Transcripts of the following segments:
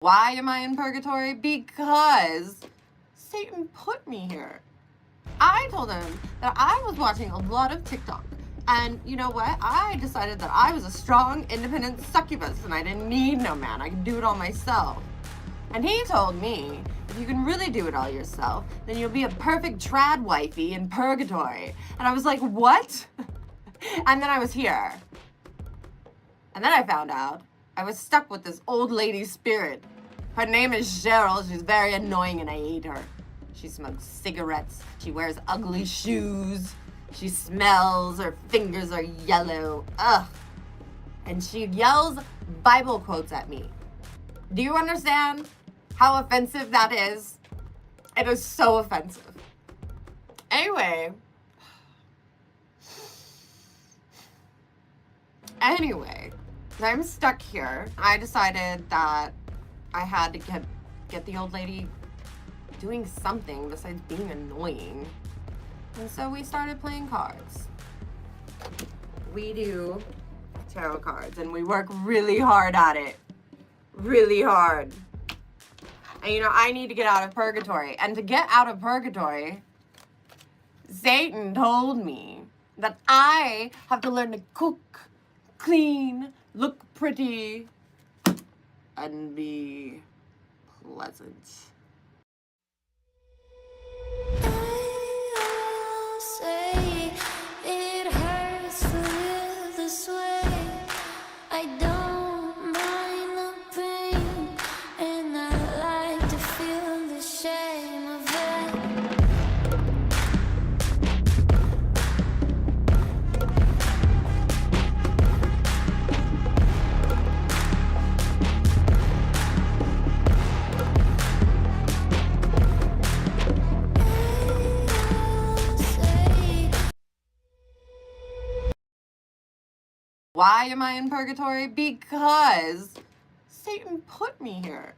Why am I in purgatory? Because Satan put me here. I told him that I was watching a lot of TikTok. And you know what? I decided that I was a strong, independent succubus and I didn't need no man. I could do it all myself. And he told me, if you can really do it all yourself, then you'll be a perfect trad wifey in purgatory. And I was like, what? And then I was here. And then I found out I was stuck with this old lady spirit. Her name is Cheryl. She's very annoying and I hate her. She smokes cigarettes. She wears ugly shoes. She smells. Her fingers are yellow. Ugh. And she yells Bible quotes at me. Do you understand how offensive that is? It is so offensive. Anyway, I'm stuck here. I decided that I had to get the old lady doing something besides being annoying. And so we started playing cards. We do tarot cards and we work really hard at it. Really hard. And you know, I need to get out of purgatory. And to get out of purgatory, Satan told me that I have to learn to cook, clean, look pretty, and be pleasant. I'll say it hurts to live this way. I don't mind the pain, and I like to feel the shame of it. Why am I in purgatory? Because Satan put me here.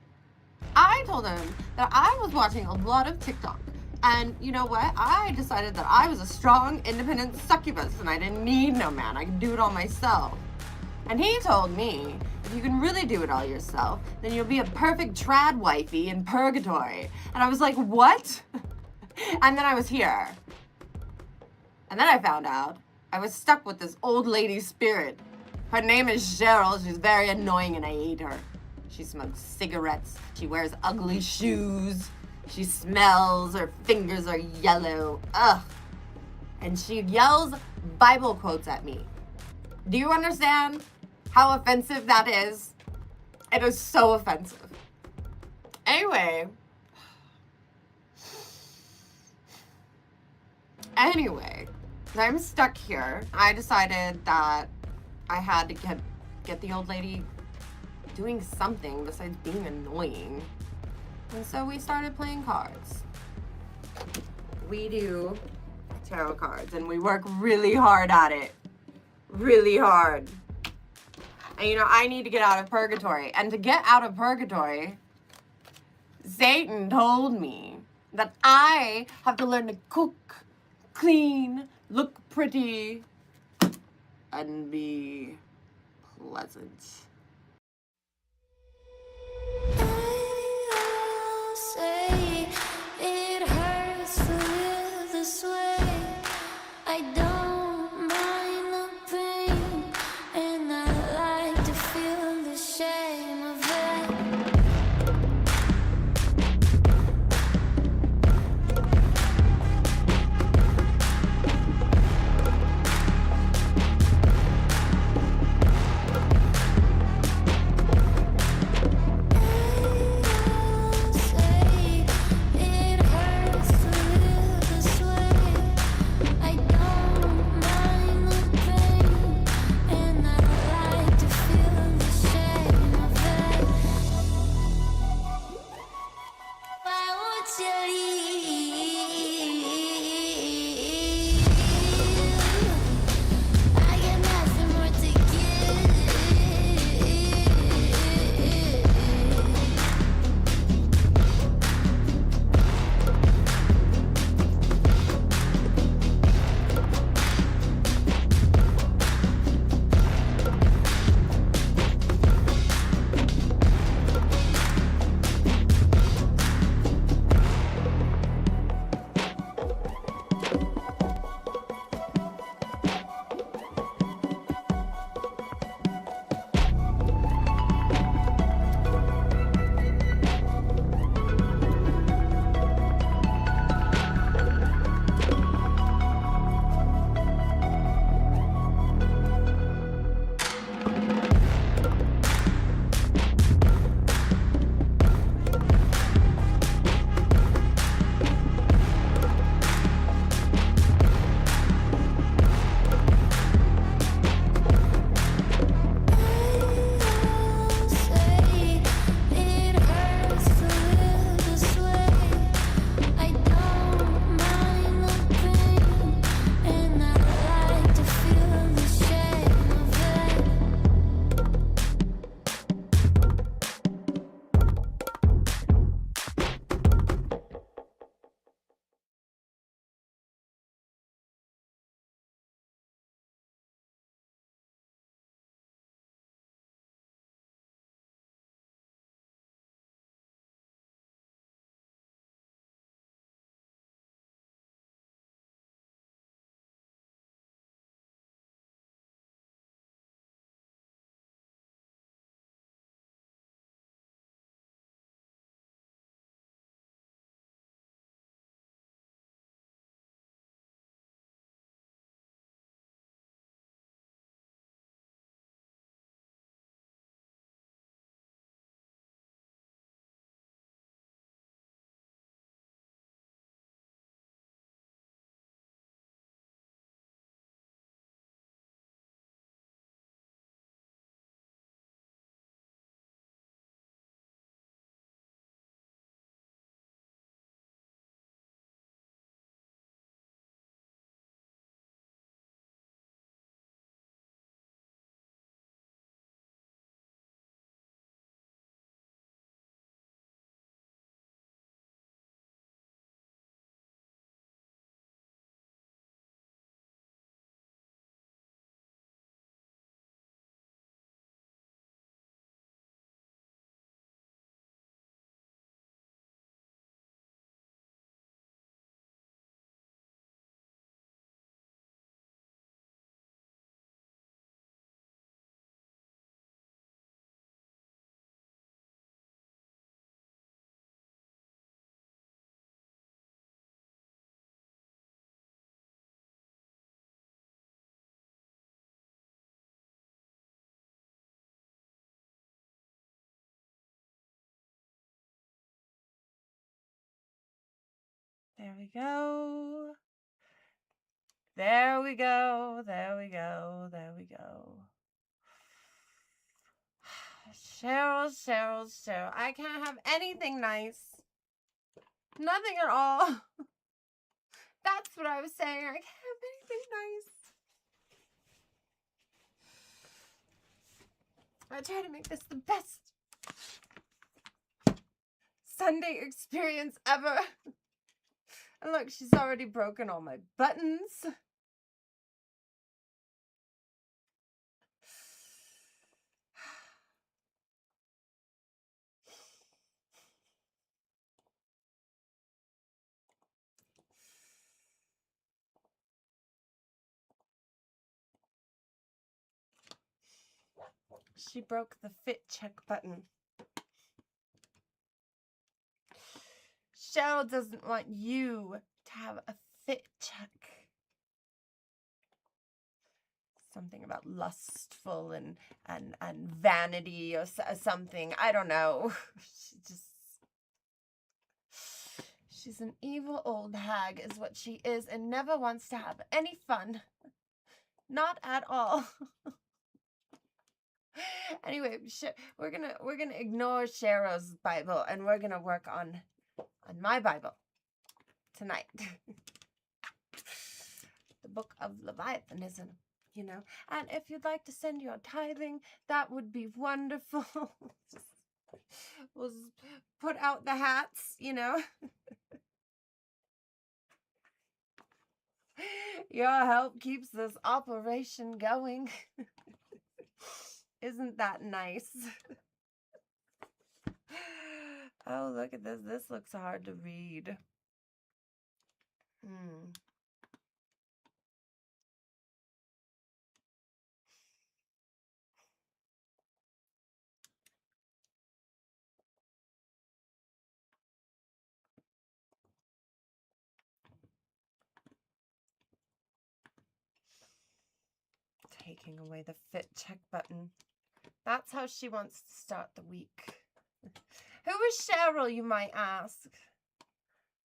I told him that I was watching a lot of TikTok. And you know what? I decided that I was a strong, independent succubus and I didn't need no man. I could do it all myself. And he told me, if you can really do it all yourself, then you'll be a perfect trad wifey in purgatory. And I was like, what? And then I was here. And then I found out I was stuck with this old lady spirit. Her name is Cheryl. She's very annoying and I hate her. She smokes cigarettes. She wears ugly shoes. She smells. Her fingers are yellow. Ugh. And she yells Bible quotes at me. Do you understand how offensive that is? It is so offensive. Anyway, I'm stuck here. I decided that I had to get the old lady doing something besides being annoying. And so we started playing cards. We do tarot cards and we work really hard at it. Really hard. And you know, I need to get out of purgatory. And to get out of purgatory, Satan told me that I have to learn to cook, clean, look pretty, and be pleasant. I'll say it hurts to live this way. I don't mind the pain, and I like to feel the shame of it. There we go. There we go. There we go. There we go. Cheryl, Cheryl, Cheryl. I can't have anything nice. Nothing at all. That's what I was saying. I can't have anything nice. I try to make this the best Sunday experience ever. And look, she's already broken all my buttons. She broke the Fitcheck button. Cheryl doesn't want you to have a Fitcheck. Something about lustful and vanity or something. I don't know. She's an evil old hag is what she is and never wants to have any fun. Not at all. Anyway, we're gonna ignore Cheryl's Bible and we're gonna work on my Bible tonight. The book of Leviathanism, you know. And if you'd like to send your tithing, that would be wonderful. We'll just put out the hats, you know. Your help keeps this operation going. Isn't that nice? Oh, look at this. This looks hard to read. Taking away the Fitcheck button. That's how she wants to start the week. Who is Cheryl, you might ask?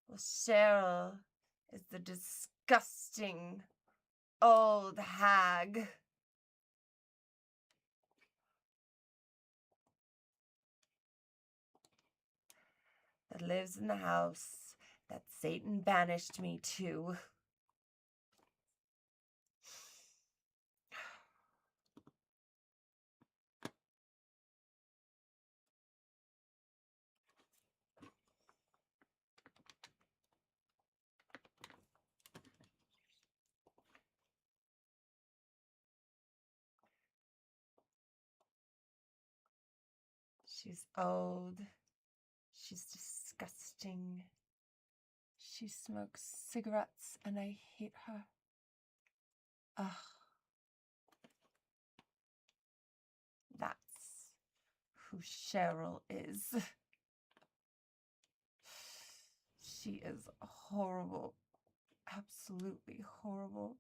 Well, Cheryl is the disgusting old hag. That lives in the house that Satan banished me to. She's old. She's disgusting. She smokes cigarettes and I hate her. Ugh. That's who Cheryl is. She is horrible. Absolutely horrible.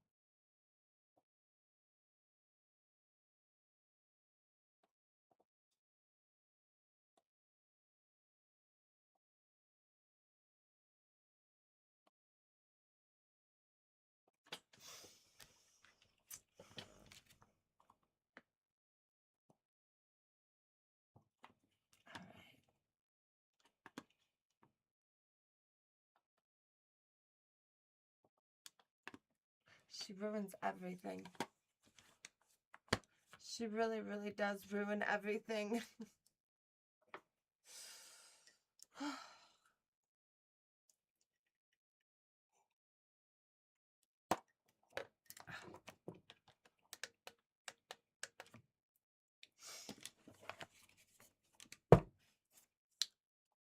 She ruins everything. She really, really does ruin everything.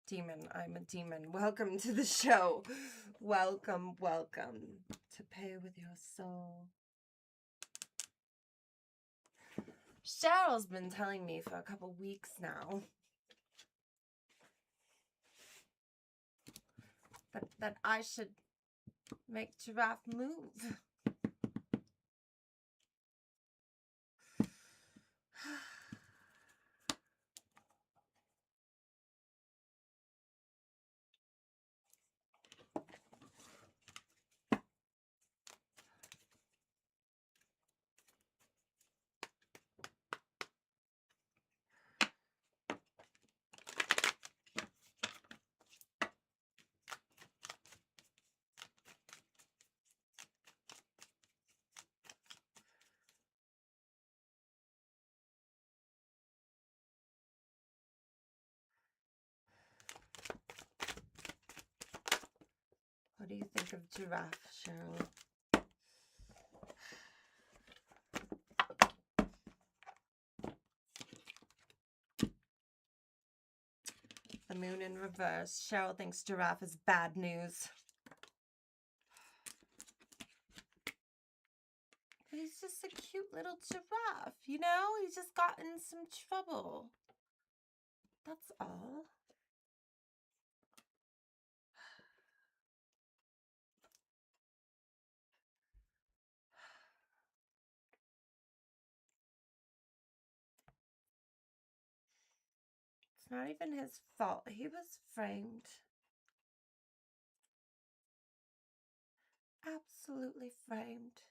Demon, I'm a demon. Welcome to the show. Welcome, welcome to Pay With Your Soul. Cheryl's been telling me for a couple weeks now that I should make Giraffe move. What do you think of Giraffe, Cheryl? The moon in reverse. Cheryl thinks Giraffe is bad news. But he's just a cute little giraffe, you know? He's just got in some trouble. That's all. It's not even his fault. He was framed. Absolutely framed.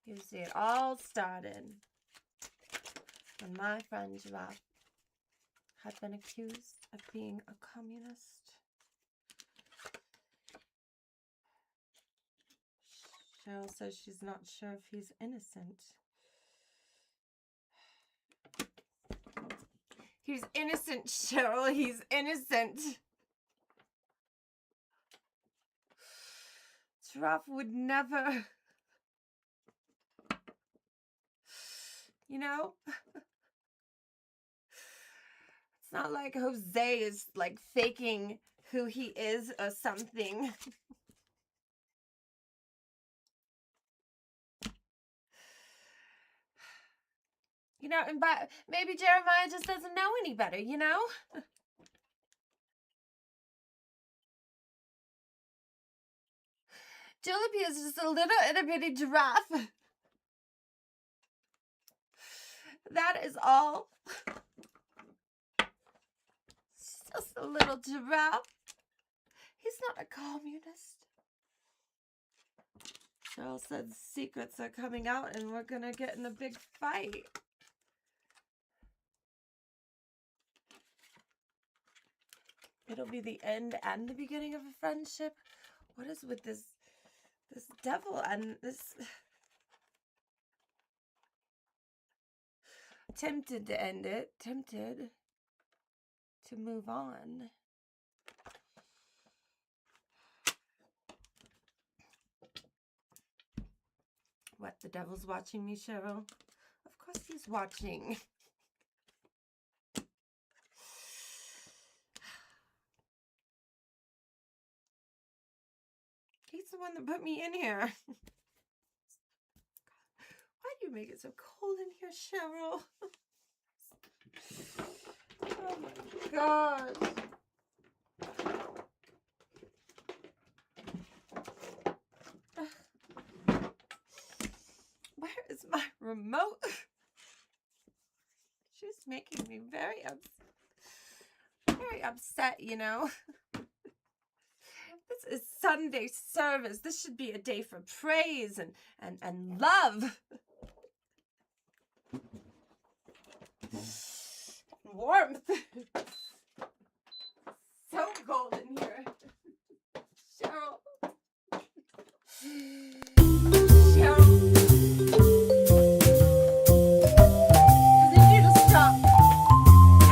You see, it all started when my friend Giraffe had been accused of being a communist. Cheryl says she's not sure if he's innocent. He's innocent, Cheryl. He's innocent. Giraffe would never... You know? It's not like Jose is like faking who he is or something. You know, and maybe Jeremiah just doesn't know any better, you know? Julipy is just a little itty-bitty giraffe. That is all. It's just a little giraffe. He's not a communist. Cheryl said secrets are coming out and we're gonna get in a big fight. It'll be the end and the beginning of a friendship. What is with this devil and this... Tempted to end it. Tempted to move on. What, the devil's watching me, Cheryl? Of course he's watching. He's the one that put me in here. Why do you make it so cold in here, Cheryl? Oh my God. Where is my remote? She's making me very upset, you know. This is Sunday service. This should be a day for praise and love. Warmth. So cold in here. Cheryl. Cheryl. I need you to stop.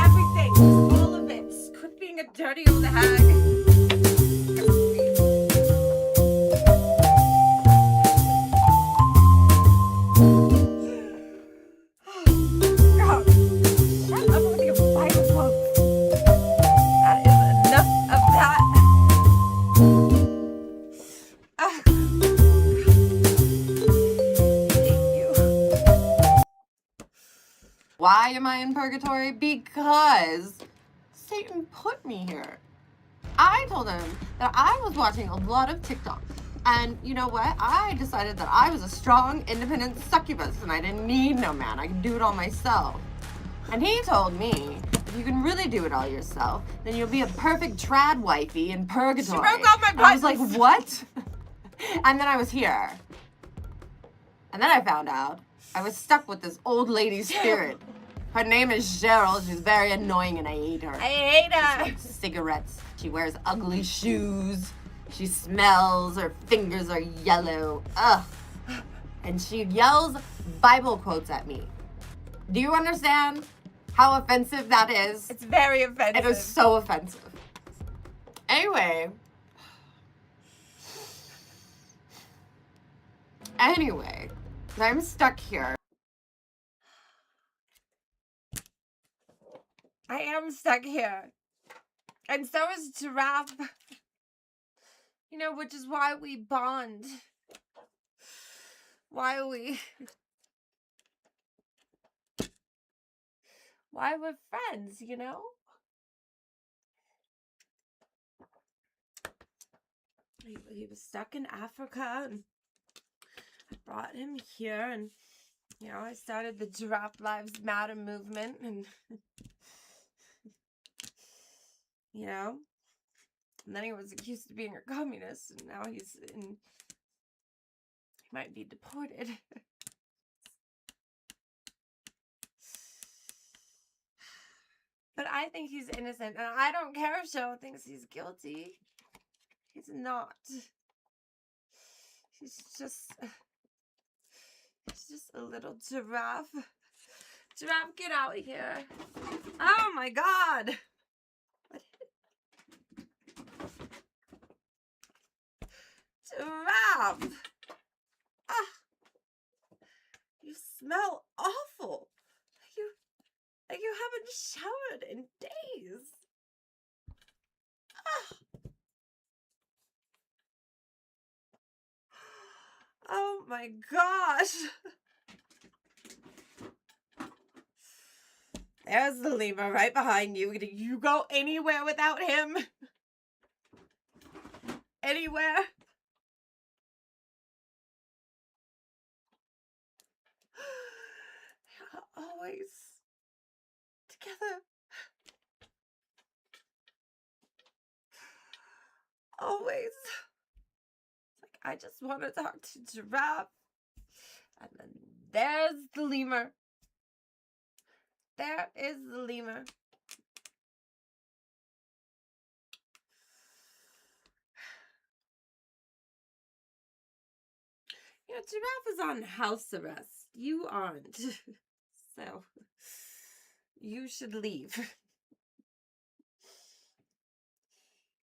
Everything. Just all of it. Quit being a dirty old hag. Why am I in Purgatory? Because Satan put me here. I told him that I was watching a lot of TikTok. And you know what? I decided that I was a strong, independent succubus and I didn't need no man. I could do it all myself. And he told me, if you can really do it all yourself, then you'll be a perfect trad wifey in Purgatory. She broke off my buttons. I was like, what? And then I was here. And then I found out I was stuck with this old lady spirit. Her name is Cheryl. She's very annoying and I hate her. I hate She her. smokes cigarettes. She wears ugly shoes. She smells. Her fingers are yellow. Ugh. And she yells Bible quotes at me. Do you understand how offensive that is? It's very offensive. It is so offensive. Anyway, I'm stuck here. I am stuck here. And so is Giraffe. You know, which is why we bond. Why we're friends, you know? He was stuck in Africa, and I brought him here, and, you know, I started the Giraffe Lives Matter movement, and, you know, and then he was accused of being a communist, and now he might be deported. But I think he's innocent, and I don't care if Cheryl thinks he's guilty. He's not. He's just a little giraffe. Giraffe, get out here. Oh my God. Giraffe. Ah. You smell awful. Like you haven't showered in days. Ah. Oh my gosh. There's the lemur right behind you. Did you go anywhere without him? Anywhere? Always together. Always. Like, I just want to talk to Giraffe. And then there's the lemur. There is the lemur. You know, Giraffe is on house arrest. You aren't. So, you should leave.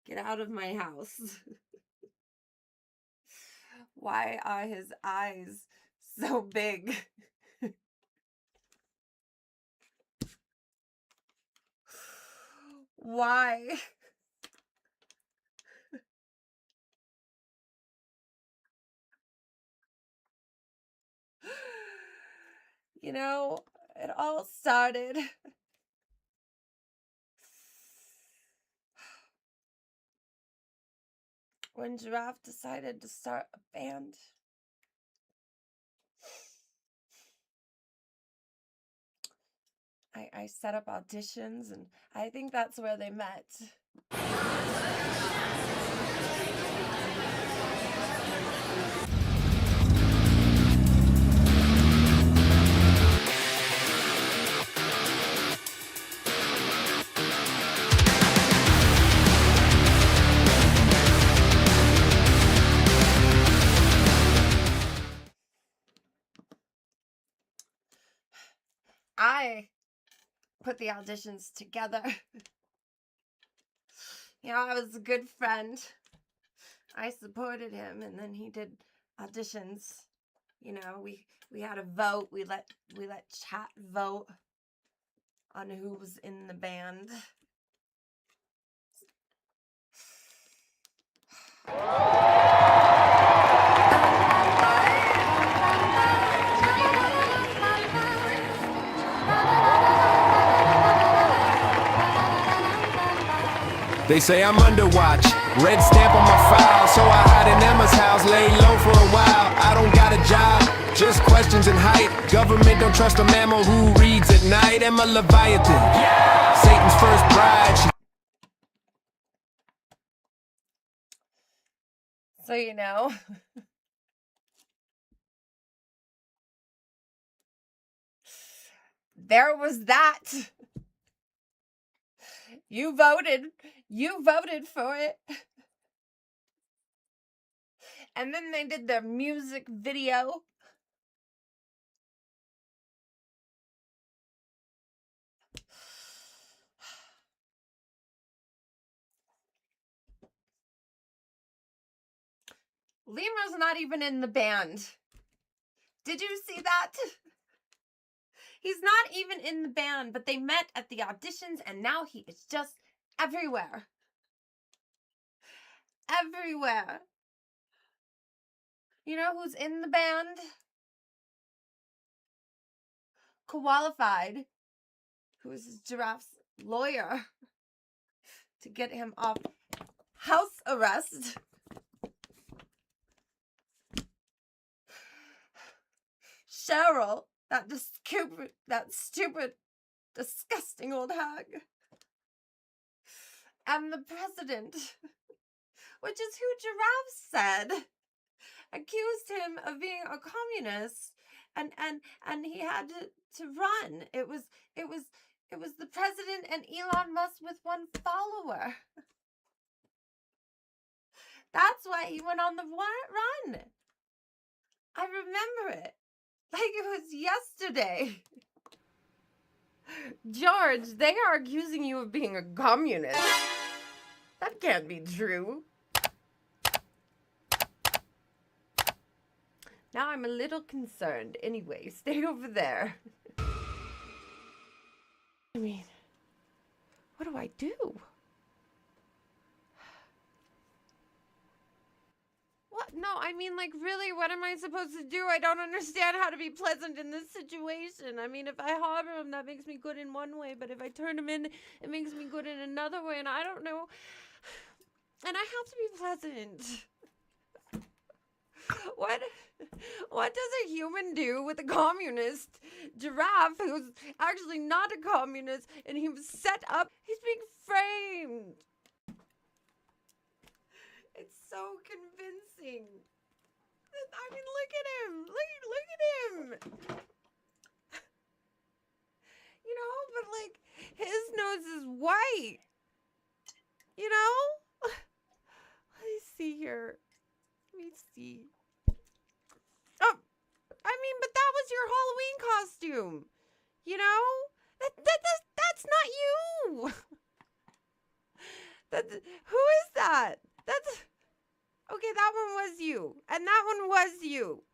Get out of my house. Why are his eyes so big? Why? You know, it all started when Giraffe decided to start a band. I set up auditions, and I think that's where they met. I put the auditions together. You know, I was a good friend. I supported him, and then he did auditions. You know, we had a vote. We let chat vote on who was in the band. They say I'm under watch, red stamp on my file, so I hide in Emma's house, lay low for a while. I don't got a job, just questions and height. Government don't trust a mammal who reads at night. Emma Leviathan, Satan's first bride. So, you know, there was that. You voted for it. And then they did their music video. Lemur's not even in the band. Did you see that? He's not even in the band, but they met at the auditions and now he is just everywhere. Everywhere. You know who's in the band? Qualified, who is Giraffe's lawyer, to get him off house arrest. Cheryl, that stupid, disgusting old hag. And the president, which is who Giraffe said, accused him of being a communist, and he had to run. It was the president and Elon Musk with one follower. That's why he went on the run. I remember it like it was yesterday. George, they are accusing you of being a communist. That can't be true. Now I'm a little concerned. Anyway, stay over there. I mean, what do I do? What? No, I mean, like, really, what am I supposed to do? I don't understand how to be pleasant in this situation. I mean, if I harbor him, that makes me good in one way, but if I turn him in, it makes me good in another way, and I don't know. And I have to be pleasant. What does a human do with a communist? Giraffe, who's actually not a communist, and he was set up, he's being framed. It's so convincing. I mean, look at him. Look at him. You know, but like, his nose is white. You know? Let me see here. Let me see. Oh, I mean, but that was your Halloween costume. You know? That's not you. Who is that? Okay, that one was you. And that one was you.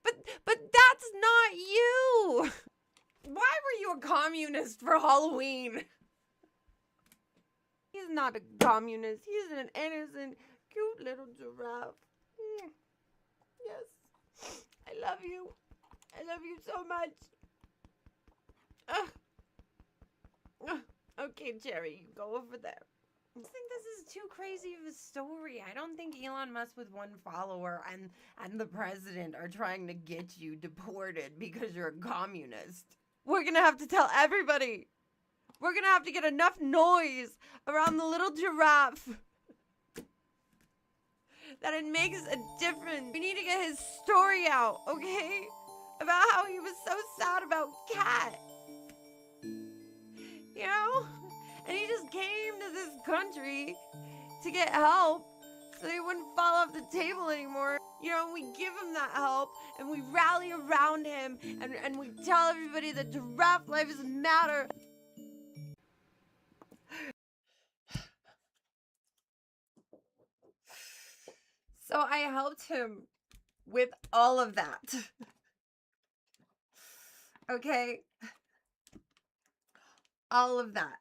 But that's not you. Why were you a communist for Halloween? He's not a communist. He's an innocent, cute little giraffe. Yes. I love you. I love you so much. Okay, Jerry, you go over there. I think this is too crazy of a story. I don't think Elon Musk with one follower and the president are trying to get you deported because you're a communist. We're gonna have to tell everybody. We're gonna have to get enough noise around the little giraffe that it makes a difference. We need to get his story out, okay? About how he was so sad about Cat. You know? And he just came to this country to get help so he wouldn't fall off the table anymore. You know, we give him that help and we rally around him and we tell everybody that giraffe lives matter. So I helped him with all of that. Okay? All of that.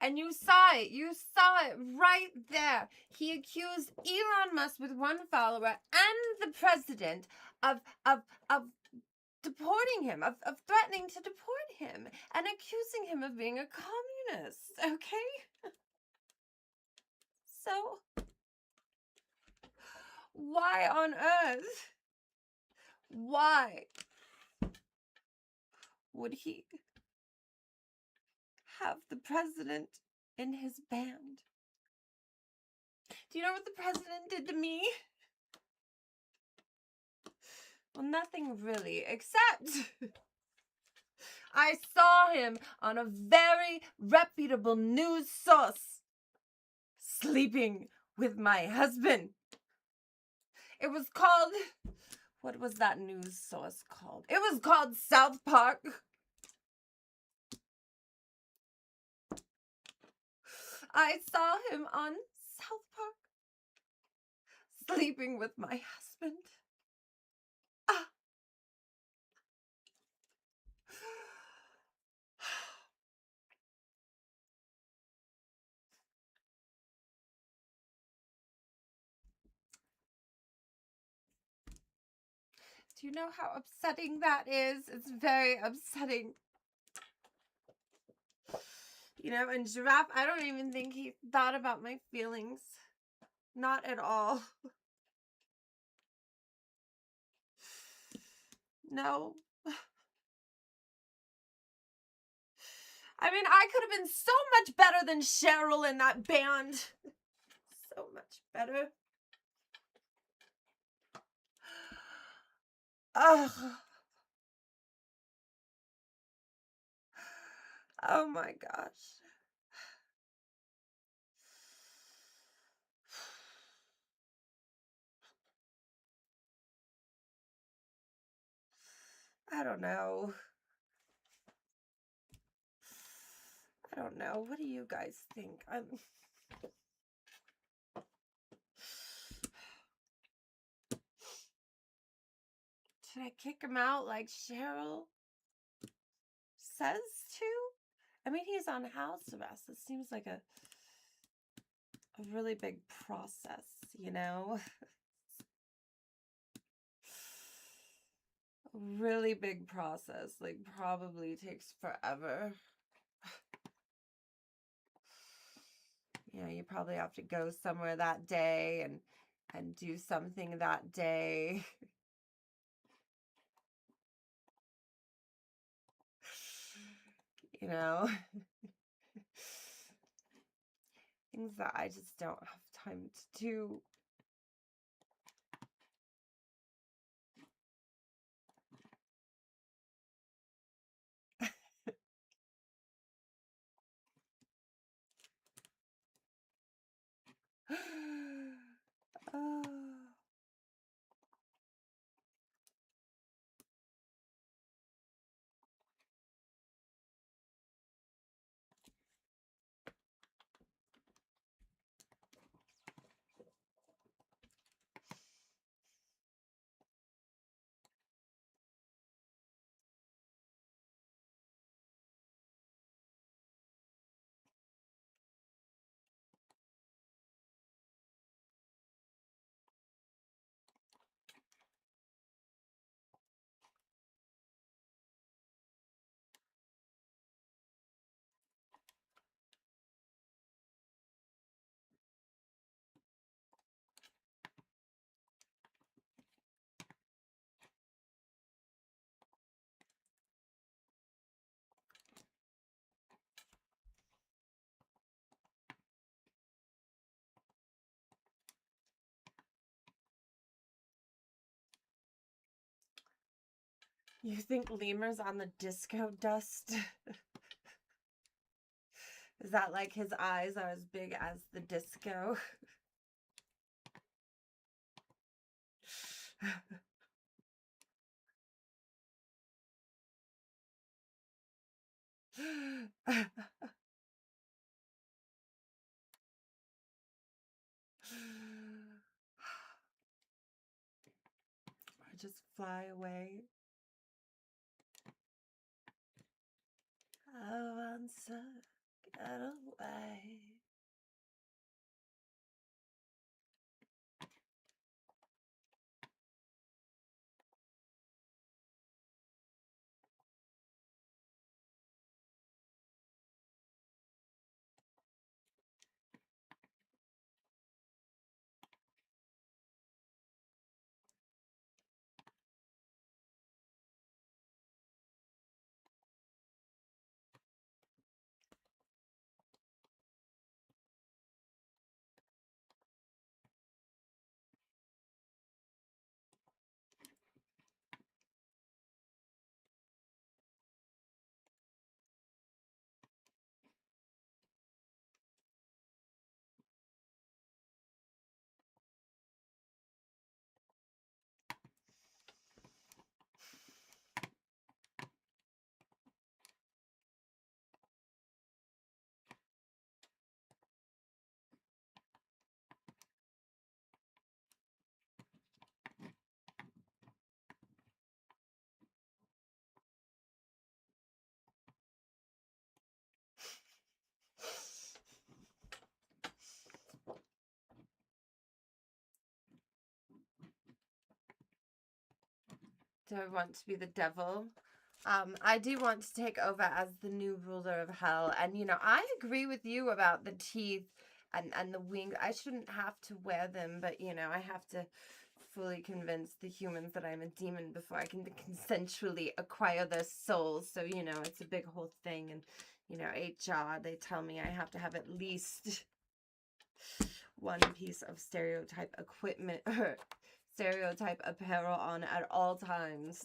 And you saw it right there. He accused Elon Musk with one follower and the president of deporting him, of threatening to deport him and accusing him of being a communist, okay? So, why on earth, why would he have the president in his band? Do you know what the president did to me? Well, nothing really, except I saw him on a very reputable news source sleeping with my husband. It was called, what was that news source called? It was called South Park. I saw him on South Park sleeping with my husband. Ah. Do you know how upsetting that is? It's very upsetting. You know, and Giraffe, I don't even think he thought about my feelings. Not at all. No. I mean, I could have been so much better than Cheryl in that band. So much better. Ugh. Oh my gosh. I don't know. I don't know. What do you guys think? Should I kick him out like Cheryl says to? I mean, he's on house arrest. It seems like a really big process, you know? A really big process. Like, probably takes forever. You know, you probably have to go somewhere that day and do something that day. You know? Things that I just don't have time to do. Oh. You think Lemur's on the disco dust? Is that like his eyes are as big as the disco? Or just fly away. I want to get away. Do I want to be the devil? I do want to take over as the new ruler of hell. And, you know, I agree with you about the teeth and the wings. I shouldn't have to wear them, but, you know, I have to fully convince the humans that I'm a demon before I can consensually acquire their souls. So, you know, it's a big whole thing. And, you know, HR, they tell me I have to have at least one piece of stereotype equipment or stereotype apparel on at all times.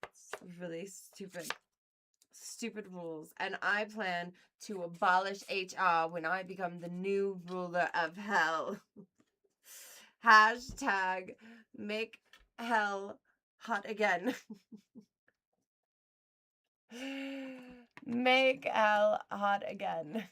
It's really stupid rules. And I plan to abolish HR when I become the new ruler of hell. Hashtag make hell hot again. Make hell hot again.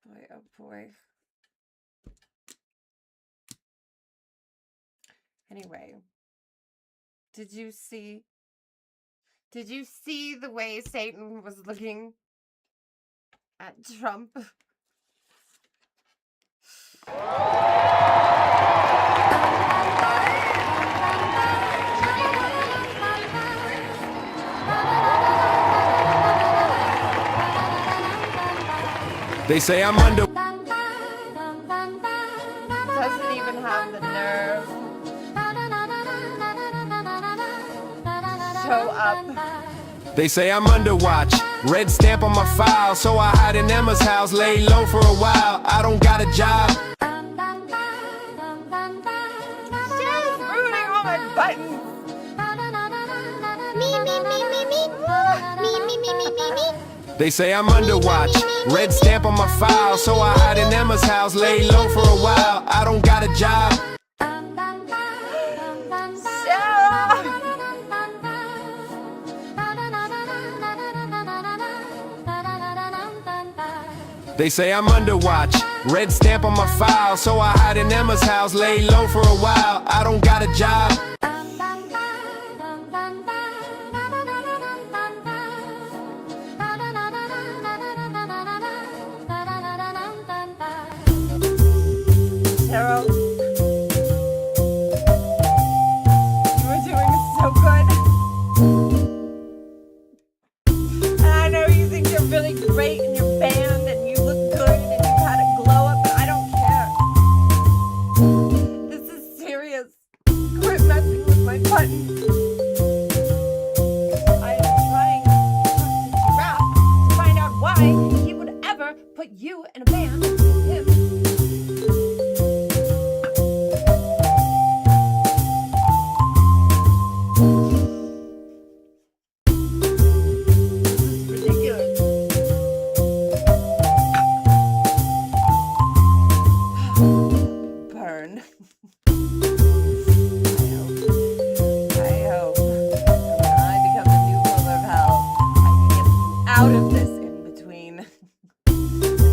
Boy, oh boy. Anyway, did you see the way Satan was looking at Trump? They say I'm under. Doesn't even have the nerve to show up. They say I'm under watch. Red stamp on my file, so I hide in Emma's house, lay low for a while. I don't got a job. Cheryl's ruining all my buttons. They say I'm under watch. Red stamp on my file, so I hide in Emma's house, lay low for a while. I don't got a job. They say I'm under watch. Red stamp on my file, so I hide in Emma's house, lay low for a while. I don't got a job. Cheryl, you were doing so good. And I know you think you're really great in your band and you look good and you've had a glow up, but I don't care. This is serious. Quit messing with my buttons. I am trying to talk to Giraffe to find out why he would ever put you in a band with him. Burn. I hope when I become the new ruler of hell, I can get out of this in between.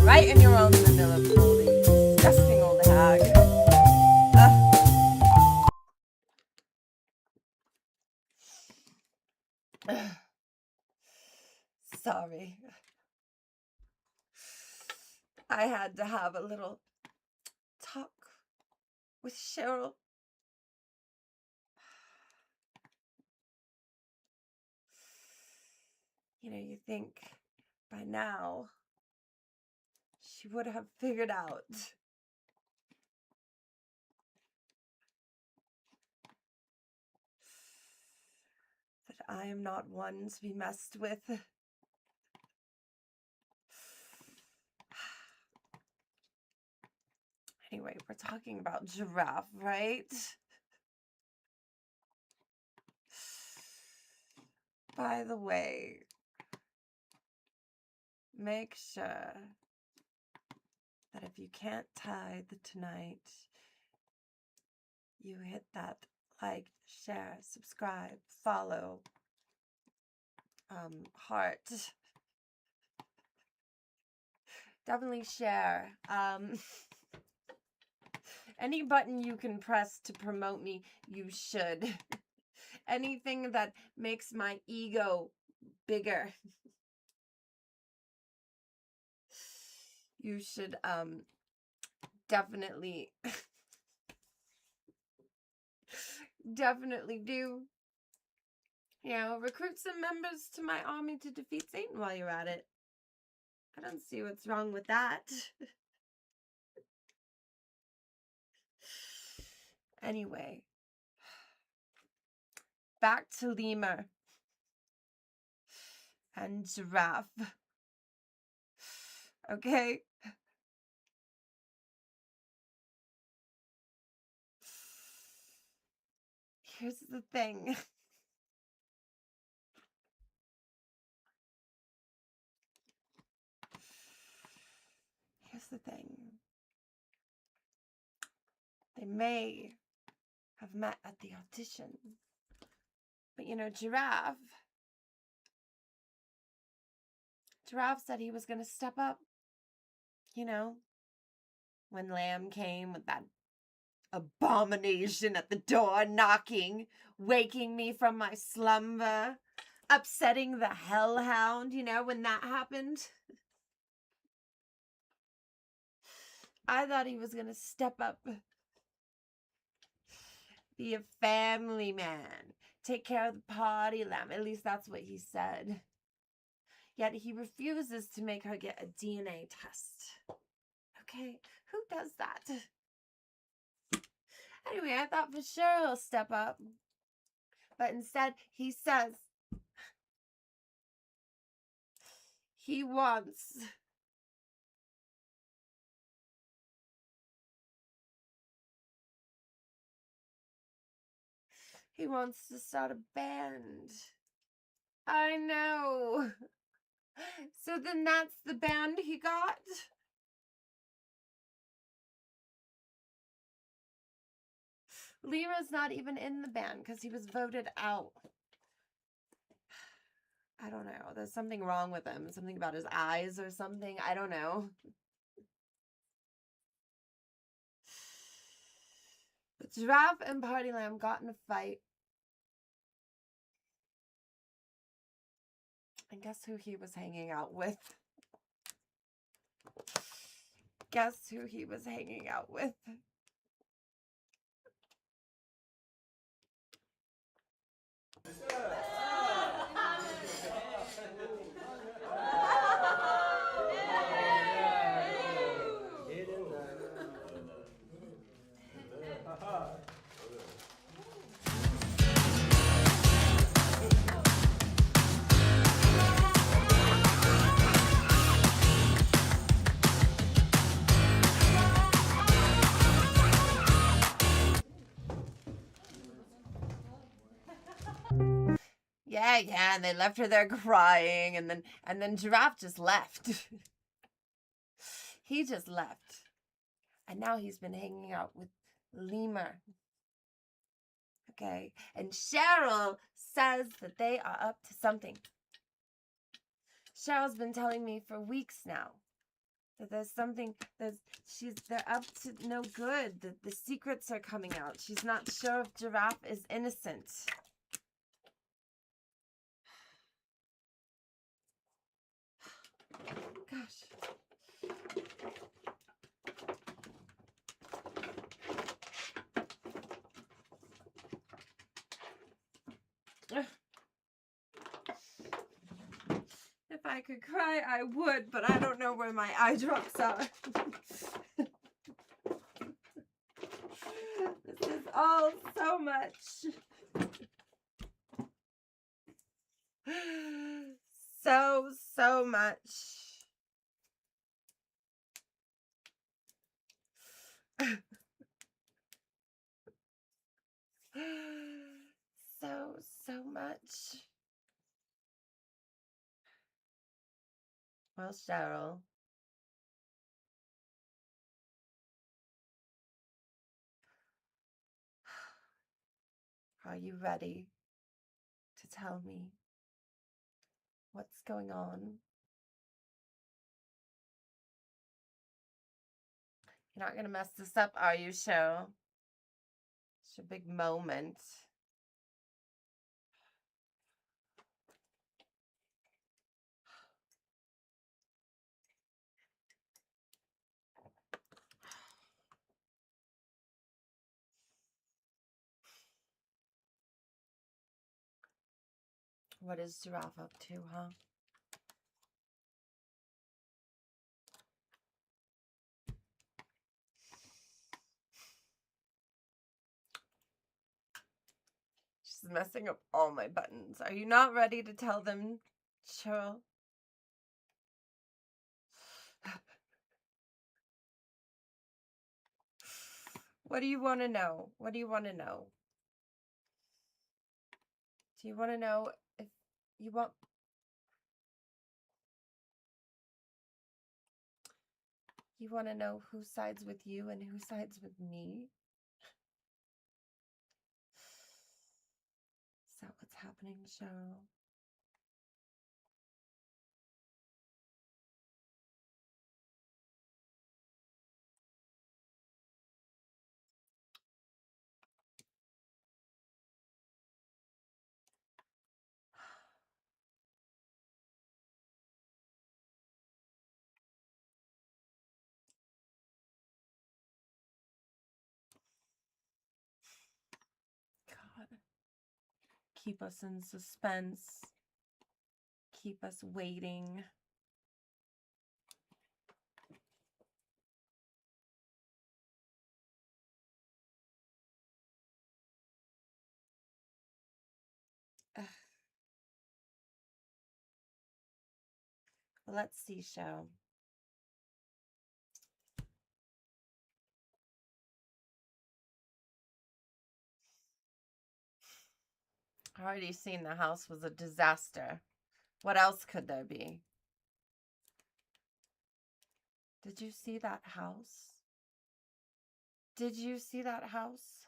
Right in your own vanilla pool, you disgusting old hag. Sorry. I had to have a little talk with Cheryl. You know, you think by now she would have figured out I am not one to be messed with. Anyway, we're talking about Giraffe, right? By the way, make sure that if you can't tithe tonight, you hit that like, share, subscribe, follow, heart. Definitely share. Any button you can press to promote me, you should. Anything that makes my ego bigger, you should definitely definitely do. You know, recruit some members to my army to defeat Satan while you're at it. I don't see what's wrong with that. Anyway, back to Lemur and Giraffe. Okay? Here's the thing. Here's the thing. They may have met at the audition. But you know, Giraffe said he was going to step up. You know, when Lamb came with that abomination at the door, knocking, waking me from my slumber, upsetting the hellhound, you know, when that happened. I thought he was going to step up, be a family man, take care of the party lamb. At least that's what he said. Yet he refuses to make her get a DNA test. Okay, who does that? Anyway, I thought for sure he'll step up. But instead, he says he wants to start a band. I know. So then that's the band he got? Lyra's not even in the band because he was voted out. I don't know. There's something wrong with him. Something about his eyes or something. I don't know. But Giraffe and Party Lamb got in a fight. And guess who he was hanging out with? Guess who he was hanging out with? Yeah, and they left her there crying, and then Giraffe just left. He just left. And now he's been hanging out with Lemur. Okay, and Cheryl says that they are up to something. Cheryl's been telling me for weeks now that there's something, they're up to no good, that the secrets are coming out. She's not sure if Giraffe is innocent. Gosh. If I could cry, I would, but I don't know where my eye drops are. This is all so much. So much. So much. Well, Cheryl. Are you ready to tell me what's going on? You're not going to mess this up, are you, Cheryl? It's your big moment. What is Giraffe up to, huh? She's messing up all my buttons. Are you not ready to tell them, Cheryl? What do you want to know? What do you want to know? Do you want to know if you want... You want to know who sides with you and who sides with me? Is that what's happening, Cheryl? God. Keep us in suspense. Keep us waiting. Ugh. Well, let's see, Cheryl. I already seen the house was a disaster. What else could there be? Did you see that house? Did you see that house?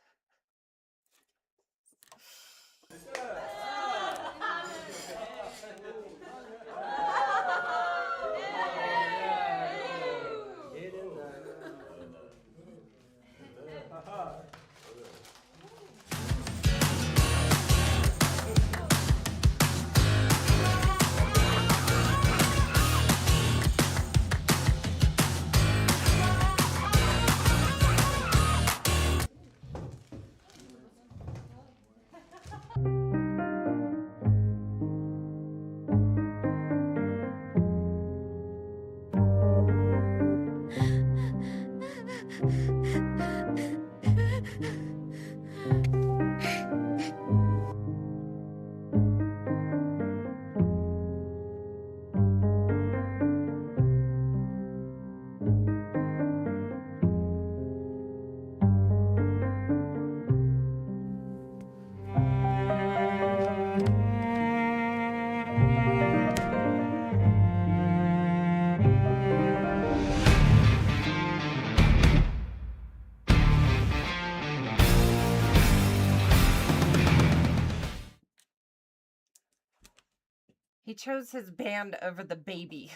He chose his band over the baby.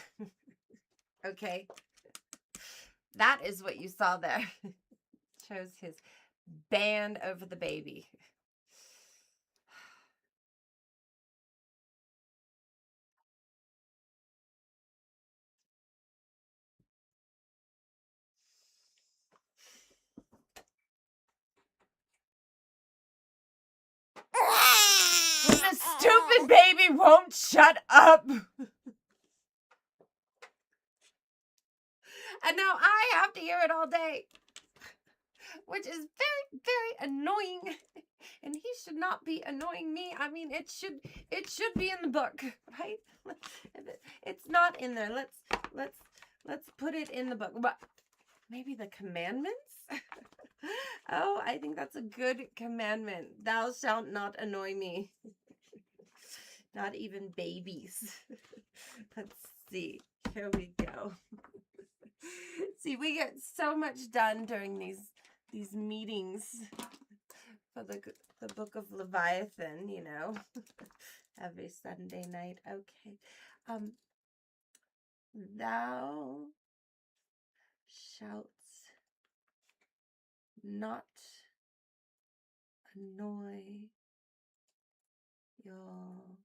Okay? That is what you saw there. Chose his band over the baby. The stupid baby won't shut up. And now I have to hear it all day. which is very, very annoying. And he should not be annoying me. I mean, it should be in the book, right? If it's not in there, let's put it in the book. But maybe the commandments? Oh, I think that's a good commandment. Thou shalt not annoy me. Not even babies. Let's see. Here we go. See, we get so much done during these meetings for the book of Leviathan, you know, every Sunday night. Okay. Thou shalt not annoy your...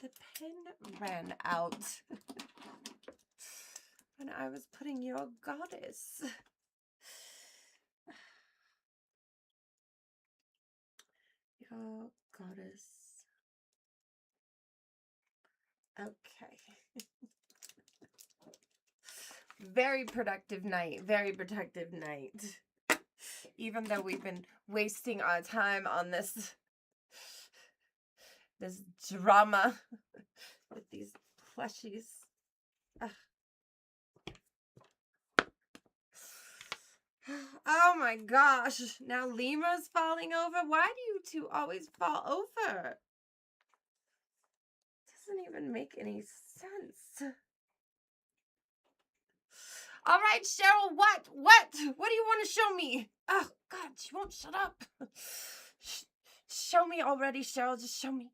The pen ran out when I was putting your goddess. Your goddess. Okay. Very productive night. Very productive night. Even though we've been wasting our time on this drama with these plushies. Ugh. Oh my gosh. Now Lemur's falling over. Why do you two always fall over? Doesn't even make any sense. All right, Cheryl, what do you want to show me? Oh, God, she won't shut up. Show me already, Cheryl, just show me.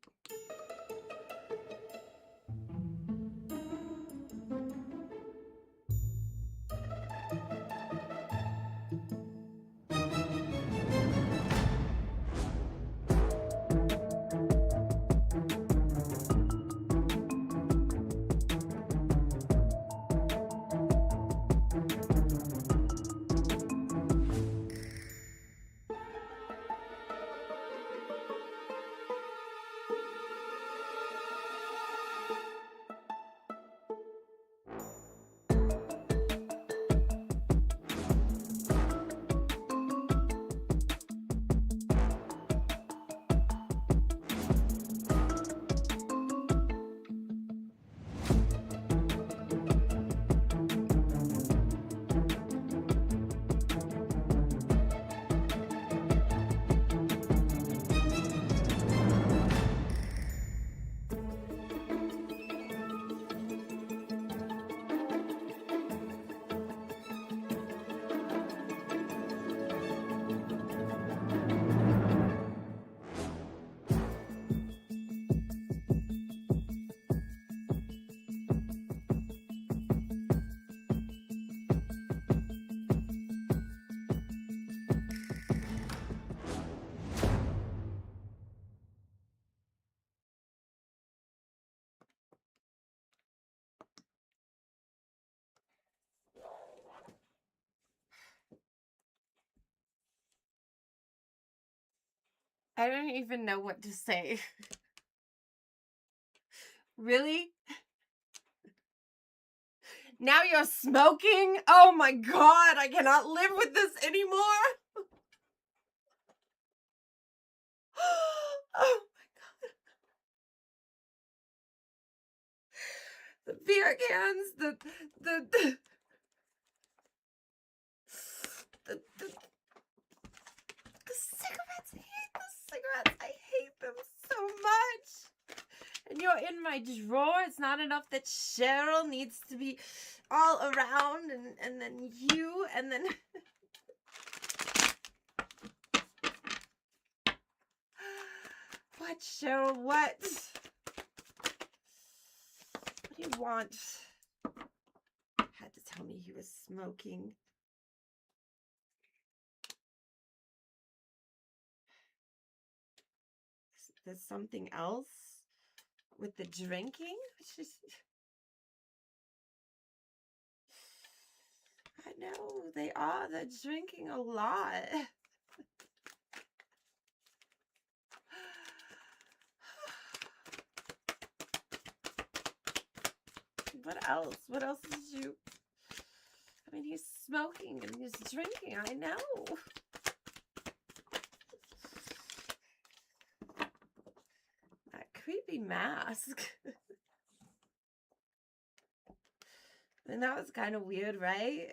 I don't even know what to say. Really? Now you're smoking? Oh my God, I cannot live with this anymore. Oh my God. The beer cans, the cigarettes. I hate the cigarettes. I hate them so much. And you're in my drawer. It's not enough that Cheryl needs to be all around, and then you, and then... What, Cheryl? What? What do you want? Had to tell me he was smoking. There's something else with the drinking? It's just... I know, they are. They're drinking a lot. What else? What else did you... smoking and he's drinking. I know. That creepy mask. And that was kind of weird, right?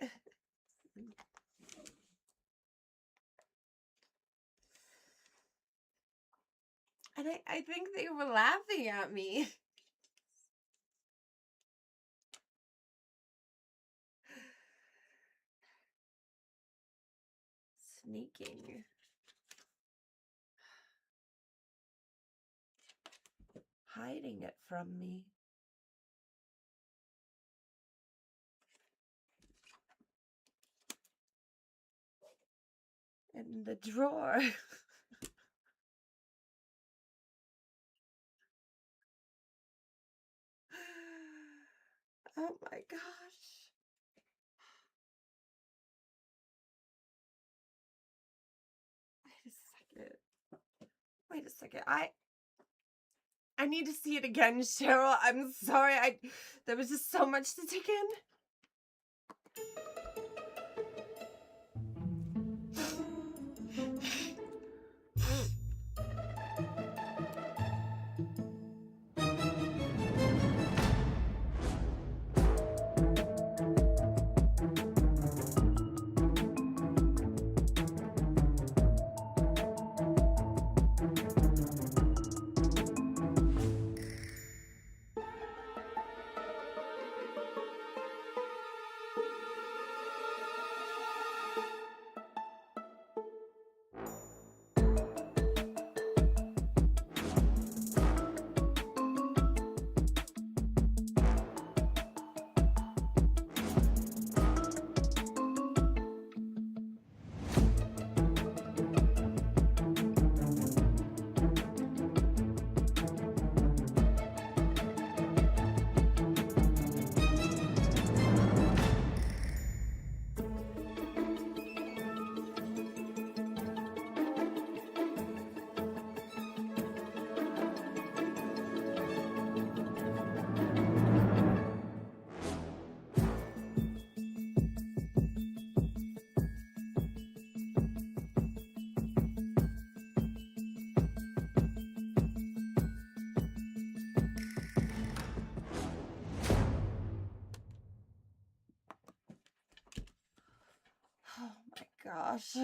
And I think they were laughing at me. Sneaking. Hiding it from me. In the drawer. Oh my gosh. Wait a second. I need to see it again, Cheryl. I'm sorry. There was just so much to take in. Oh my gosh.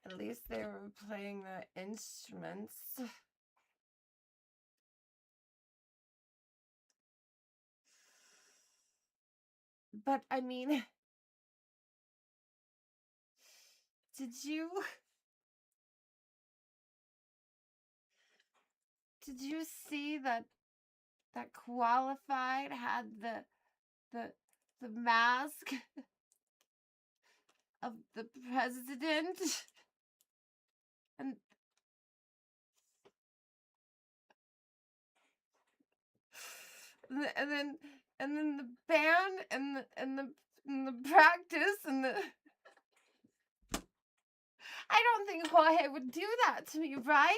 At least they were playing the instruments. But I mean, did you see that Qualified had the mask of the president? And then the band and the practice and the I don't think Jorge would do that to me, right?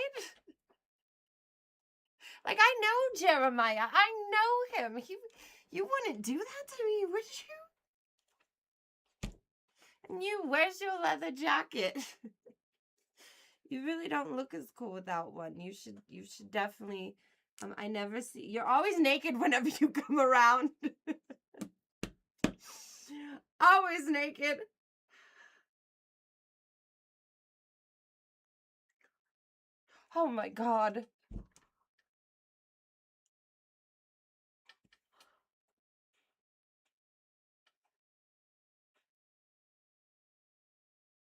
Like, I know Jeremiah. I know him. You wouldn't do that to me, would you? And you, where's your leather jacket? You really don't look as cool without one. You should definitely. I never see. You're always naked whenever you come around. Always naked. Oh my God.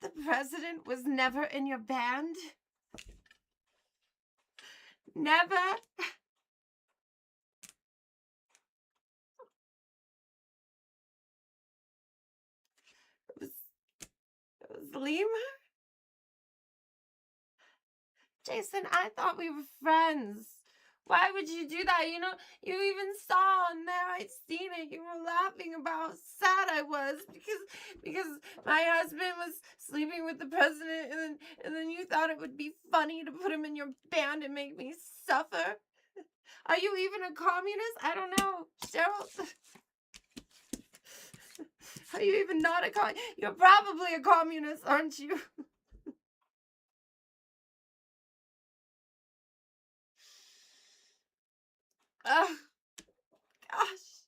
The president was never in your band? Never? It was Lima? Jason, I thought we were friends. Why would you do that? You know, you even saw on there, I'd seen it. You were laughing about how sad I was because my husband was sleeping with the president, and then you thought it would be funny to put him in your band and make me suffer. Are you even a communist? I don't know, Cheryl. Are you even not a communist? You're probably a communist, aren't you? Oh, gosh.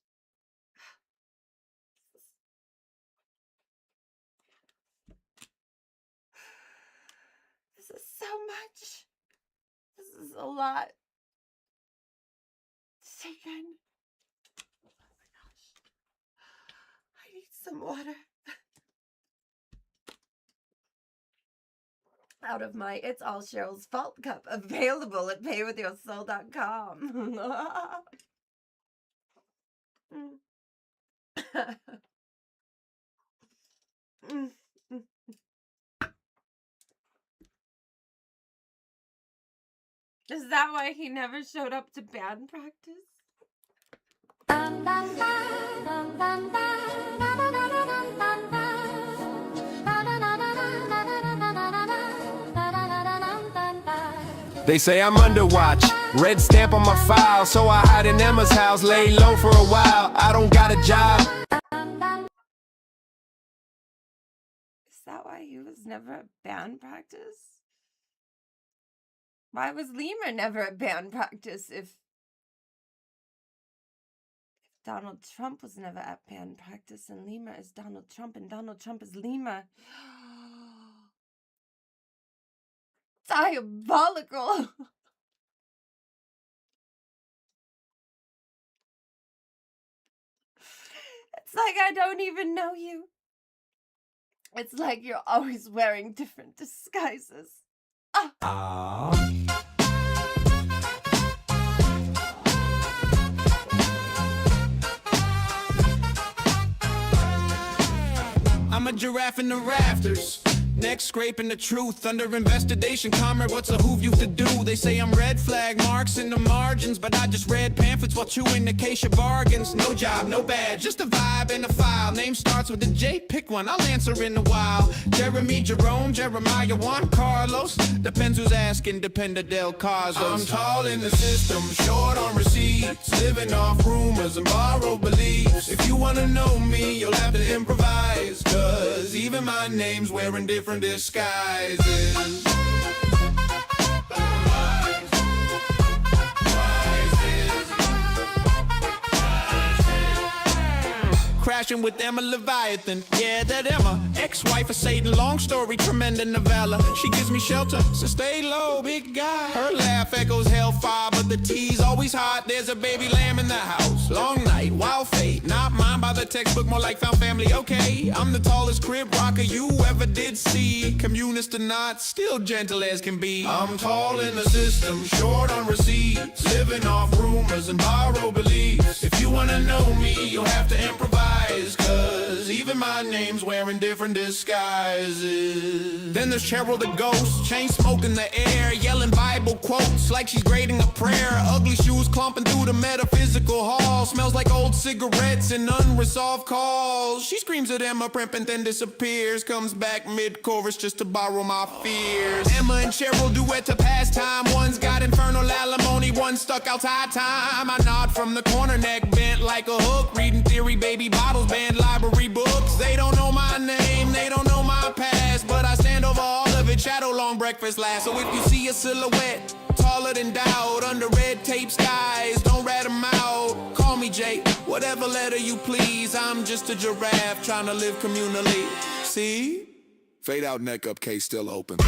This is so much. This is a lot to take in. Oh my gosh. I need some water. Out of my It's All Cheryl's Fault cup, available at paywithyoursoul.com. Is that why he never showed up to band practice? They say I'm under watch, red stamp on my file, so I hide in Emma's house, lay low for a while. I don't got a job. Is that why he was never at band practice? Why was Lemur never at band practice if Donald Trump was never at band practice and Lemur is Donald Trump and Donald Trump is Lemur? Diabolical! It's like I don't even know you. It's like you're always wearing different disguises. I'm a giraffe in the rafters, neck scraping the truth, under investigation, comrade, what's a hoove used to do? They say I'm red flag marks in the margins, but I just read pamphlets while chewing acacia bargains. No job, no badge, just a vibe and a file. Name starts with a J, pick one, I'll answer in a while. Jeremy, Jerome, Jeremiah, Juan Carlos, depends who's asking, dependa del Causos. I'm tall in the system, short on receipts, living off rumors and borrowed beliefs. If you wanna know me, you'll have to improvise, cause even my name's wearing different disguises. Crashing with Emma Leviathan, yeah, that Emma, ex-wife of Satan, long story, tremendous novella. She gives me shelter, so stay low, big guy. Her laugh echoes hellfire, but the tea's always hot. There's a baby lamb in the house. Long night, wild fate, not mine by the textbook, more like found family. Okay, I'm the tallest crib rocker you ever did see. Communist or not, still gentle as can be. I'm tall in the system, short on receipts, living off rumors and borrowed beliefs. If you wanna know me, you'll have to improvise, cause even my name's wearing different disguises. Then there's Cheryl the ghost, chain smoke in the air, yelling Bible quotes like she's grading a prayer. Ugly shoes clumping through the metaphysical hall, smells like old cigarettes and unresolved calls. She screams at Emma, primping, then disappears, comes back mid-chorus just to borrow my fears. Emma and Cheryl duet to pass time, one's got infernal alimony, one's stuck outside time. I nod from the corner, neck bent like a hook, reading theory, baby bottles, banned library books. They don't know my name, they don't know my past, but I stand over all of it, shadow long breakfast last. So if you see a silhouette taller than doubt under red tape skies, don't rat them out. Call me Jay, whatever letter you please. I'm just a giraffe trying to live communally. See? Fade out, neck up, case still open.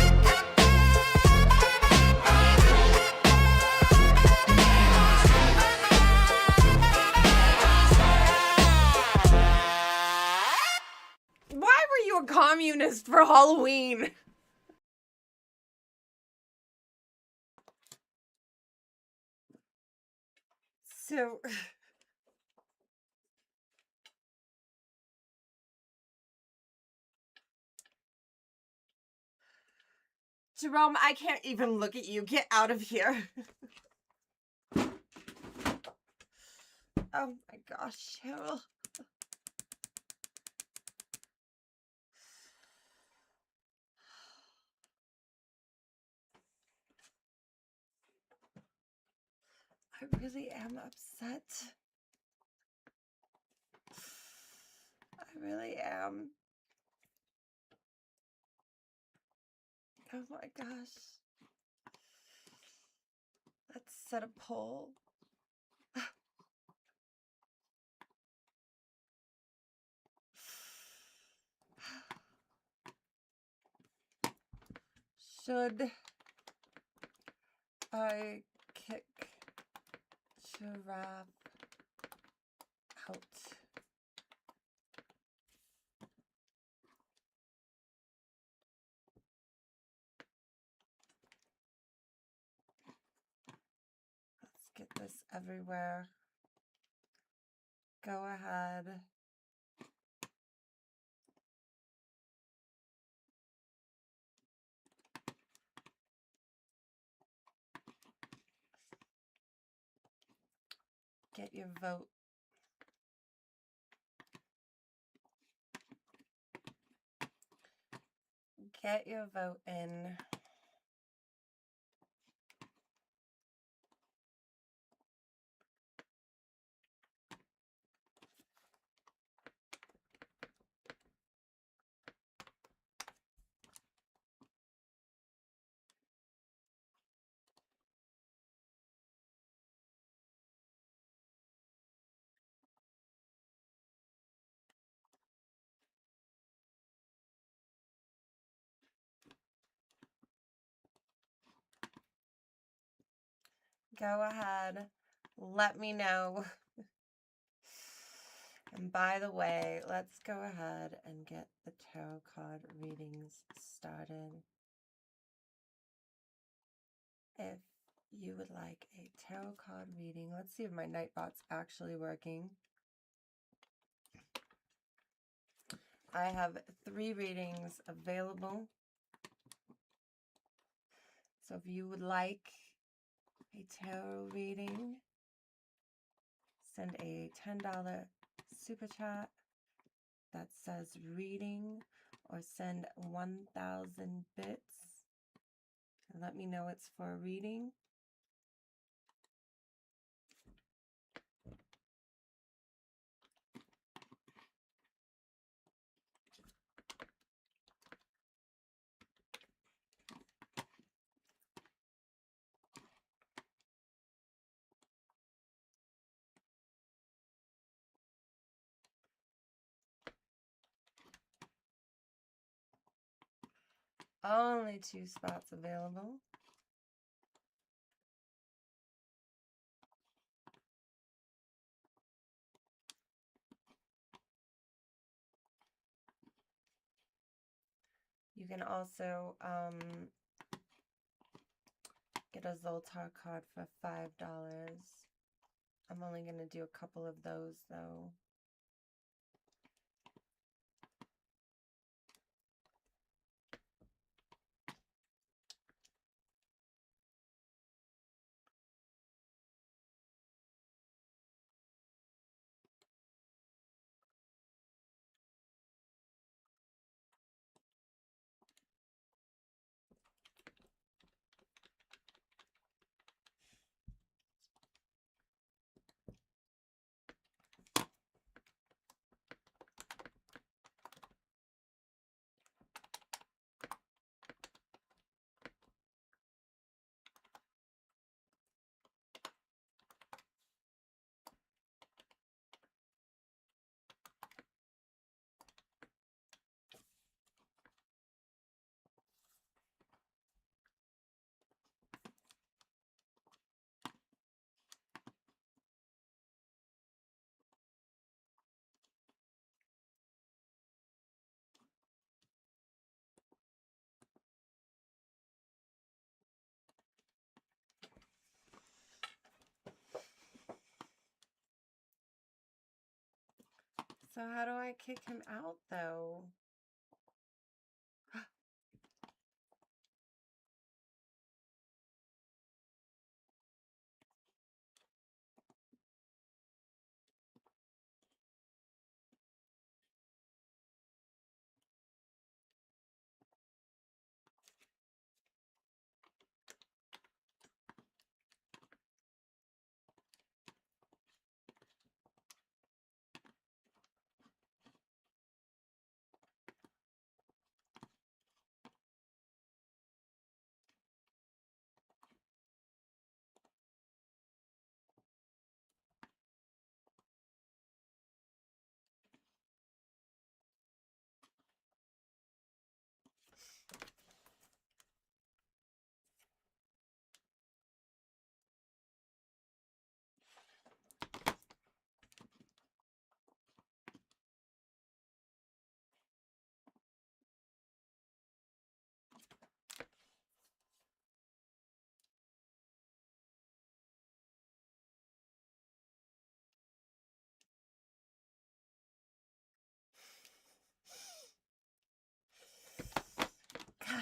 Why were you a communist for Halloween? So... Jerome, I can't even look at you. Get out of here. Oh my gosh, Cheryl. I really am upset. I really am. Oh my gosh. Let's set a poll. Should I kick Giraffe out? Let's get this everywhere. Go ahead. Get your vote. Get your vote in. Go ahead. Let me know. And by the way, let's go ahead and get the tarot card readings started. If you would like a tarot card reading, let's see if my Nightbot's actually working. I have 3 readings available. So if you would like a tarot reading, send a $10 super chat that says reading, or send 1,000 bits and let me know it's for a reading. Only 2 spots available. You can also get a Zoltar card for $5. I'm only going to do a couple of those though. So how do I kick him out though?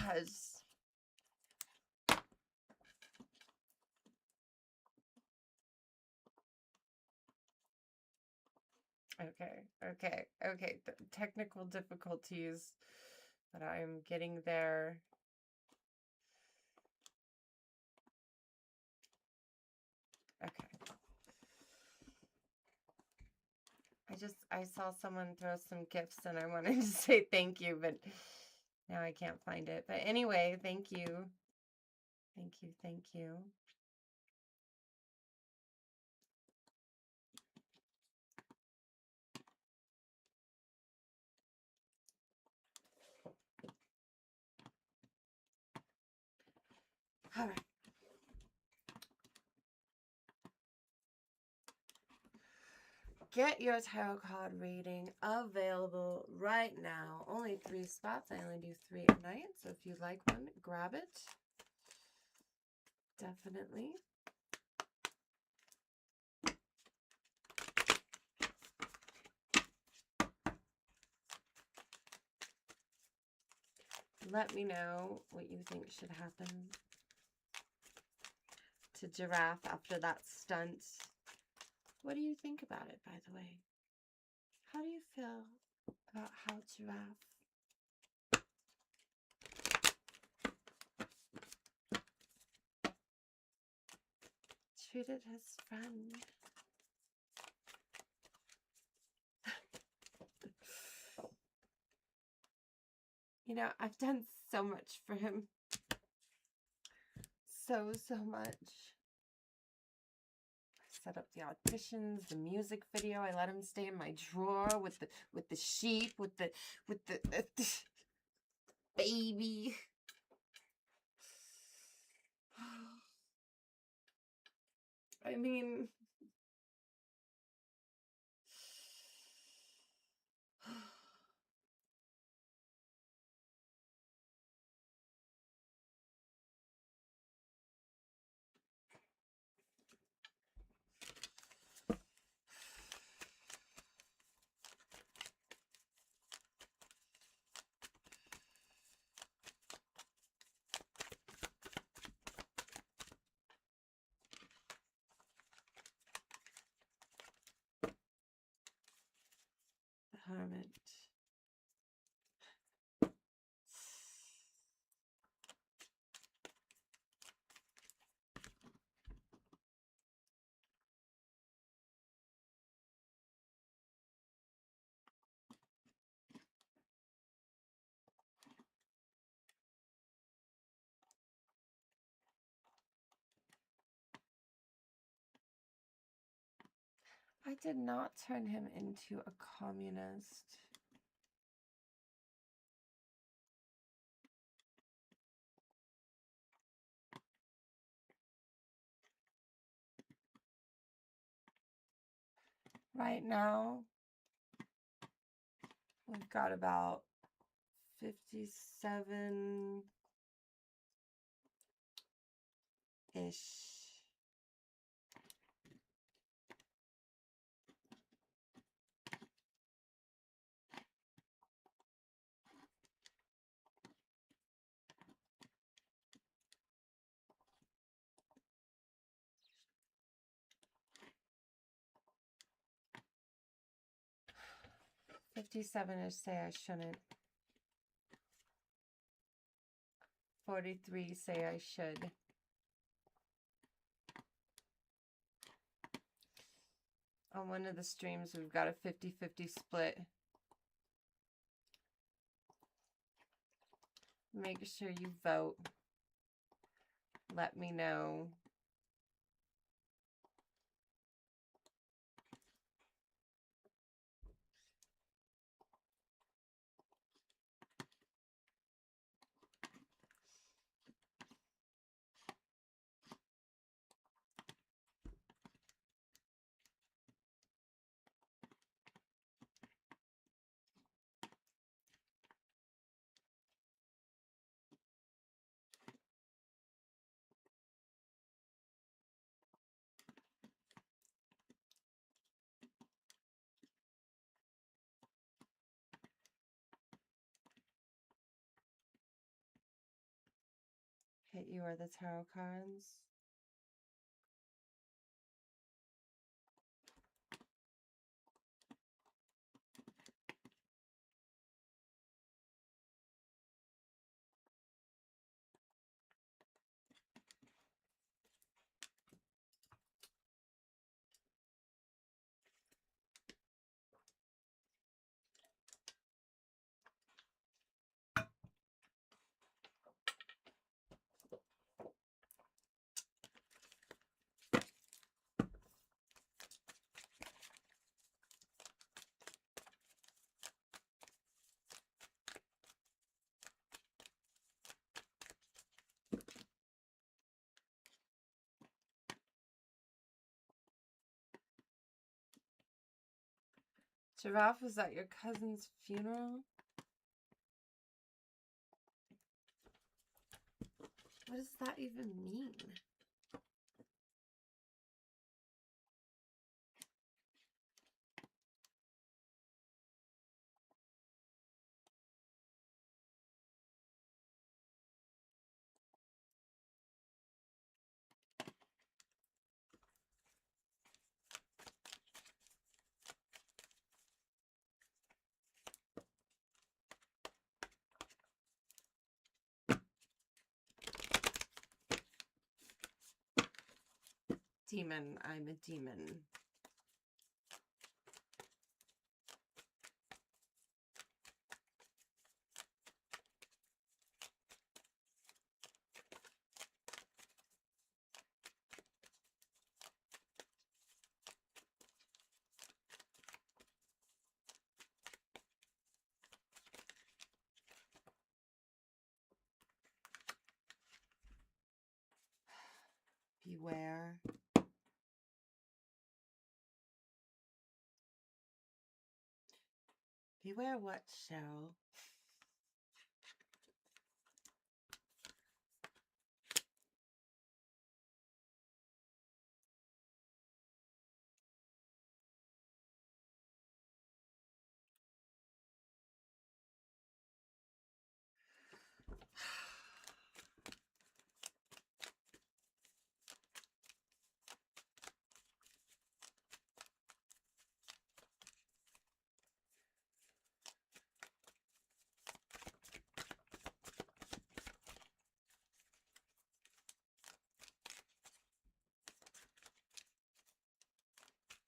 because okay. The technical difficulties, but I'm getting there. Okay. I saw someone throw some gifts and I wanted to say thank you, but now I can't find it. But anyway, thank you. Thank you, thank you. All right. Get your tarot card reading available right now. Only 3 spots. I only do 3 a night. So if you'd like one, grab it. Definitely. Let me know what you think should happen to Giraffe after that stunt. What do you think about it, by the way? How do you feel about how Giraffe treated his friend? You know, I've done so much for him. So much. I set up the auditions, the music video. I let him stay in my drawer with the sheep, with the baby. I mean, the hermit. I did not turn him into a communist. Right now, we've got about 57-ish. "57-ish say I shouldn't. 43 say I should. On one of the streams, we've got a 50-50 split. Make sure you vote. Let me know. hit you are the tarot cards. Giraffe, was at your cousin's funeral? What does that even mean? Demon, I'm a demon. Beware. Beware what, Cheryl?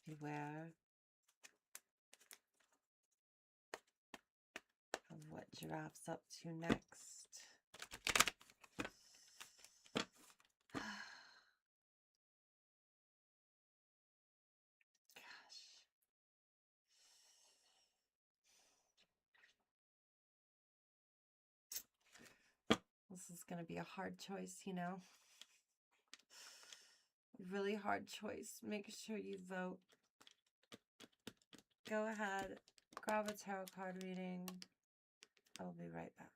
Beware of what Giraffe's up to next. Gosh. This is going to be a hard choice, you know? Really hard choice. Make sure you vote. Go ahead, grab a tarot card reading. I'll be right back.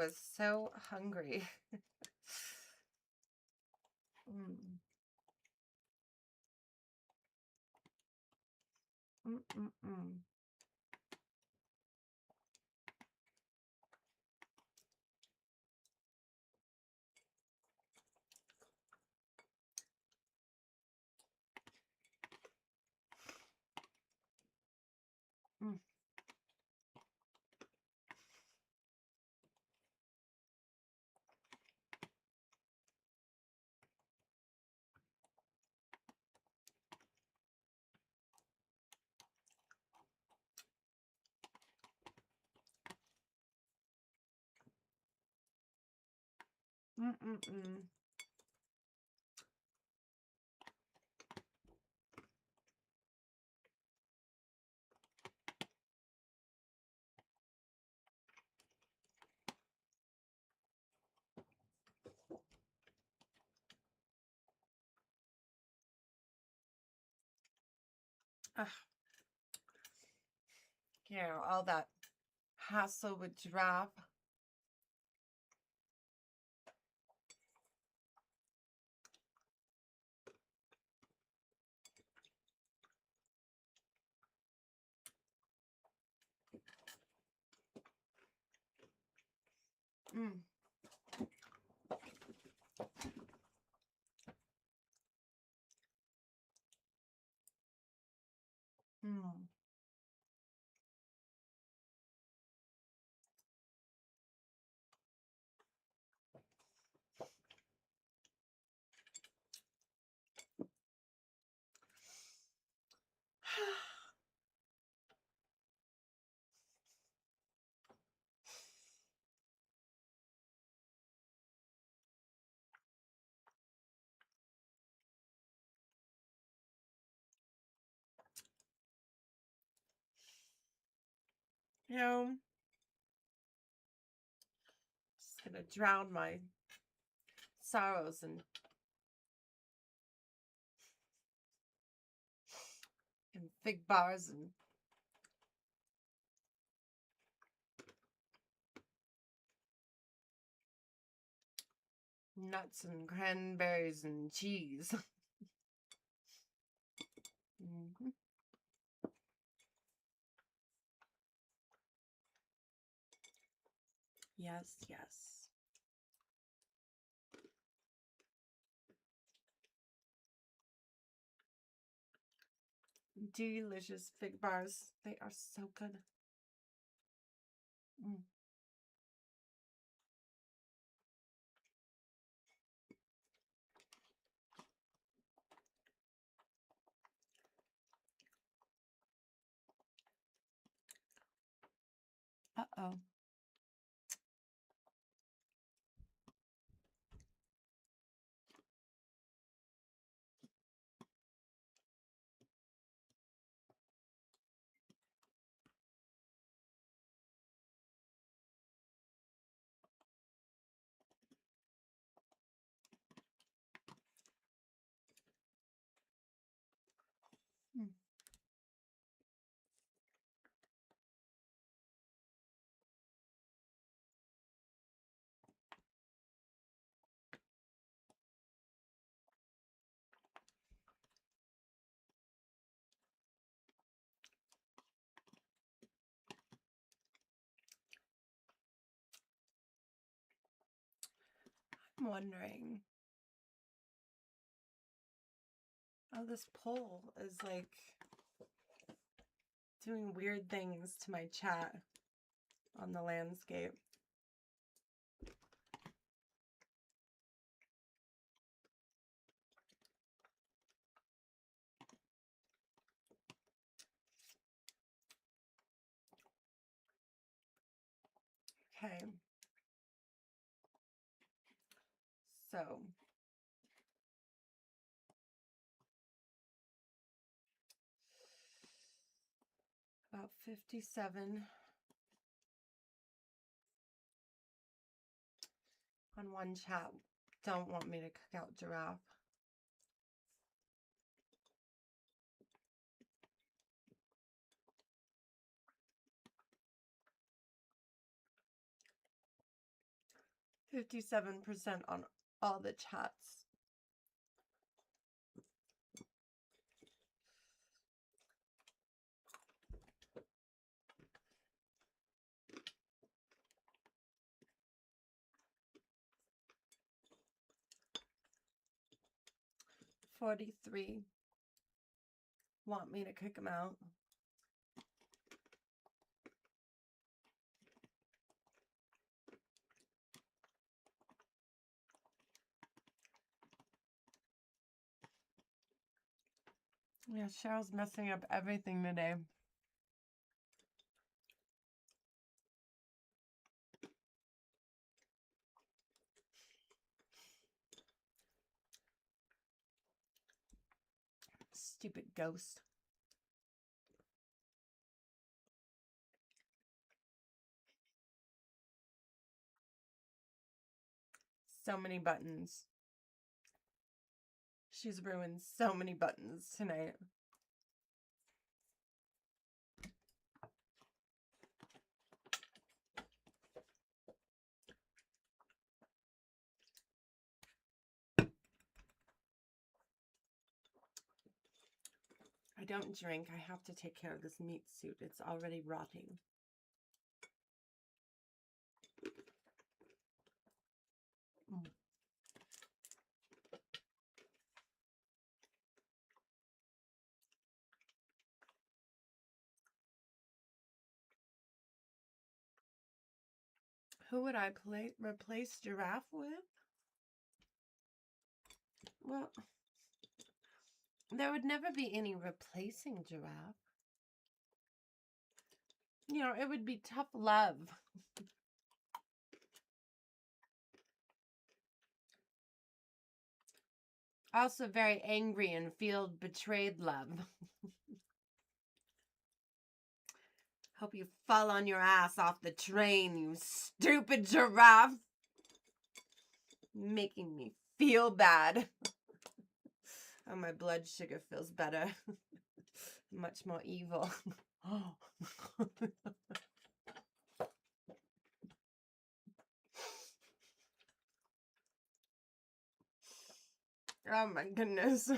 was so hungry. Mm. Mm-mm-mm. Mm. Mm-mm-mm. Ugh. You know, all that hassle with Giraffe. Mm. Mm. You know, just gonna drown my sorrows in fig bars and nuts and cranberries and cheese. Mhm. Yes, yes. Delicious fig bars. They are so good. Mm. Uh-oh. Mm. I'm wondering. Oh, this pole is like doing weird things to my chat on the landscape. Okay. So, about 57 on one chat don't want me to cook out Giraffe. 57% on all the chats. $43 want me to kick him out. Yeah, Cheryl's messing up everything today. Stupid ghost. So many buttons. She's ruined so many buttons tonight. I don't drink. I have to take care of this meat suit. It's already rotting. Who would I replace Giraffe with? Well, there would never be any replacing Giraffe. You know, it would be tough love. Also very angry and feel betrayed love. Hope you fall on your ass off the train, you stupid giraffe. Making me feel bad. Oh, my blood sugar feels better. Much more evil. Oh. Oh my goodness.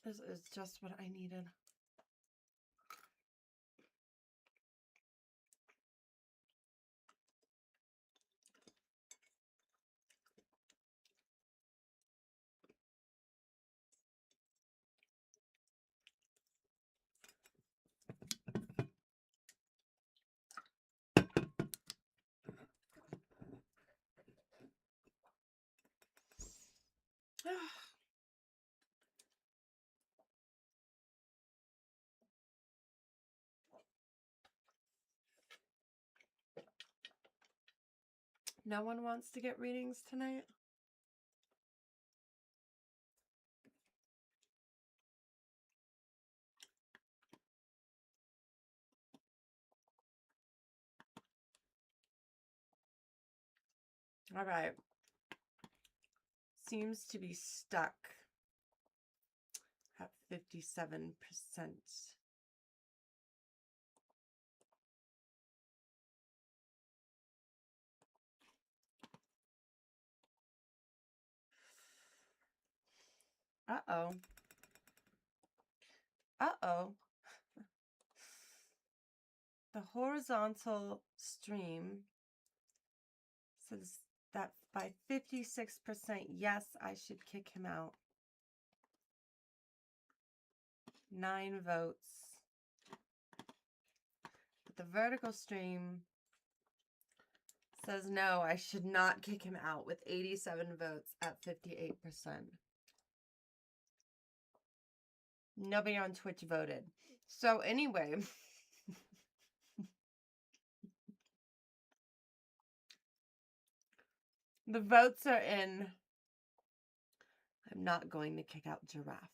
This is just what I needed. No one wants to get readings tonight? All right. Seems to be stuck at 57%. Uh-oh. Uh-oh. The horizontal stream says that by 56%, yes, I should kick him out. 9 votes. But the vertical stream says no, I should not kick him out with 87 votes at 58%. Nobody on Twitch voted. So anyway, the votes are in. I'm not going to kick out Giraffe.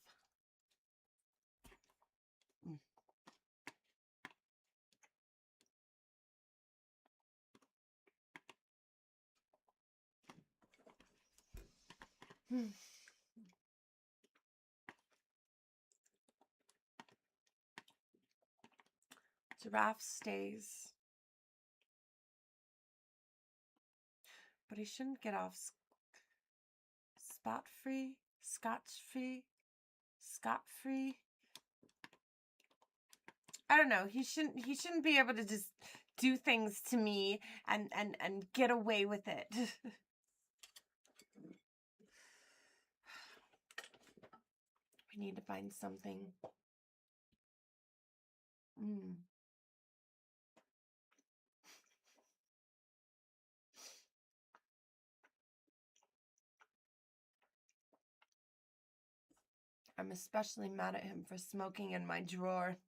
Giraffe stays. But he shouldn't get off spot-free, scotch-free, scot-free. I don't know. He shouldn't be able to just do things to me and get away with it. We need to find something. I'm especially mad at him for smoking in my drawer.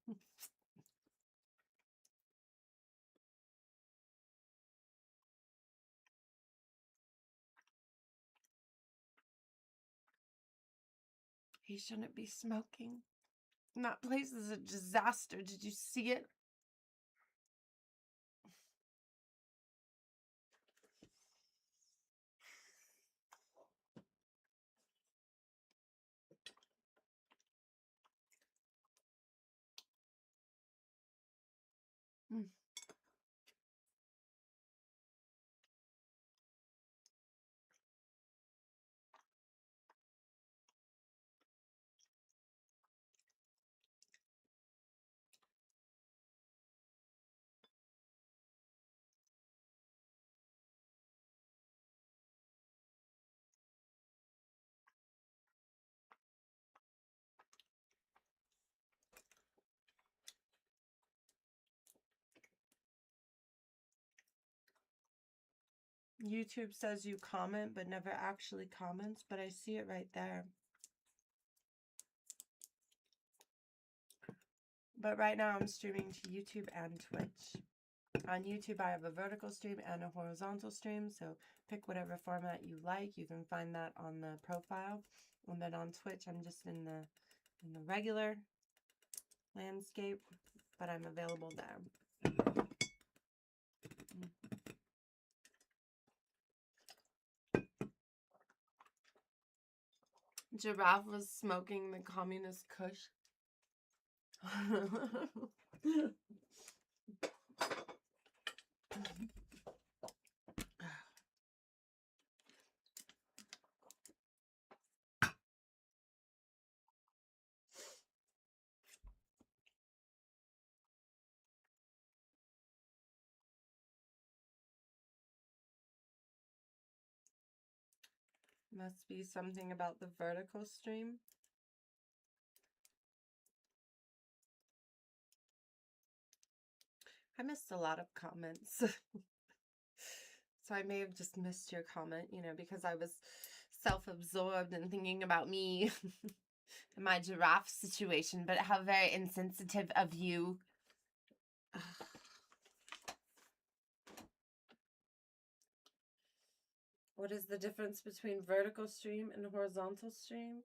He shouldn't be smoking. That place is a disaster. Did you see it? YouTube says you comment but never actually comments, but I see it right there. But right now I'm streaming to YouTube and Twitch. On YouTube I have a vertical stream and a horizontal stream, so pick whatever format you like. You can find that on the profile. And then on Twitch I'm just in the regular landscape, but I'm available there. Giraffe was smoking the communist kush. Must be something about the vertical stream. I missed a lot of comments. So I may have just missed your comment, you know, because I was self-absorbed and thinking about me and my giraffe situation, but how very insensitive of you. What is the difference between vertical stream and horizontal stream?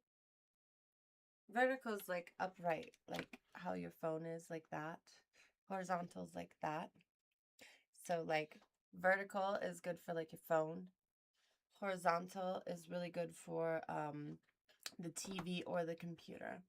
Vertical is like upright, like how your phone is, like that. Horizontal is like that. So like vertical is good for like your phone. Horizontal is really good for the TV or the computer.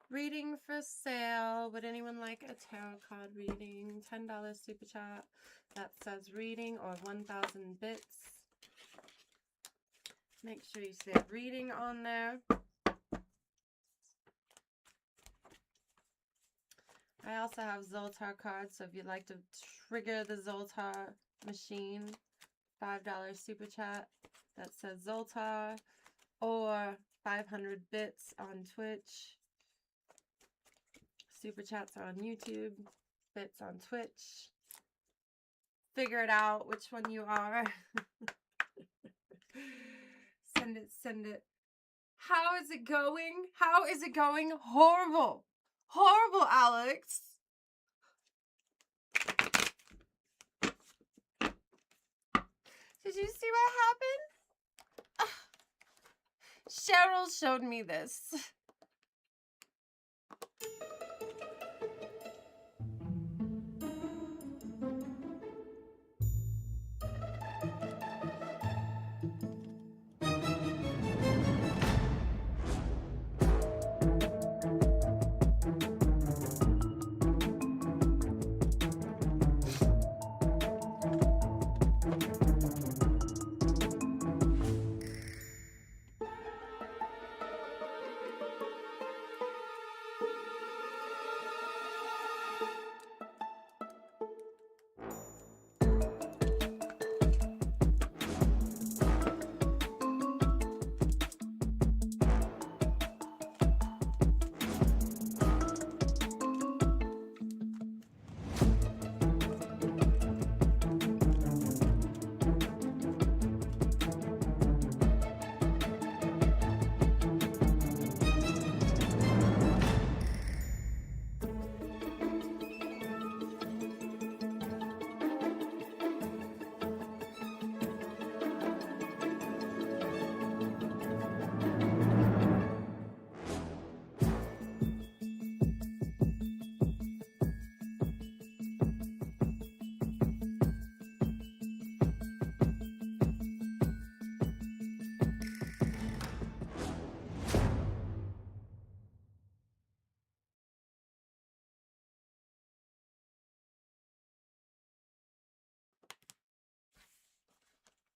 Reading for sale. Would anyone like a tarot card reading? $10 super chat that says reading or 1,000 bits. Make sure you say reading on there. I also have Zoltar cards, so if you'd like to trigger the Zoltar machine, $5 super chat that says Zoltar, or 500 bits on Twitch. Super chats are on YouTube, bits on Twitch. Figure it out which one you are. Send it, send it. How is it going? How is it going? Horrible. Horrible, Alex. Did you see what happened? Cheryl showed me this.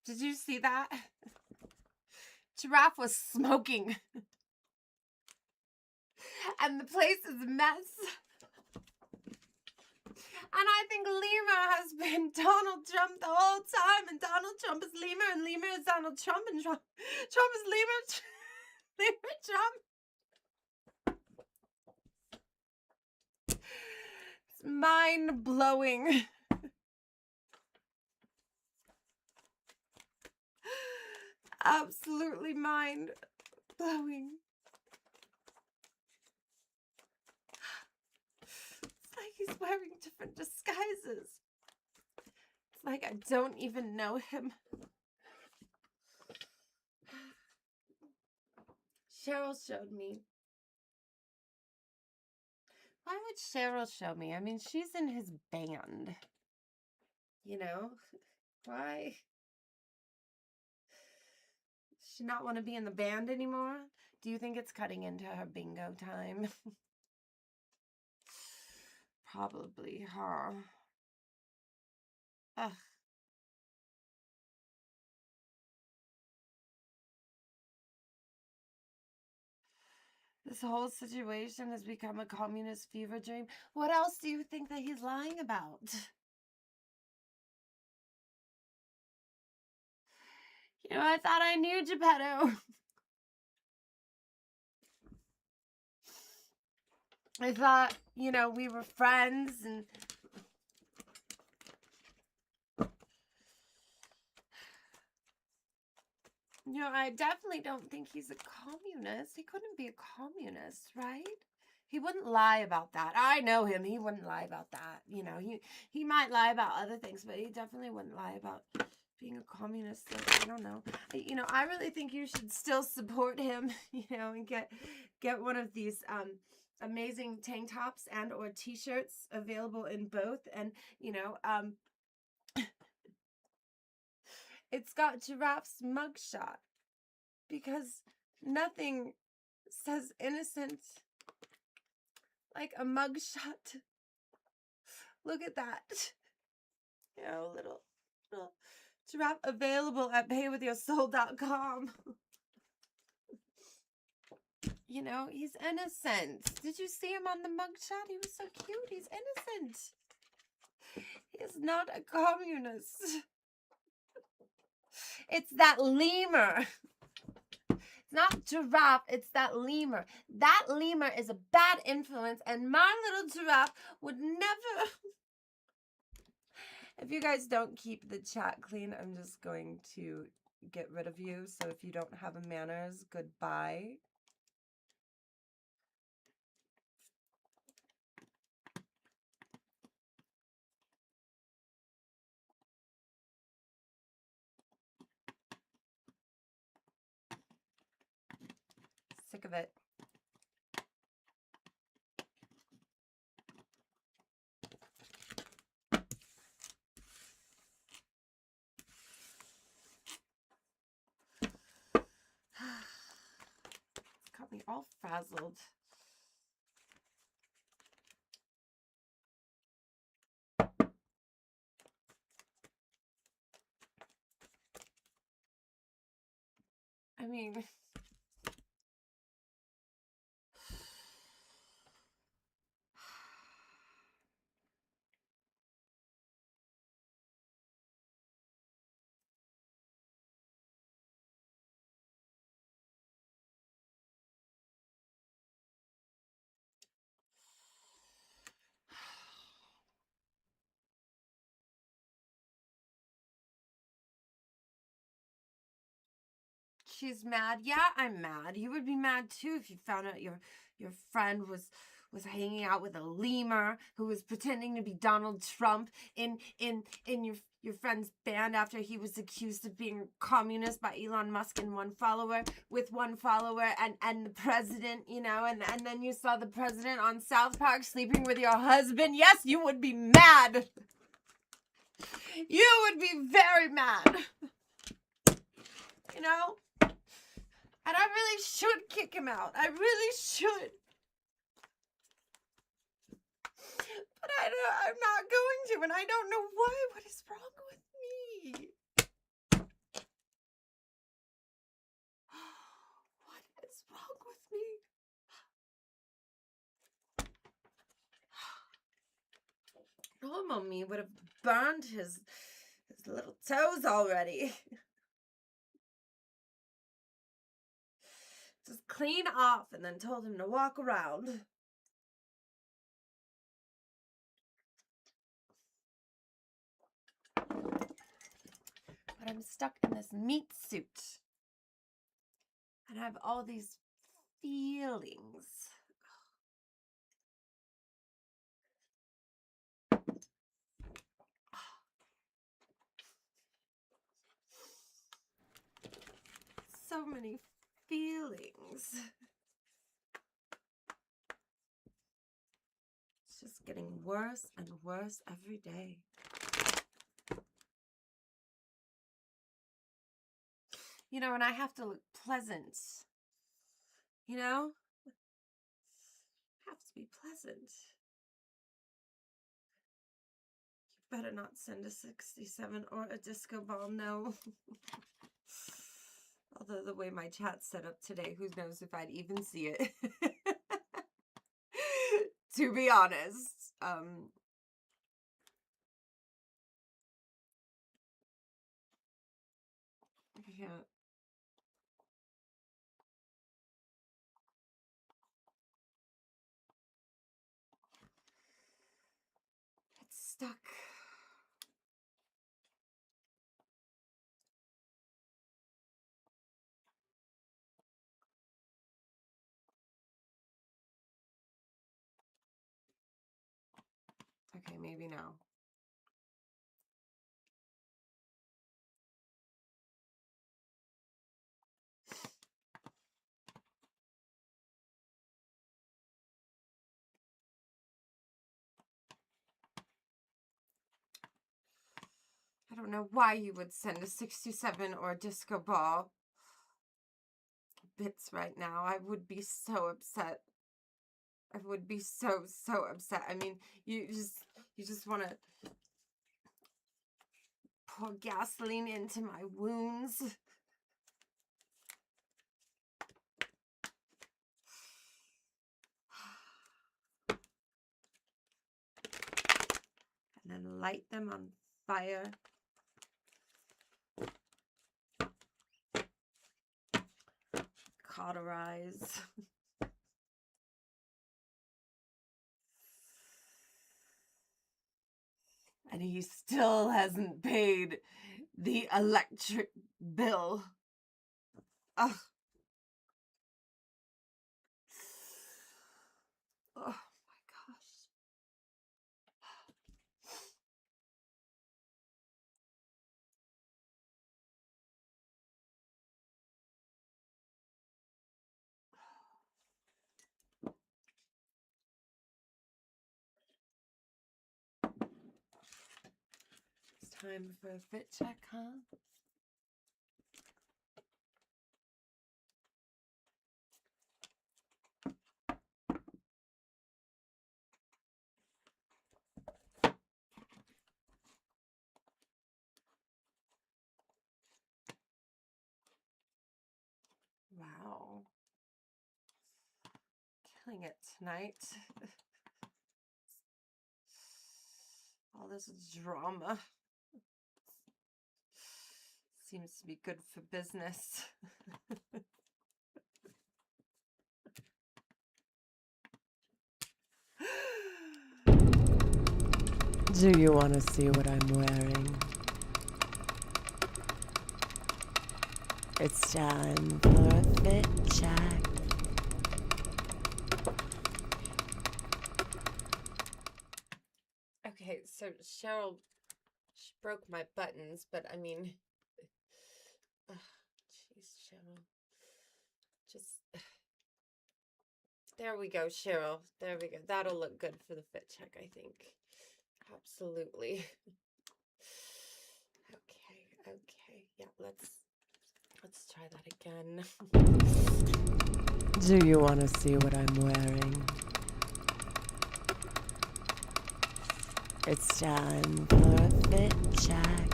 Did you see that? Giraffe was smoking. And the place is a mess. And I think Lima has been Donald Trump the whole time. And Donald Trump is Lima. And Lima is Donald Trump. And Trump is Lima. Lima Trump. It's mind-blowing. Absolutely mind-blowing. It's like he's wearing different disguises. It's like I don't even know him. Cheryl showed me. Why would Cheryl show me? I mean, she's in his band. You know? Why? Does she not want to be in the band anymore? Do you think it's cutting into her bingo time? Probably, huh? Ugh. This whole situation has become a communist fever dream. What else do you think that he's lying about? You know, I thought I knew Geppetto. I thought, you know, we were friends and you know, I definitely don't think he's a communist. He couldn't be a communist, right? He wouldn't lie about that. I know him. He wouldn't lie about that. You know, he might lie about other things, but he definitely wouldn't lie about being a communist. So I don't know. You know, I really think you should still support him, you know, and get one of these amazing tank tops and or t-shirts available in both. And, you know, it's got Giraffe's mugshot because nothing says innocent like a mugshot. Look at that. You know, little Giraffe available at paywithyoursoul.com. You know, he's innocent. Did you see him on the mugshot? He was so cute. He's innocent. He's not a communist. It's that lemur. It's not Giraffe, it's that lemur. That lemur is a bad influence, and my little Giraffe would never... If you guys don't keep the chat clean, I'm just going to get rid of you. So if you don't have a manners, goodbye. Sick of it. Got me all frazzled. I mean... She's mad. Yeah, I'm mad. You would be mad too if you found out your friend was hanging out with a lemur who was pretending to be Donald Trump in your friend's band after he was accused of being communist by Elon Musk and one follower and the president, you know, and then you saw the president on South Park sleeping with your husband. Yes, you would be mad. You would be very mad. You know? And I really should kick him out. I really should. But I'm not going to, and I don't know why. What is wrong with me? What is wrong with me? Normal me would have burned his little toes already. Just clean off and then told him to walk around. But I'm stuck in this meat suit. And I have all these feelings. So many feelings. It's just getting worse and worse every day. You know, and I have to look pleasant. You know? I have to be pleasant. You better not send a 67 or a disco ball, no. Although the way my chat's set up today, who knows if I'd even see it. To be honest. can't. It's stuck. Okay, maybe now. I don't know why you would send a 67 or a disco ball bits right now. I would be so upset. I would be so upset. I mean, you just want to pour gasoline into my wounds. And then light them on fire. Cauterize. And he still hasn't paid the electric bill. Ugh. Oh my gosh. It's time for a fit check, huh? Wow. Killing it tonight. All this drama seems to be good for business. Do you want to see what I'm wearing? It's time for a fit check. Okay, so Cheryl, she broke my buttons, but I mean, jeez, Cheryl, just, there we go, Cheryl, there we go. That'll look good for the fit check, I think. Absolutely. Okay, yeah, let's try that again. Do you want to see what I'm wearing? It's time for a fit check.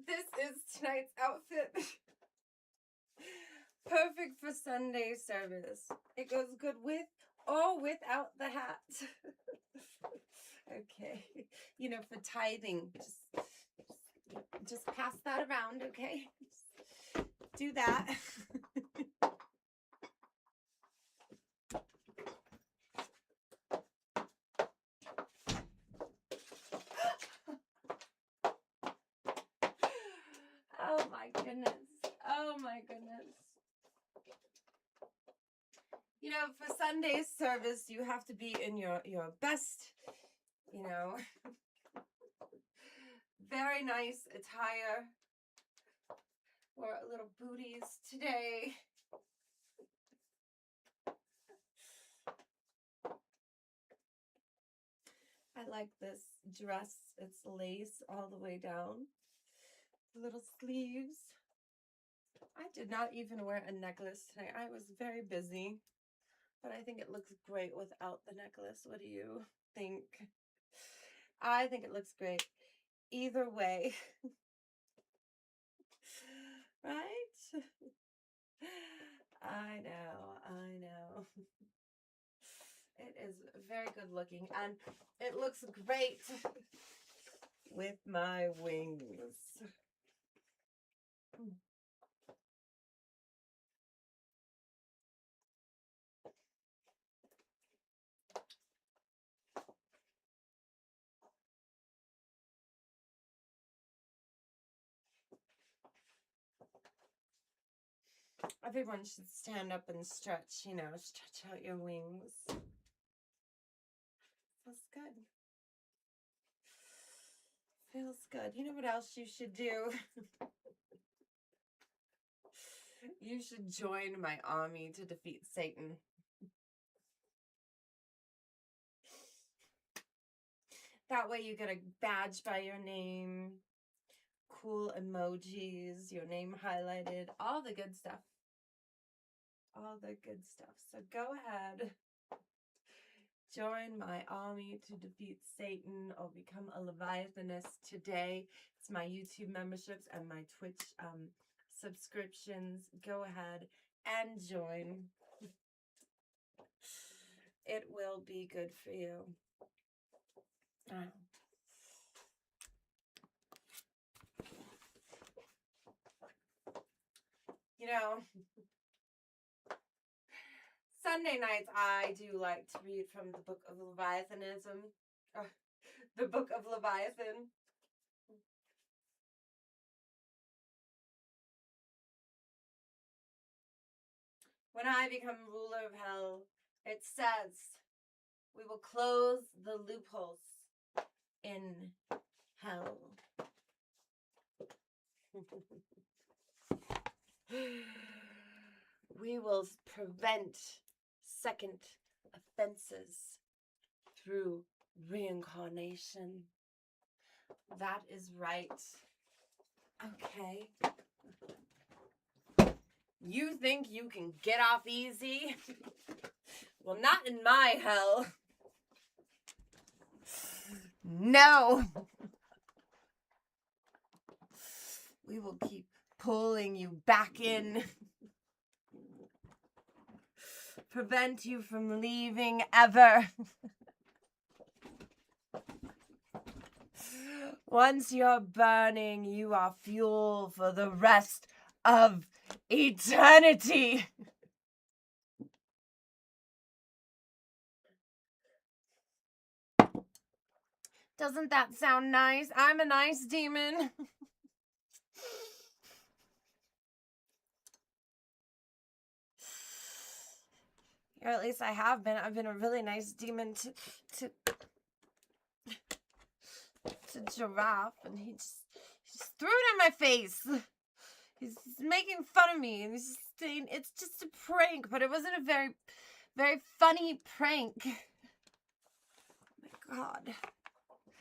This is tonight's outfit. Perfect for Sunday service. It goes good with or without the hat. Okay. You know, for tithing, just pass that around, okay? Just do that. Oh my goodness. Oh my goodness. You know, for Sunday's service, you have to be in your best, you know, very nice attire. Wore a little booties today. I like this dress. It's lace all the way down. Little sleeves. I did not even wear a necklace tonight. I was very busy. But I think it looks great without the necklace. What do you think? I think it looks great either way. Right? I know. It is very good looking, and it looks great with my wings. Everyone should stand up and stretch, you know, stretch out your wings. Feels good. Feels good. You know what else you should do? You should join my army to defeat Satan. That way you get a badge by your name, cool emojis, your name highlighted, all the good stuff. All the good stuff. So go ahead. Join my army to defeat Satan or become a Leviathanist today. It's my YouTube memberships and my Twitch subscriptions. Go ahead and join. It will be good for you. You know, Sunday nights I do like to read from the book of Leviathanism. The book of Leviathan. When I become ruler of hell, it says, we will close the loopholes in hell. We will prevent second offenses through reincarnation. That is right. Okay. You think you can get off easy? Well, not in my hell. No. We will keep pulling you back in. Prevent you from leaving ever. Once you're burning, you are fuel for the rest of eternity. Doesn't that sound nice? I'm a nice demon. Or at least I have been. I've been a really nice demon to Giraffe, and he just threw it in my face. He's making fun of me, and he's just saying it's just a prank, but it wasn't a very, very funny prank. Oh my God.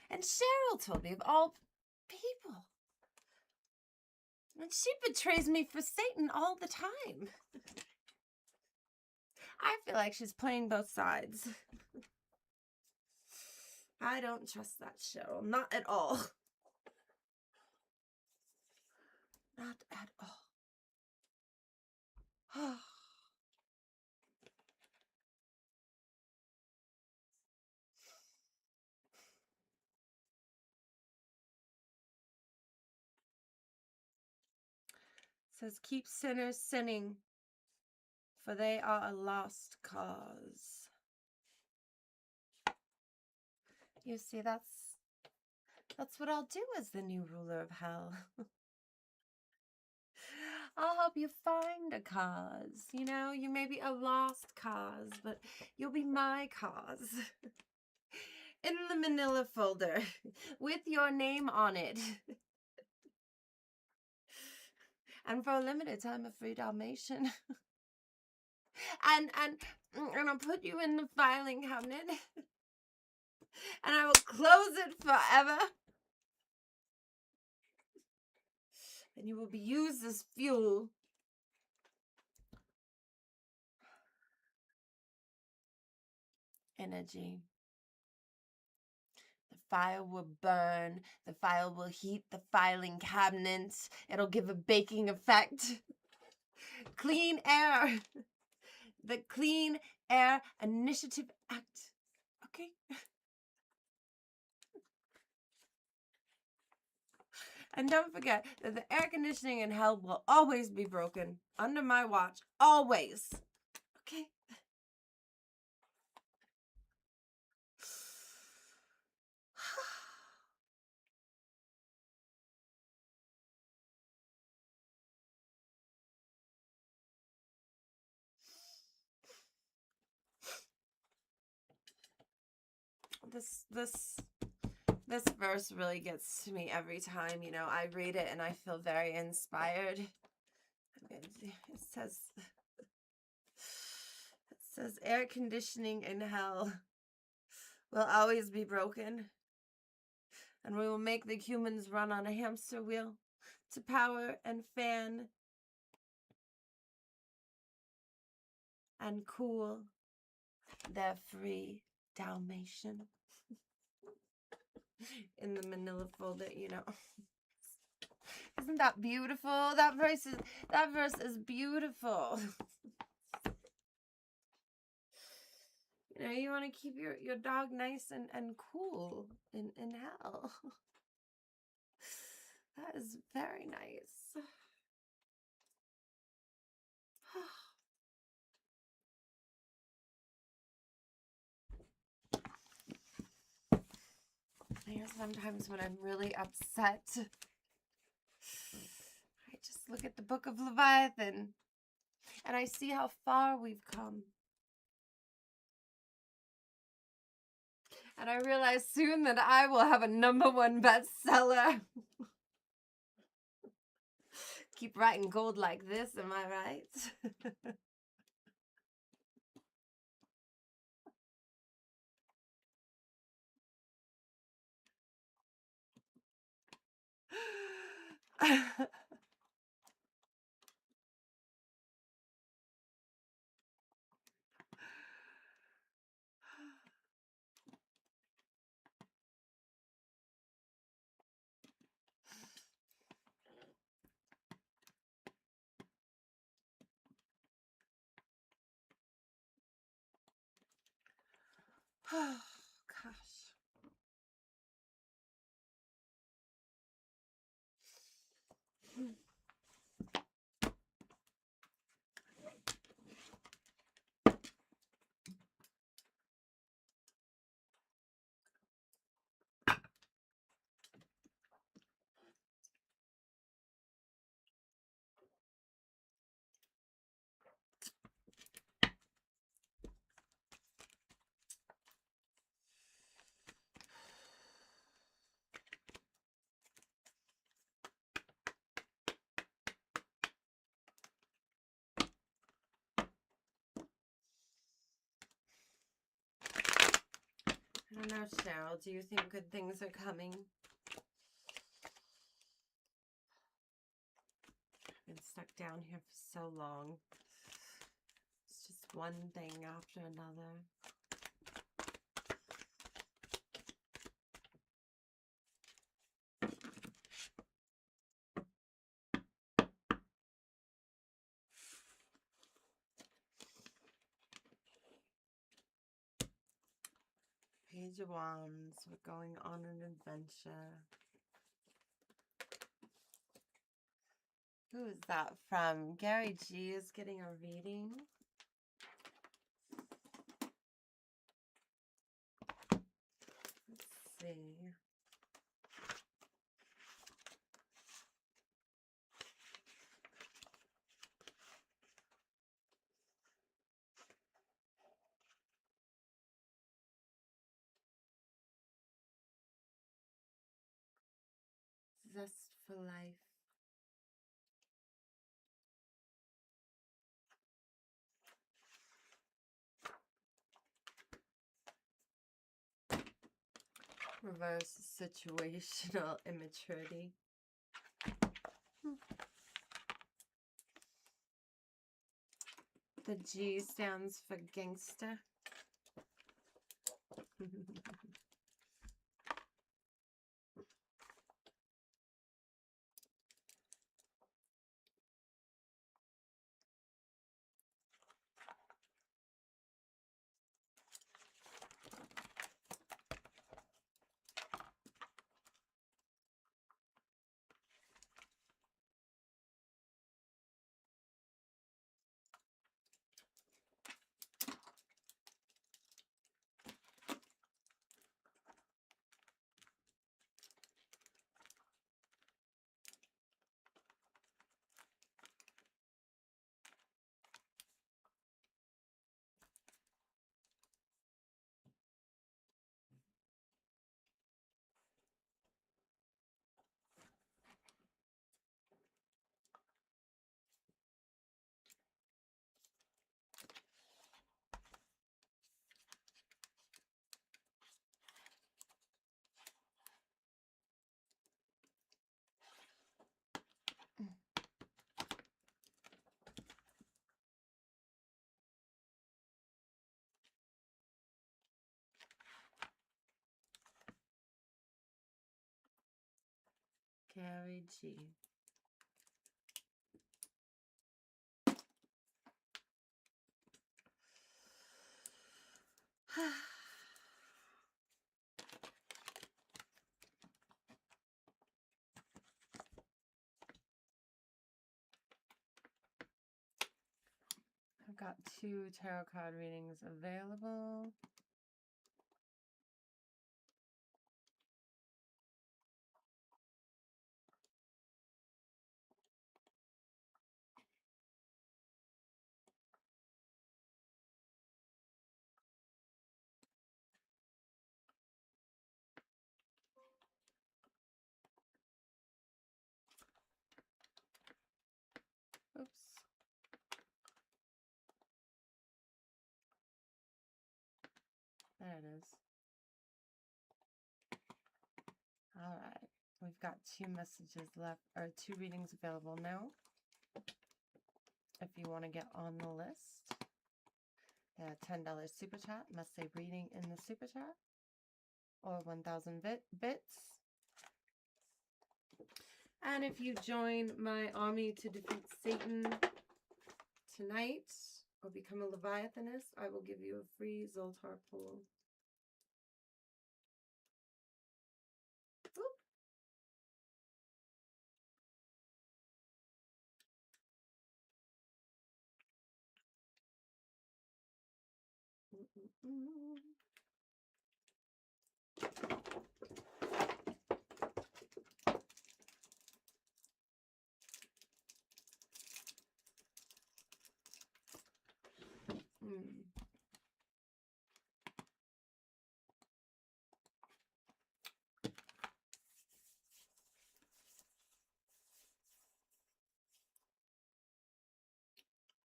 And Cheryl told me, of all people. And she betrays me for Satan all the time. I feel like she's playing both sides. I don't trust that Cheryl. Not at all. Not at all. It says, keep sinners sinning, for they are a lost cause. You see, that's what I'll do as the new ruler of hell. I'll help you find a cause. You know, you may be a lost cause, but you'll be my cause. In the manila folder, with your name on it. And for a limited time, a free Dalmatian. And I'll put you in the filing cabinet. And I will close it forever. And you will be used as fuel. Energy. The fire will burn. The fire will heat the filing cabinets. It'll give a baking effect. Clean air. the Clean Air Initiative Act. Okay? And don't forget that the air conditioning in hell will always be broken under my watch. Always. Okay? This verse really gets to me every time, you know, I read it and I feel very inspired. It says air conditioning in hell will always be broken, and we will make the humans run on a hamster wheel to power and fan and cool their free Dalmatian. In the manila folder, you know. Isn't that beautiful? That verse is beautiful. You know, you want to keep your dog nice and cool in hell. That is very nice. There's sometimes when I'm really upset, I just look at the book of Leviathan and I see how far we've come. And I realize soon that I will have a #1 bestseller. Keep writing gold like this, am I right? Oh, gosh. I don't know, Cheryl. Do you think good things are coming? I've been stuck down here for so long. It's just one thing after another. Page of Wands, we're going on an adventure. Who is that from? GaryG is getting a reading. Let's see. Zest for life. Reverse situational immaturity. The G stands for gangster. GaryG. I've got 2 tarot card readings available. Oops. There it is. All right. We've got 2 messages left, or 2 readings available now. If you want to get on the list, $10 super chat, must say reading in the super chat, or 1,000 bits. And if you join my army to defeat Satan tonight, or become a Leviathanist, I will give you a free Zoltar pool. Oop.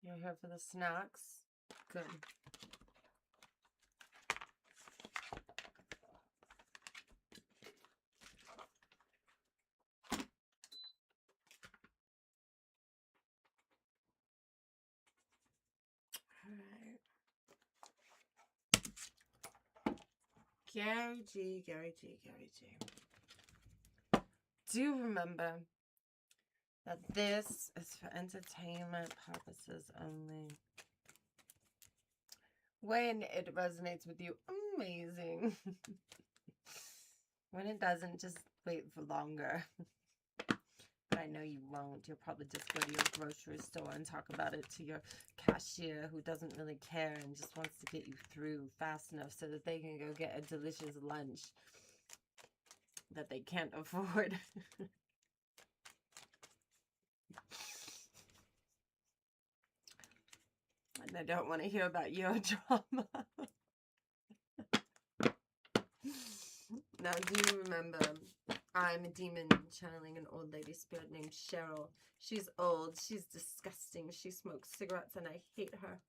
You're here for the snacks? Good. Alright. GaryG. Do remember that this is for entertainment purposes only. When it resonates with you, amazing. When it doesn't, just wait for longer. But I know you won't. You'll probably just go to your grocery store and talk about it to your cashier who doesn't really care and just wants to get you through fast enough so that they can go get a delicious lunch that they can't afford. And I don't want to hear about your drama. Now, do you remember, I'm a demon channeling an old lady spirit named Cheryl. She's old, she's disgusting, she smokes cigarettes, and I hate her.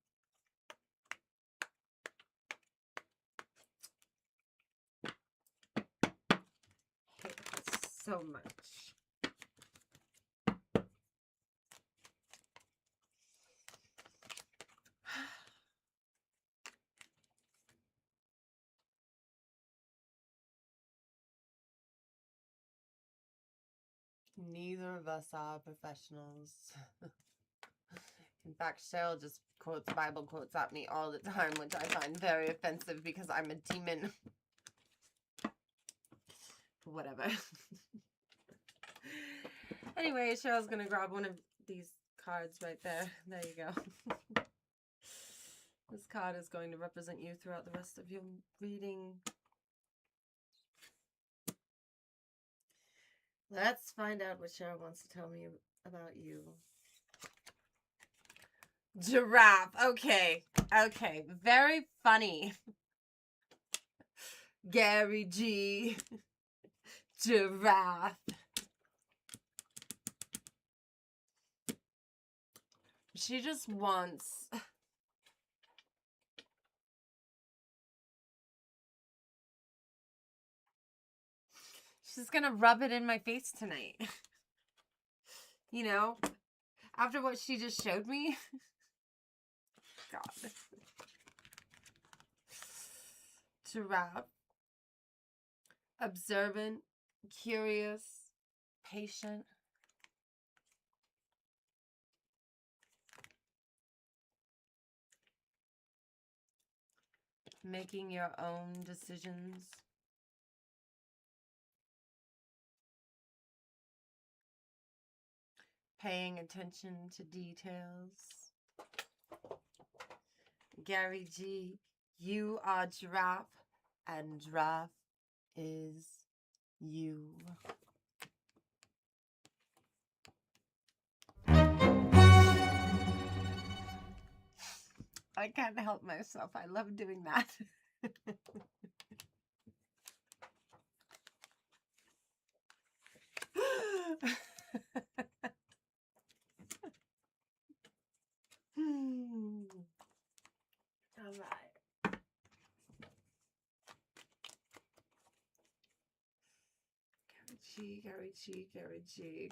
Hate her so much. Neither of us are professionals. In fact, Cheryl just quotes Bible quotes at me all the time, which I find very offensive because I'm a demon. Whatever. Anyway, Cheryl's gonna grab one of these cards right there. There you go. This card is going to represent you throughout the rest of your reading. Let's find out what Cheryl wants to tell me about you. Giraffe. Okay. Okay. Very funny. GaryG. Giraffe. She just wants... She's gonna rub it in my face tonight. You know? After what she just showed me. God. Giraffe. Observant. Curious. patient. Making your own decisions. Paying attention to details. GaryG, you are Giraffe, and Giraffe is you. I can't help myself. I love doing that. All right. GaryG.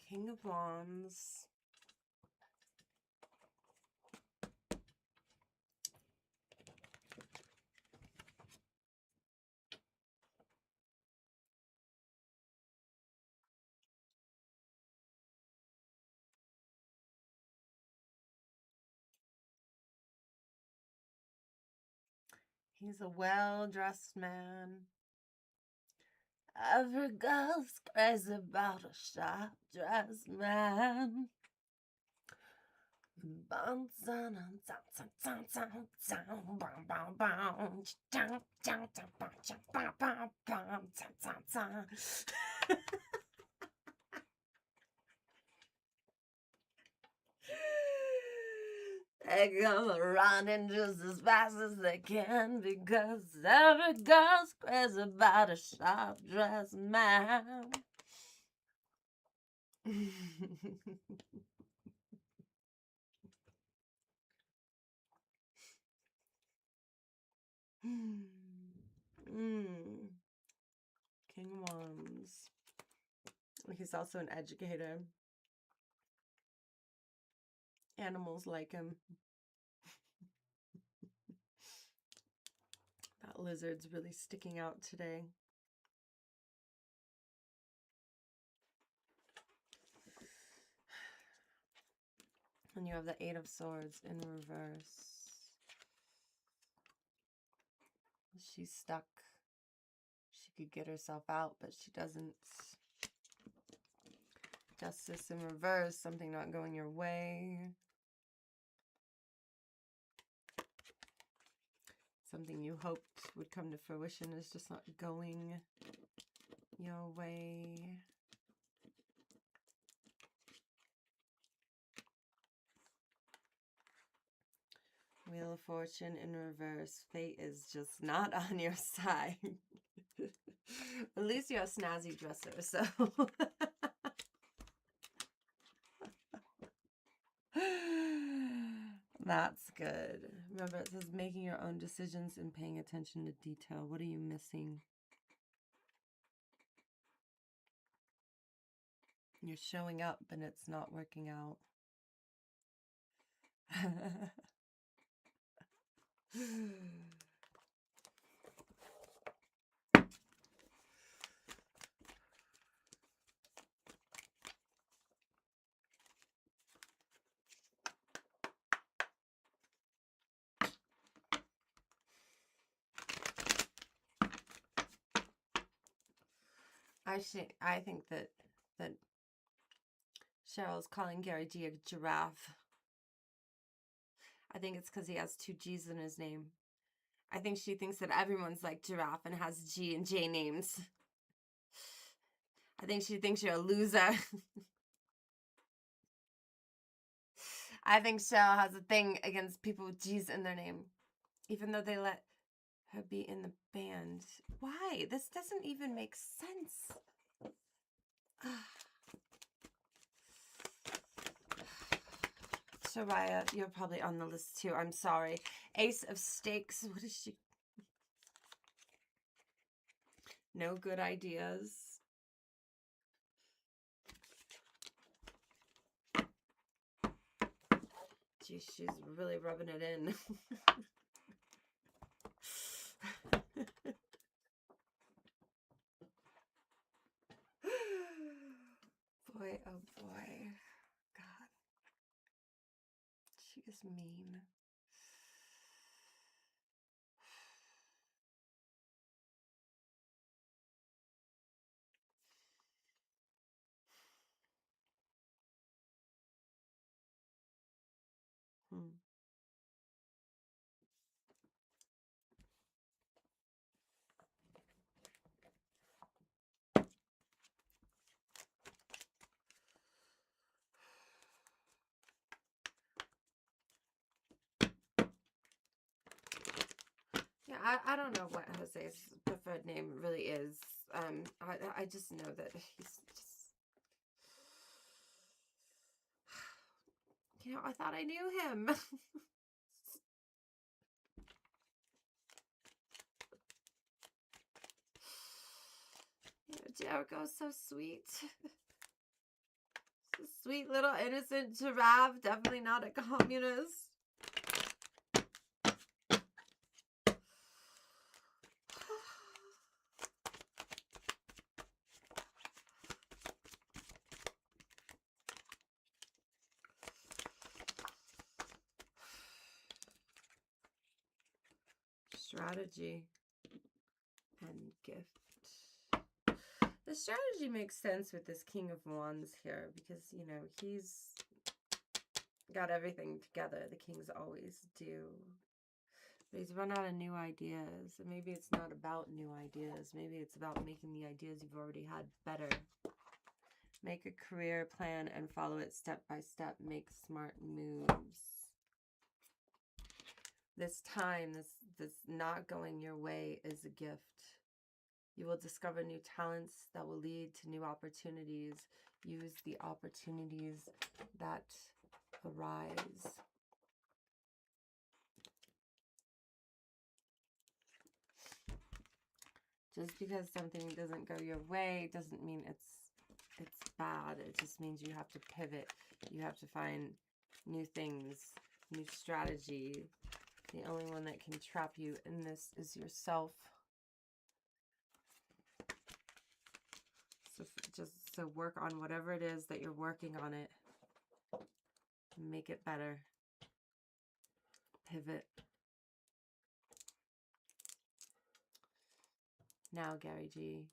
King of Wands. He's a well-dressed man. Every girl's crazy about a sharp-dressed man. They come running just as fast as they can because every girl's crazy about a sharp-dressed man. King of Wands. He's also an educator. Animals like him. That lizard's really sticking out today. And you have the Eight of Swords in reverse. She's stuck. She could get herself out, but she doesn't. Justice in reverse, something not going your way. Something you hoped would come to fruition is just not going your way. Wheel of Fortune in reverse. Fate is just not on your side. At least you're a snazzy dresser, so. That's good. Remember, it says making your own decisions and paying attention to detail. What are you missing? You're showing up, but it's not working out. I think that Cheryl's calling GaryG a giraffe. I think it's because he has 2 G's in his name. I think she thinks that everyone's like Giraffe and has G and J names. I think she thinks you're a loser. I think Cheryl has a thing against people with G's in their name, even though they let her be in the band. Why? This doesn't even make sense. Soraya, you're probably on the list too. I'm sorry. Ace of Stakes. What is she? No good ideas. Geez, she's really rubbing it in. Boy, oh boy. God. She is mean. Yeah, I don't know what Jose's preferred name really is. I just know that he's just... You know, I thought I knew him. You know, Jericho's so sweet. Sweet little innocent giraffe. Definitely not a communist. Strategy and gift. The strategy makes sense with this King of Wands here because, you know, he's got everything together. The kings always do. But he's run out of new ideas. And maybe it's not about new ideas. Maybe it's about making the ideas you've already had better. Make a career plan and follow it step by step. Make smart moves. This time, this not going your way is a gift. You will discover new talents that will lead to new opportunities. Use the opportunities that arise. Just because something doesn't go your way doesn't mean it's bad. It just means you have to pivot. You have to find new things, new strategy. The only one that can trap you in this is yourself. So work on whatever it is that you're working on it. Make it better. Pivot. Now, GaryG,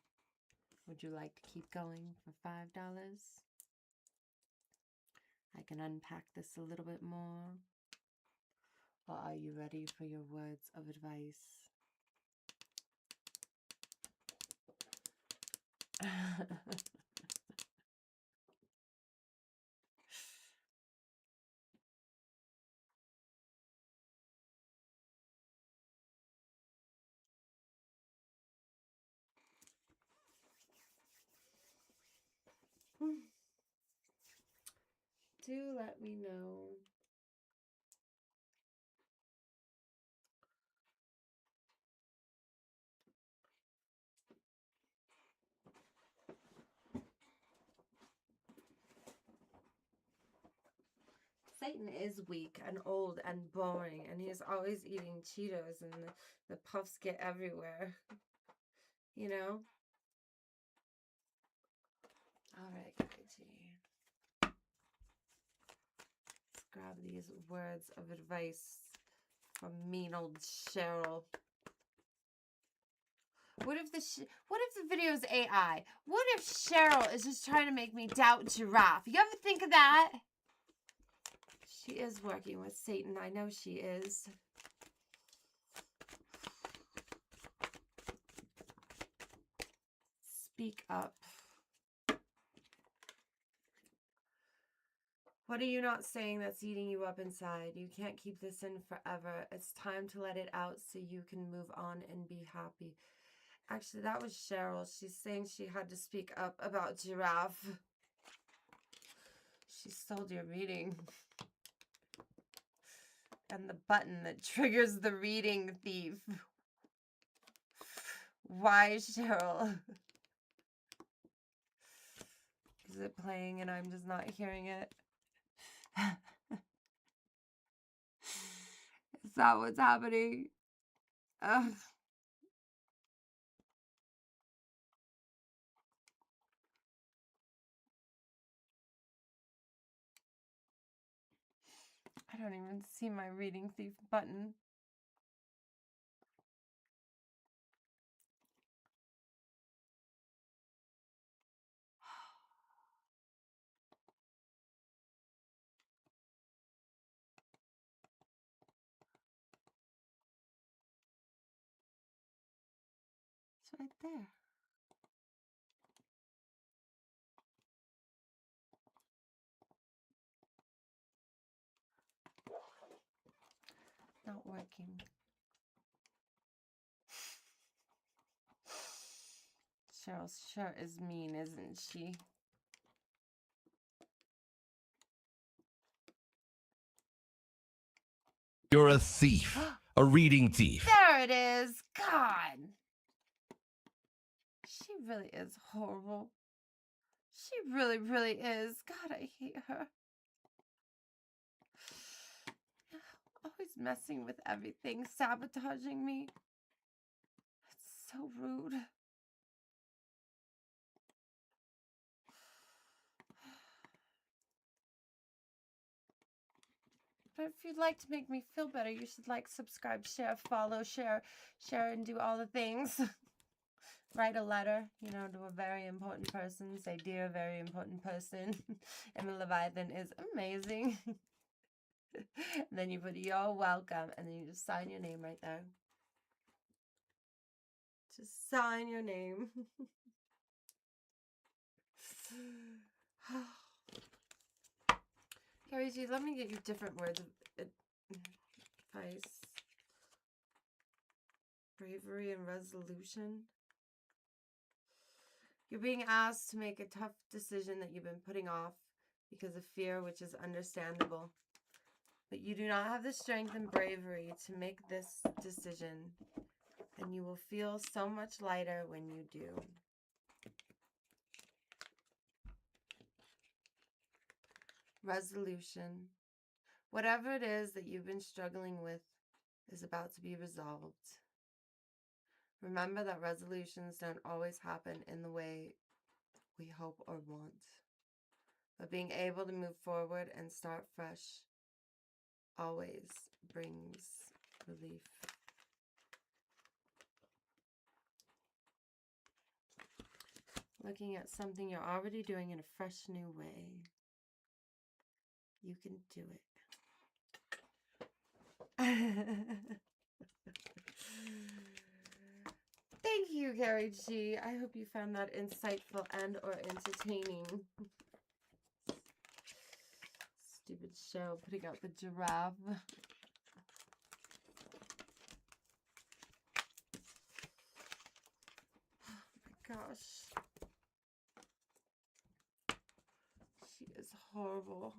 would you like to keep going for $5? I can unpack this a little bit more. Or are you ready for your words of advice? Do let me know. Satan is weak and old and boring, and he's always eating Cheetos, and the puffs get everywhere. You know? Alright, GaryG. Let's grab these words of advice from mean old Cheryl. What if the video's AI? What if Cheryl is just trying to make me doubt Giraffe? You ever think of that? She is working with Satan. I know she is. Speak up. What are you not saying that's eating you up inside? You can't keep this in forever. It's time to let it out so you can move on and be happy. Actually, that was Cheryl. She's saying she had to speak up about Giraffe. She sold your reading. And the button that triggers the reading thief. Why, Cheryl? Is it playing and I'm just not hearing it? Is that what's happening? Ugh. I don't even see my reading thief button. It's right there. Not working. Cheryl sure is mean, isn't she? You're a thief. A reading thief. There it is. God. She really is horrible. She really, really is. God, I hate her. Always messing with everything, sabotaging me. It's so rude. But if you'd like to make me feel better, you should like, subscribe, share, follow, share, and do all the things. Write a letter, you know, to a very important person. Say, dear, very important person. And the Leviathan is amazing. And then you put, you're welcome. And then you just sign your name right there. Just sign your name. GaryG, let me get you different words of advice. Bravery and resolution. You're being asked to make a tough decision that you've been putting off because of fear, which is understandable. But you do not have the strength and bravery to make this decision, and you will feel so much lighter when you do. Resolution. Whatever it is that you've been struggling with is about to be resolved. Remember that resolutions don't always happen in the way we hope or want. But being able to move forward and start fresh always brings relief. Looking at something you're already doing in a fresh new way. You can do it. Thank you, GaryG. I hope you found that insightful and or entertaining. Stupid Cheryl putting out the giraffe. Oh my gosh. She is horrible.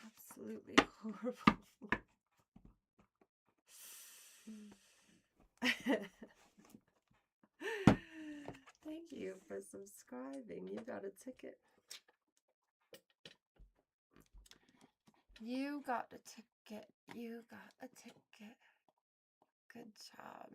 Absolutely horrible. Thank you for subscribing. You got a ticket. You got a ticket. You got a ticket. Good job.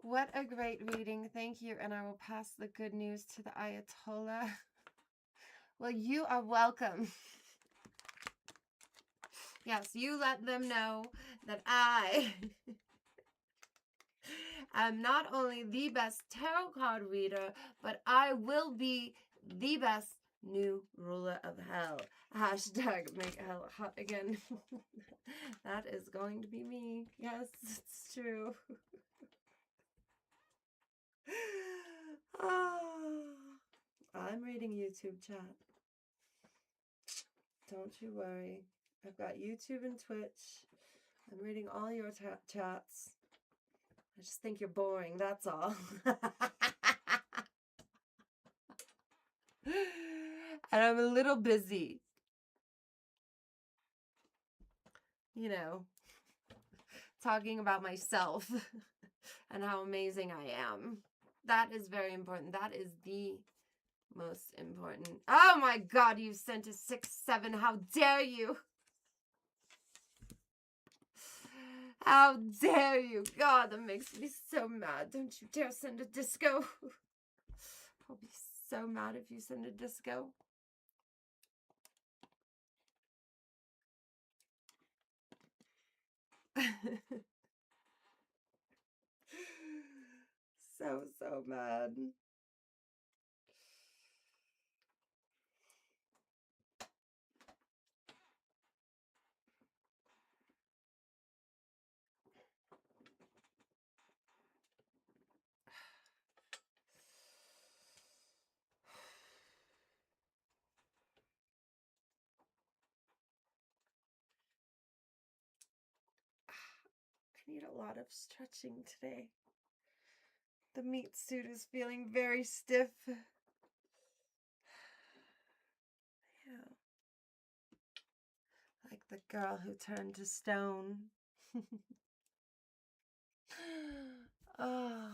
What a great reading. Thank you. And I will pass the good news to the Ayatollah. Well, you are welcome. Yes, you let them know that I am not only the best tarot card reader, but I will be the best new ruler of hell. Hashtag make hell hot again. That is going to be me. Yes, it's true. I'm reading YouTube chat. Don't you worry. I've got YouTube and Twitch. I'm reading all your chats. I just think you're boring, that's all. And I'm a little busy. You know, talking about myself and how amazing I am. That is very important. That is the most important. Oh my God, you sent a 6-7. How dare you? How dare you? God, that makes me so mad. Don't you dare send a disco. I'll be so mad if you send a disco. So mad. I need a lot of stretching today. The meat suit is feeling very stiff. Yeah. Like the girl who turned to stone. Oh.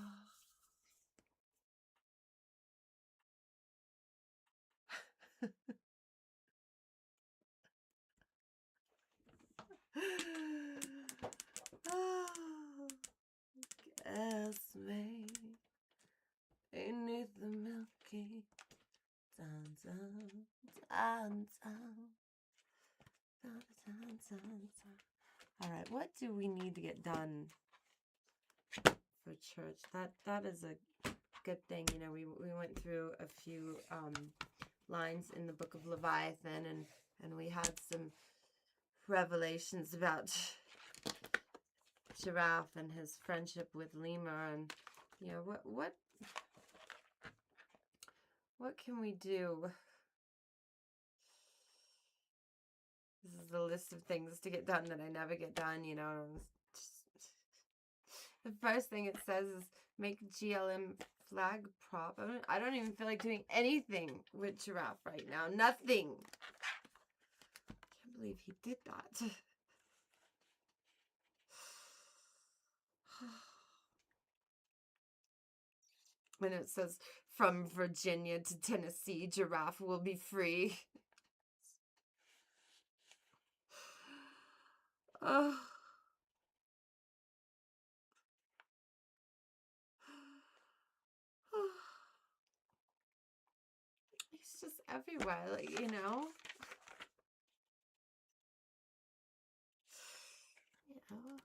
Oh. Kiss me beneath the milky dun, dun, dun, dun, dun, dun, dun. All right, what do we need to get done for church? That is a good thing. You know, we went through a few lines in the book of Leviathan, and we had some revelations about Giraffe and his friendship with Lemur, and you know what can we do? This is a list of things to get done that I never get done, you know. The first thing it says is make GLM flag prop. I don't even feel like doing anything with Giraffe right now. Nothing. I can't believe he did that. When it says from Virginia to Tennessee, Giraffe will be free. Oh. He's just everywhere, like, you know? You know?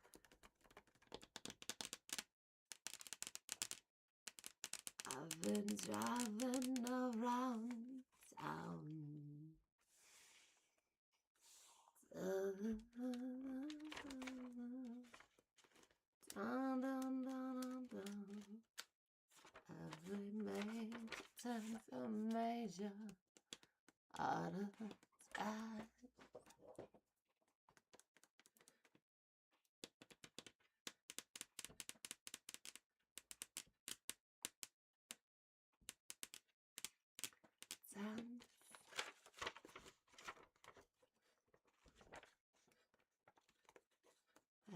I've been driving around town. Every major turns a major out of the sky.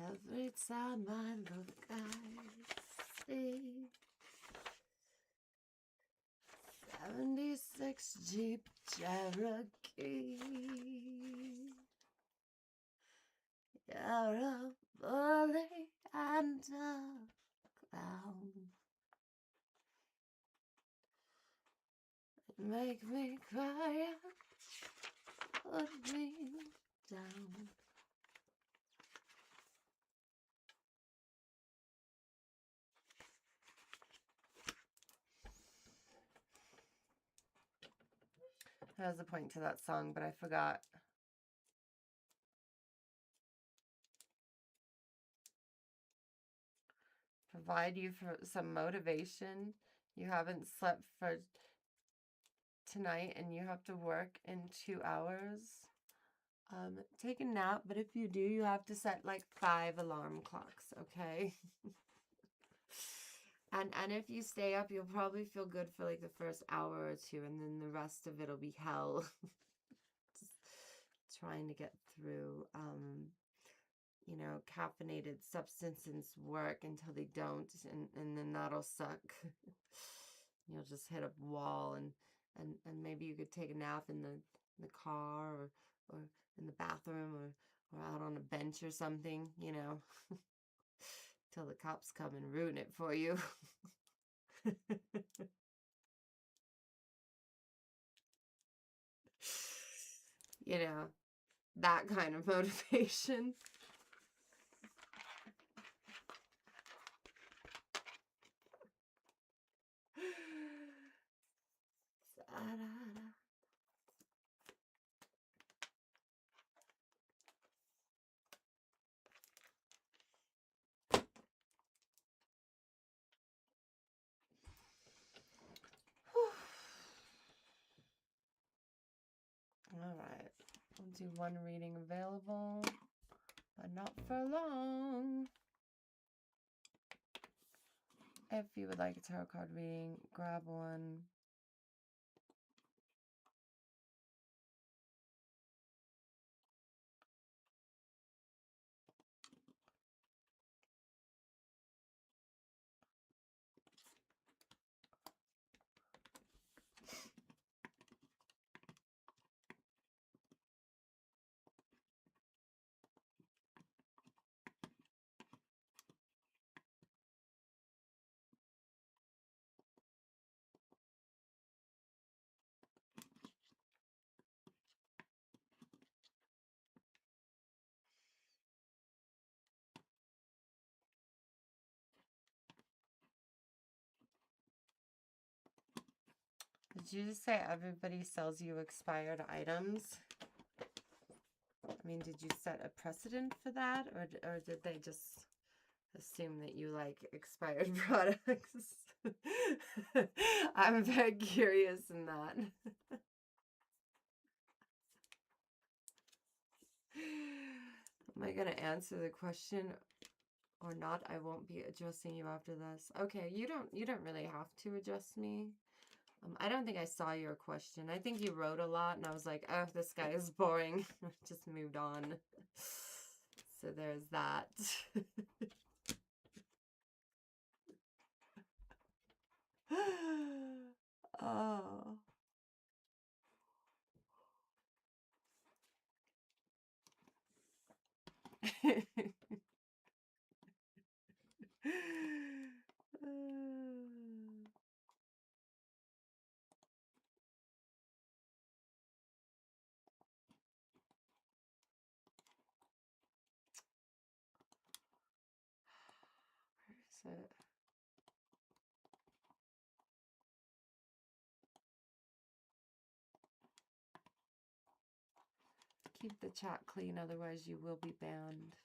Every time I look, I see 76 Jeep Cherokee. You're a bully and a clown. Make me cry, put me down. That was a point to that song, but I forgot. provide you for some motivation. You haven't slept for tonight and you have to work in 2 hours. Take a nap, but if you do, you have to set like 5 alarm clocks, okay? And if you stay up, you'll probably feel good for like the first hour or two, and then the rest of it'll be hell. Just trying to get through, you know, caffeinated substances work until they don't, and then that'll suck. You'll just hit a wall, and maybe you could take a nap in the car or in the bathroom or out on a bench or something, you know, till the cops come and ruin it for you. You know, that kind of motivation. All right, we'll do one reading available, but not for long. If you would like a tarot card reading, grab one. Did you just say everybody sells you expired items? I mean, did you set a precedent for that, or did they just assume that you like expired products? I'm very curious in that. Am I gonna answer the question or not? I won't be addressing you after this. Okay, you don't really have to address me. I don't think I saw your question. I think you wrote a lot, and I was like, oh, this guy is boring. Just moved on. So there's that. Oh. Where is it? Keep the chat clean, otherwise you will be banned.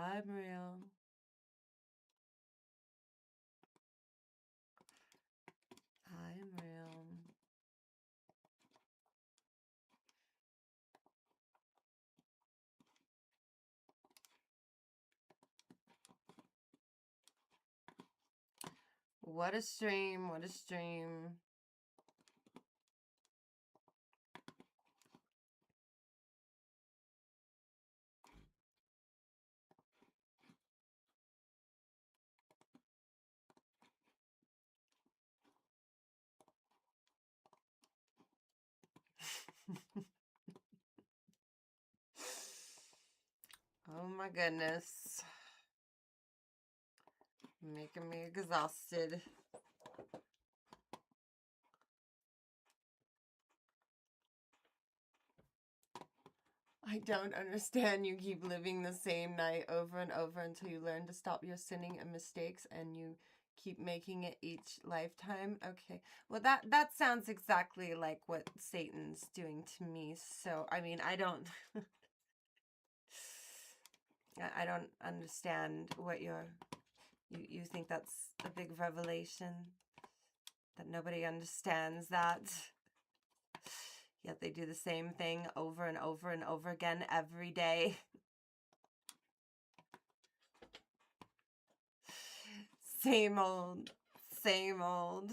I'm real. I'm real. What a stream. What a stream. Oh my goodness. Making me exhausted. I don't understand. You keep living the same night over and over until you learn to stop your sinning and mistakes, and you keep making it each lifetime. Okay. Well, that sounds exactly like what Satan's doing to me. So, I mean, I don't I don't understand what you think that's a big revelation, that nobody understands that. Yet they do the same thing over and over and over again every day. Same old, same old.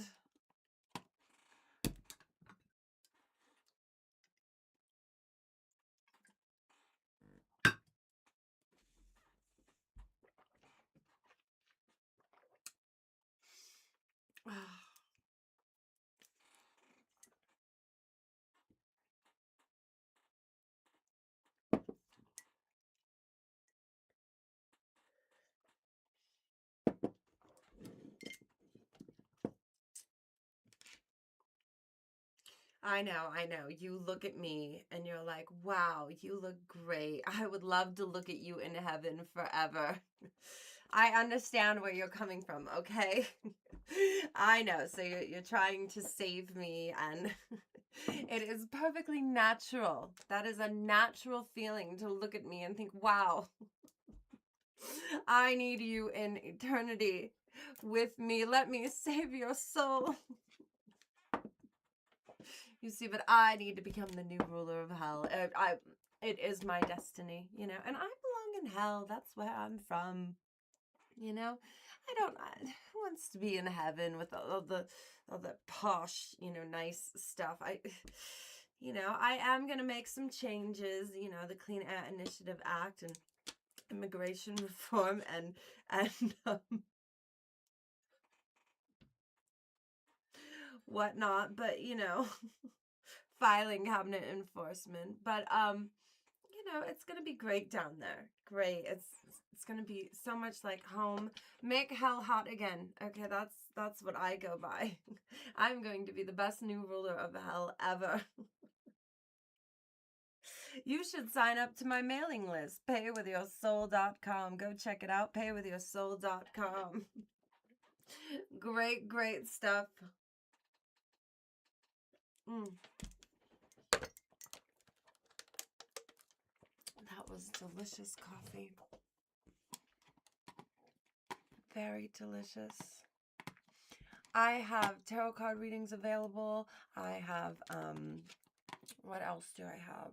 I know. You look at me and you're like, wow, you look great. I would love to look at you in heaven forever. I understand where you're coming from, okay? I know. So you're trying to save me, and it is perfectly natural. That is a natural feeling to look at me and think, wow, I need you in eternity with me. Let me save your soul. You see, but I need to become the new ruler of hell. It is my destiny, you know, and I belong in hell. That's where I'm from, you know. Who wants to be in heaven with all the posh, you know, nice stuff? You know, I am going to make some changes, you know, the Clean Air Initiative Act and immigration reform and whatnot, but, you know, filing cabinet enforcement. But, you know, it's gonna be great down there. Great. It's gonna be so much like home. Make hell hot again. Okay, that's what I go by. I'm going to be the best new ruler of hell ever. You should sign up to my mailing list, paywithyoursoul.com. Go check it out, paywithyoursoul.com. Great stuff. That was delicious coffee. Very delicious. I have tarot card readings available. I have, what else do I have?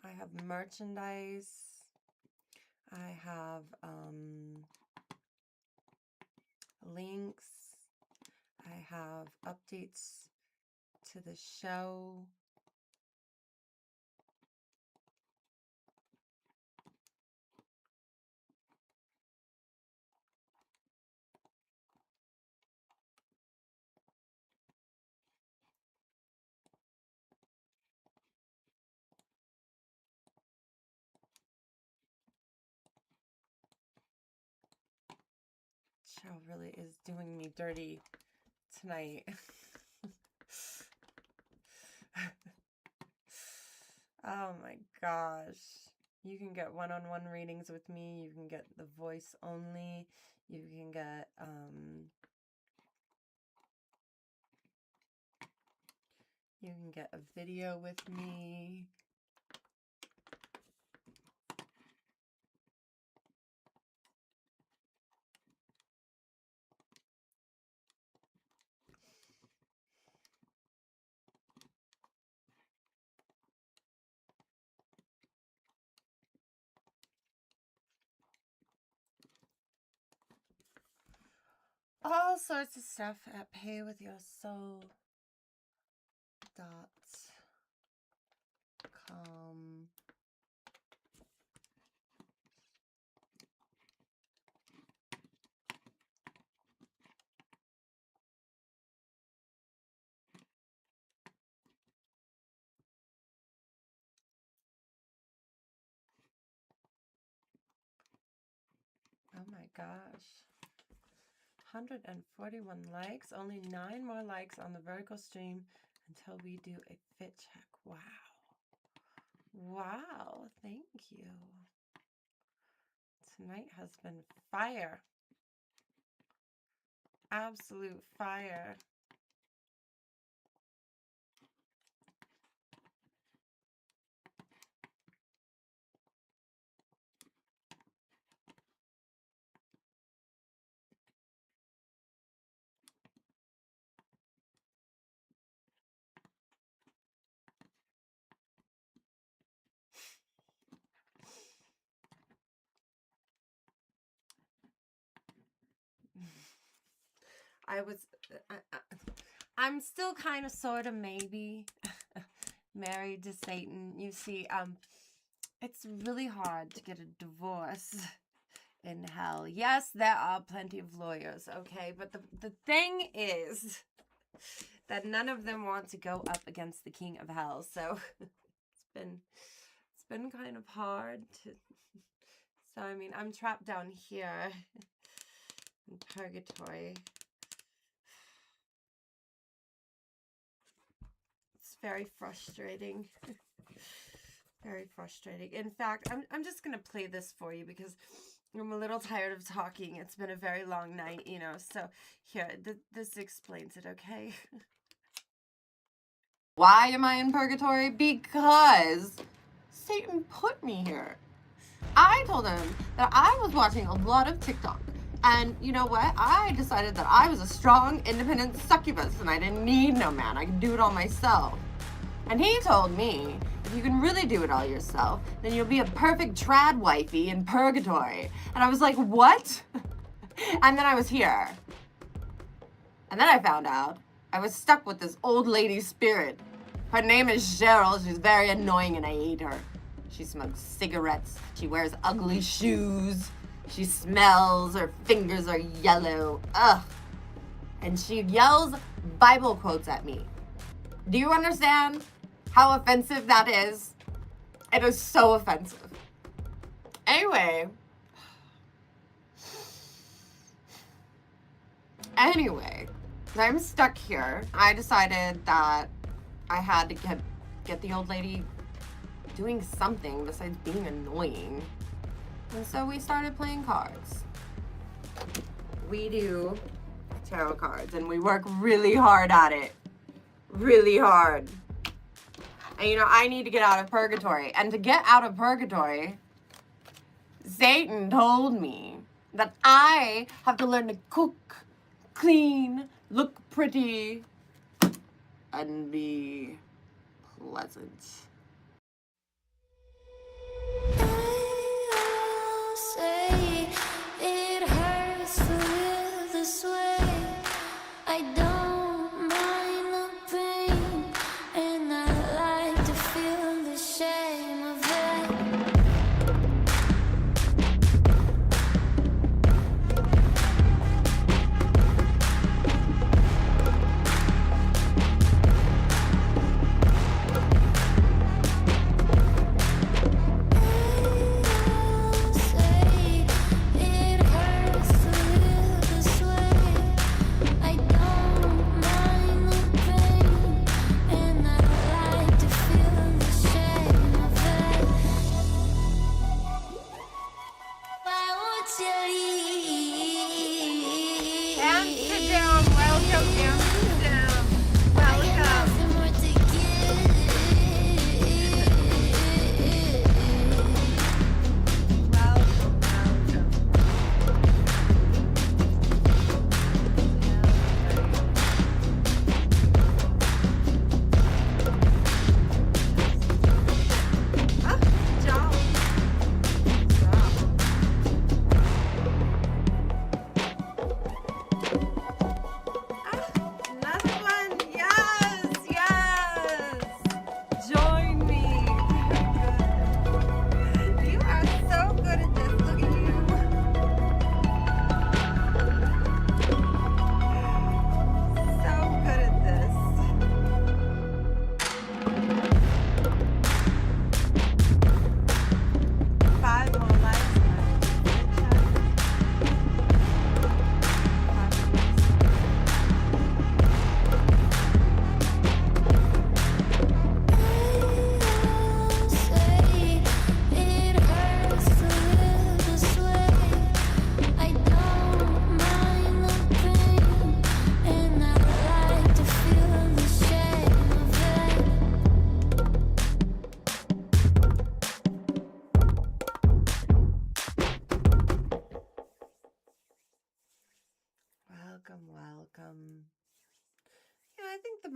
I have merchandise. I have, links. I have updates to the show. Cheryl really is doing me dirty tonight. Oh my gosh. You can get one-on-one readings with me. You can get the voice only. You can get a video with me. all sorts of stuff at paywithyoursoul.com. Oh my gosh. 141 likes. Only 9 more likes on the vertical stream until we do a fit check. Wow. Wow. Thank you. Tonight has been fire. Absolute fire. I'm still kind of sort of maybe married to Satan. You see, it's really hard to get a divorce in hell. Yes, there are plenty of lawyers, okay? But the thing is that none of them want to go up against the king of hell. So it's been kind of hard to. So I mean, I'm trapped down here in Purgatory. It's very frustrating. Very frustrating. In fact, I'm just gonna play this for you because I'm a little tired of talking. It's been a very long night, you know. So here, this explains it, okay? Why am I in purgatory? Because Satan put me here. I told him that I was watching a lot of TikTok. And you know what? I decided that I was a strong, independent succubus and I didn't need no man. I could do it all myself. And he told me, if you can really do it all yourself, then you'll be a perfect trad wifey in purgatory. And I was like, what? And then I was here. And then I found out I was stuck with this old lady spirit. Her name is Cheryl. She's very annoying and I hate her. She smokes cigarettes. She wears ugly shoes. She smells. Her fingers are yellow. Ugh. And she yells Bible quotes at me. Do you understand how offensive that is? It is so offensive. Anyway, I'm stuck here. I decided that I had to get the old lady doing something besides being annoying. And so we started playing cards. We do tarot cards and we work really hard at it. Really hard. And you know, I need to get out of purgatory. And to get out of purgatory, Satan told me that I have to learn to cook, clean, look pretty, and be pleasant. I'll say it hurts to live this way. I don't mind the pain, and I like to feel the shame of it.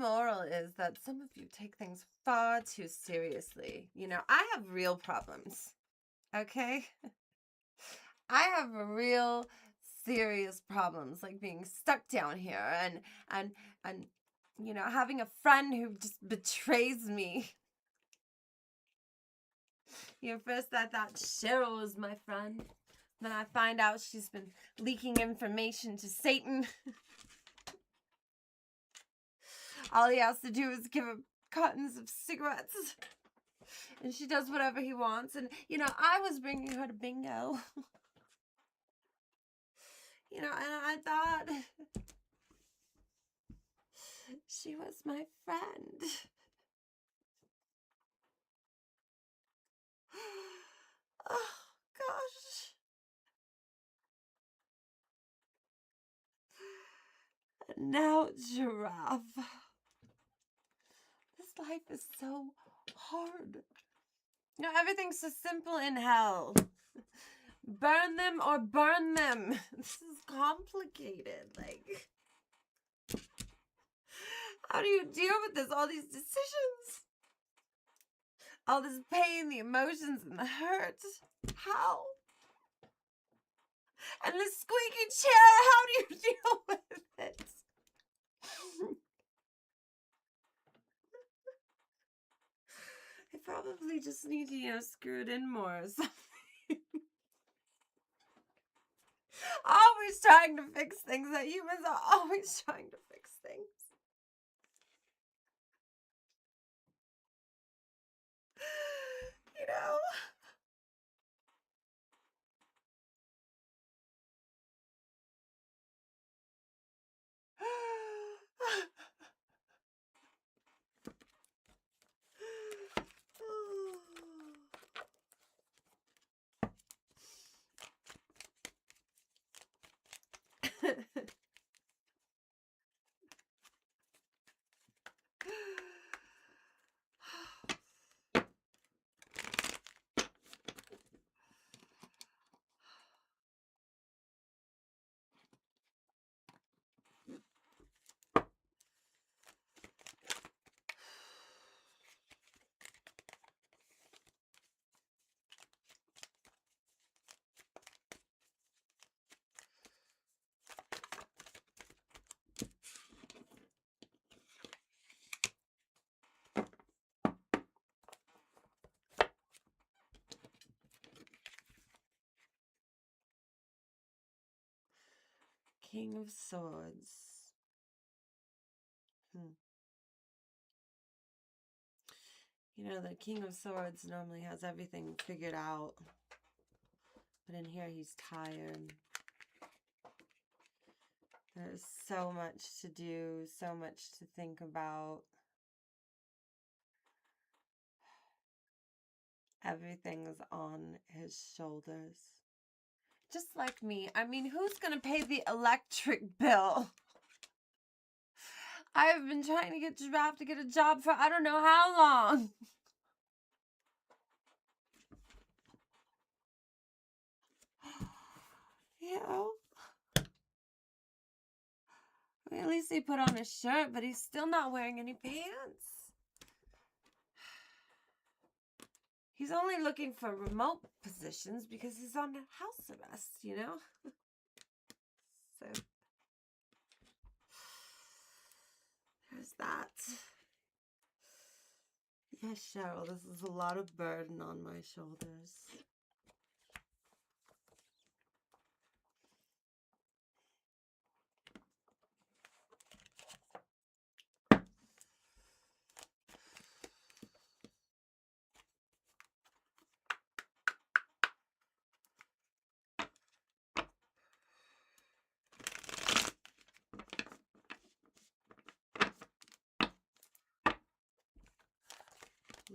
moral is that some of you take things far too seriously. You know, I have real problems. Okay? I have real serious problems, like being stuck down here and you know, having a friend who just betrays me. You know, first I thought Cheryl was my friend. Then I find out she's been leaking information to Satan. All he has to do is give her cartons of cigarettes. And she does whatever he wants. And, you know, I was bringing her to bingo. You know, and I thought she was my friend. Oh, gosh. And now, Giraffe. This life is so hard. You know, everything's so simple in hell. Burn them or burn them. This is complicated. Like, how do you deal with this? All these decisions. All this pain, the emotions, and the hurt. How? And the squeaky chair, how do you deal with it? I probably just need to, you know, screw it in more or something. Always trying to fix things. That humans are always trying to fix things. You know? King of Swords. You know, the King of Swords normally has everything figured out. But in here, he's tired. There's so much to do, so much to think about. Everything's on his shoulders. Just like me. I mean, who's gonna pay the electric bill? I've been trying to get Giraffe to get a job for I don't know how long. You know? I mean, at least he put on a shirt, but he's still not wearing any pants. He's only looking for remote positions because he's on house arrest, you know? So, there's that. Yes, Cheryl, this is a lot of burden on my shoulders.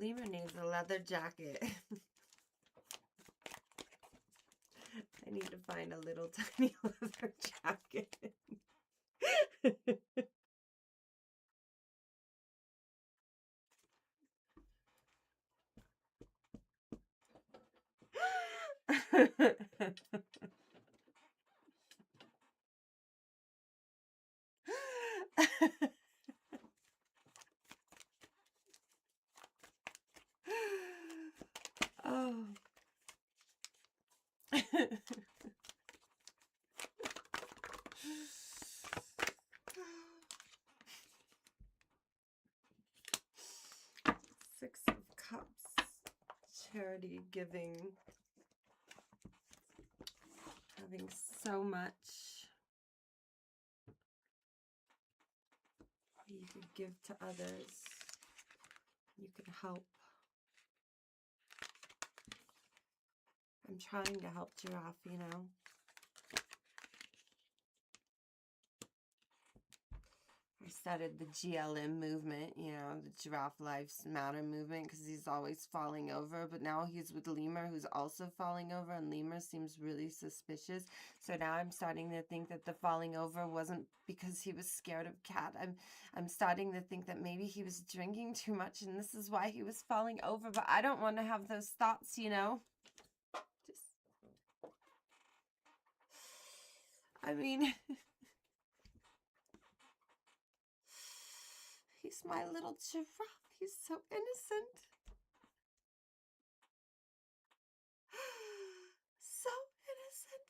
Lemur needs a leather jacket. I need to find a little tiny leather jacket. Oh. 6 of Cups. Charity, giving. Having so much. You could give to others. You could help. I'm trying to help Giraffe, you know. I started the GLM movement, you know, the Giraffe Lives Matter movement, because he's always falling over. But now he's with Lemur, who's also falling over, and Lemur seems really suspicious. So now I'm starting to think that the falling over wasn't because he was scared of Cat. I'm starting to think that maybe he was drinking too much, and this is why he was falling over. But I don't want to have those thoughts, you know. I mean, he's my little giraffe. He's so innocent. So innocent.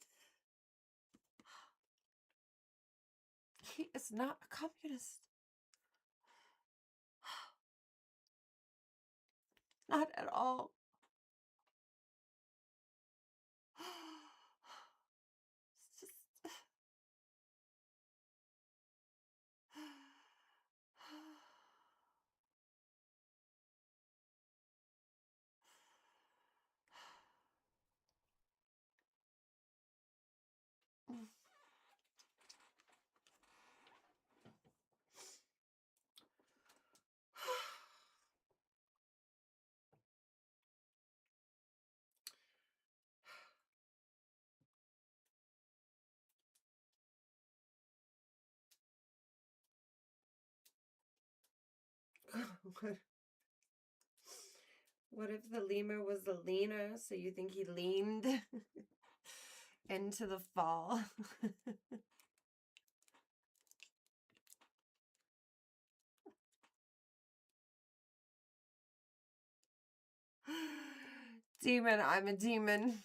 He is not a communist. Not at all. It's just... What if the lemur was a leaner? So you think he leaned into the fall? Demon, I'm a demon.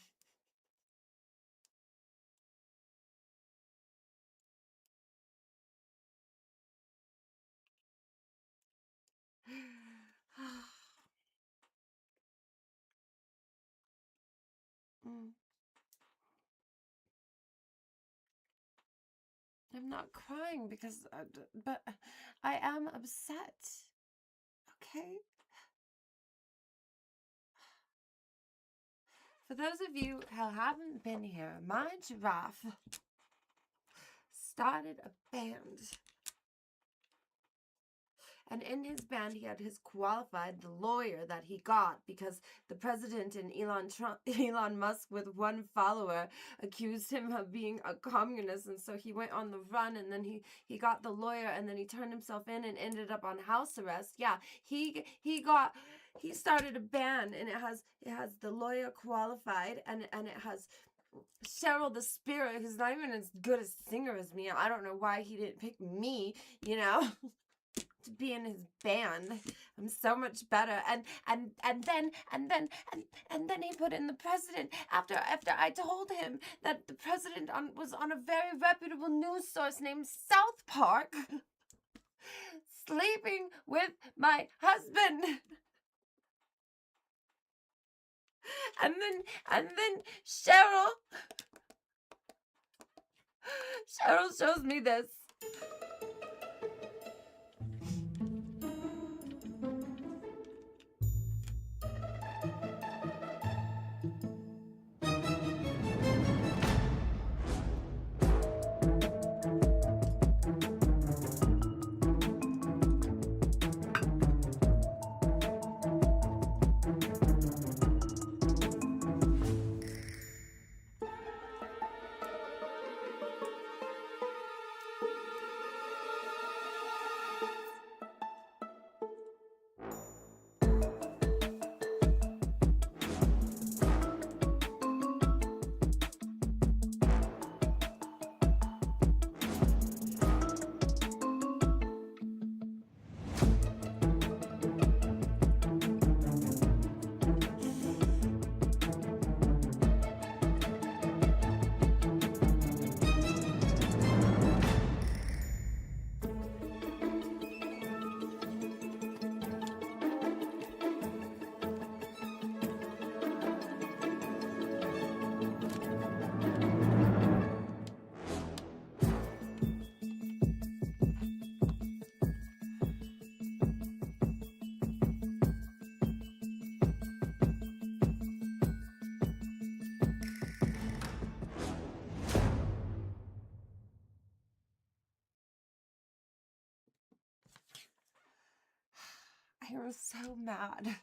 I'm not crying because, but I am upset. Okay? For those of you who haven't been here, my giraffe started a band. And in his band, he had his qualified, the lawyer that he got because the president and Elon Musk, with one follower, accused him of being a communist. And so he went on the run, and then he got the lawyer, and then he turned himself in and ended up on house arrest. Yeah, he started a band, and it has the lawyer qualified, and it has Cheryl the spirit, who's not even as good a singer as me. I don't know why he didn't pick me, you know. To be in his band. I'm so much better. And then he put in the president after I told him that the president was on a very reputable news source named South Park sleeping with my husband. And then Cheryl shows me this. I'm so mad.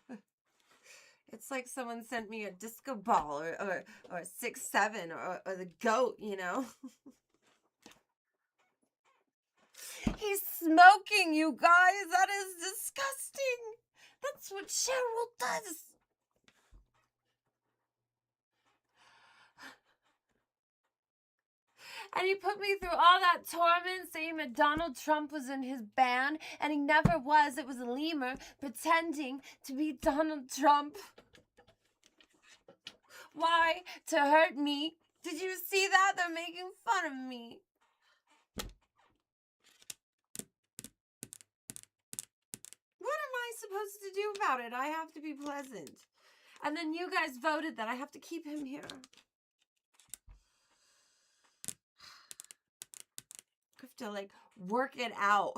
It's like someone sent me a disco ball or 6-7 or the goat, you know? He's smoking, you guys. That is disgusting. That's what Cheryl does. And he put me through all that torment saying that Donald Trump was in his band, and he never was. It was a lemur pretending to be Donald Trump. Why? To hurt me. Did you see that? They're making fun of me. What am I supposed to do about it? I have to be pleasant. And then you guys voted that I have to keep him here. I have to, like, work it out.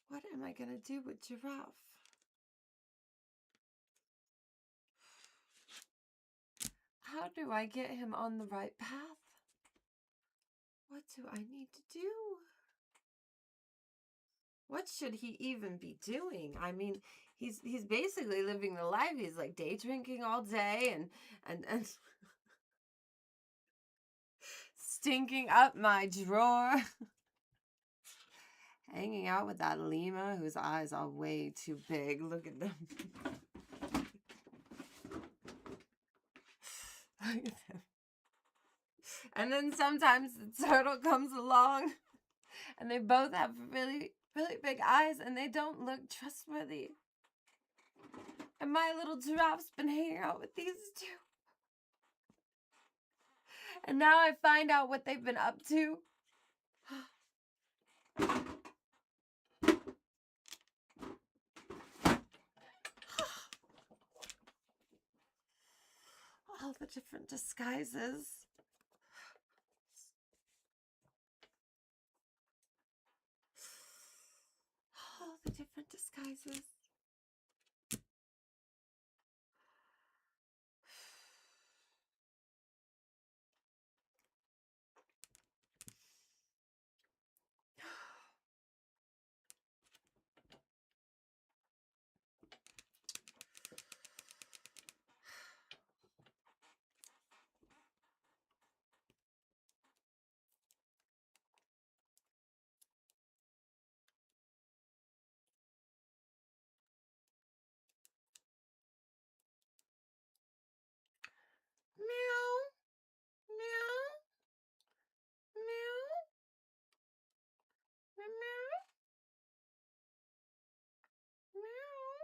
What am I going to do with Giraffe? How do I get him on the right path? What do I need to do? What should he even be doing? I mean, he's basically living the life. He's like day drinking all day and stinking up my drawer. Hanging out with that lemur whose eyes are way too big. Look at them. Look at them. And then sometimes the turtle comes along and they both have really, really big eyes and they don't look trustworthy. And my little giraffe's been hanging out with these two. And now I find out what they've been up to. All the different disguises. All the different disguises. Meow. Meow. Meow. Meow. Meow.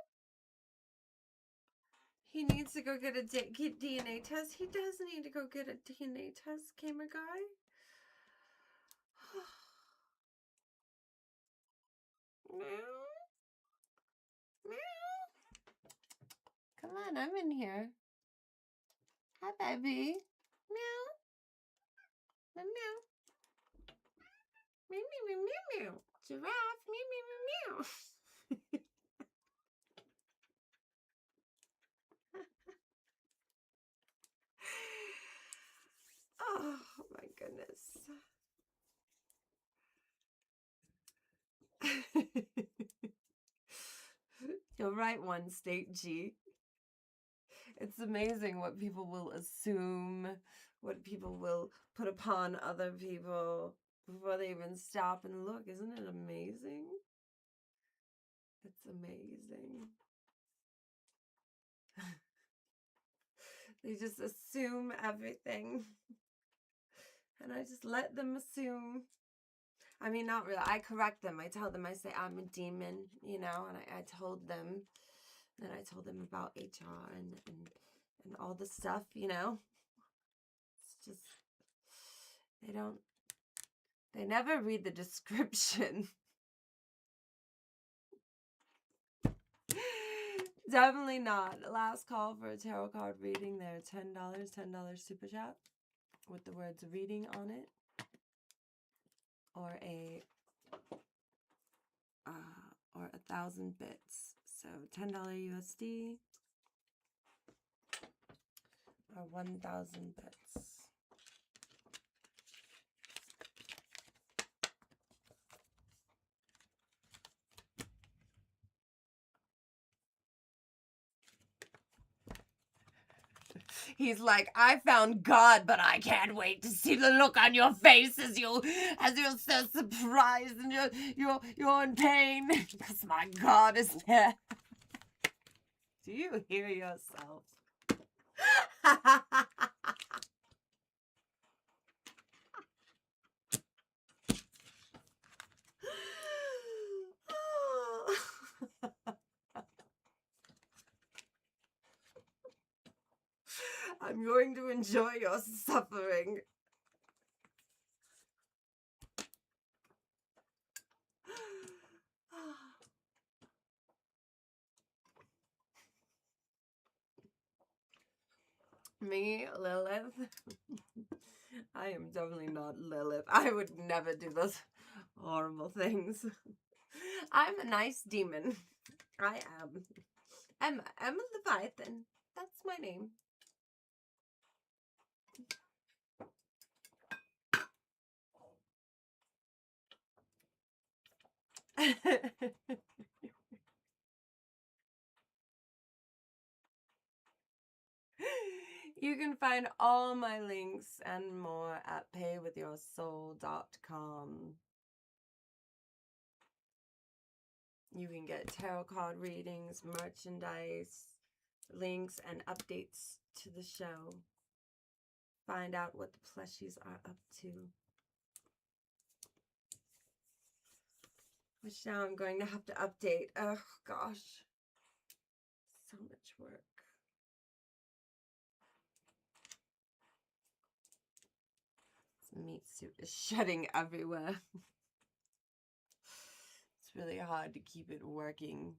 He needs to go get a DNA test. He does need to go get a DNA test, camera guy. Meow. Meow. Come on, I'm in here. Hi, baby. Meow. Meow. Meow, meow, meow, meow, meow. Giraffe. Meow, meow, meow, meow. Oh, my goodness. You're right, one state G. It's amazing what people will assume, what people will put upon other people before they even stop and look. Isn't it amazing? It's amazing. They just assume everything. And I just let them assume. I mean, not really. I correct them. I tell them, I say, I'm a demon, you know, and I told them. Then I told them about HR and all the stuff, you know. It's just, they never read the description. Definitely not. Last call for a tarot card reading. They're $10 super chat with the words reading on it. or a 1,000 bits. So $10 USD or 1,000 bits. He's like, I found God, but I can't wait to see the look on your face as you're so surprised and you're in pain because my God is there. Do you hear yourself? I'm going to enjoy your suffering. Me, Lilith? I am definitely not Lilith. I would never do those horrible things. I'm a nice demon. I am. I'm a Leviathan. That's my name. You can find all my links and more at paywithyoursoul.com. You can get tarot card readings, merchandise, links, and updates to the show. Find out what the plushies are up to. Which now I'm going to have to update. Oh, gosh. So much work. This meat suit is shedding everywhere. It's really hard to keep it working.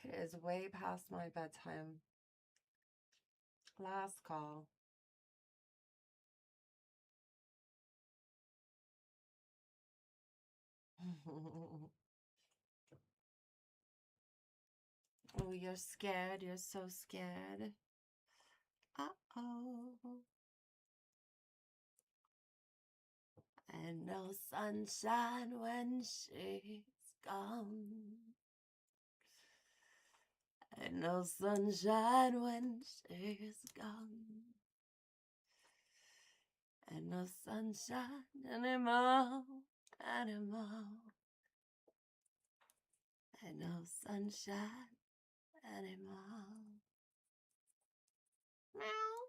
It is way past my bedtime. Last call. Oh, you're scared. You're so scared. Uh-oh. And no sunshine when she's gone. And no sunshine when she's gone. And no sunshine anymore. And no sunshine anymore. Meow.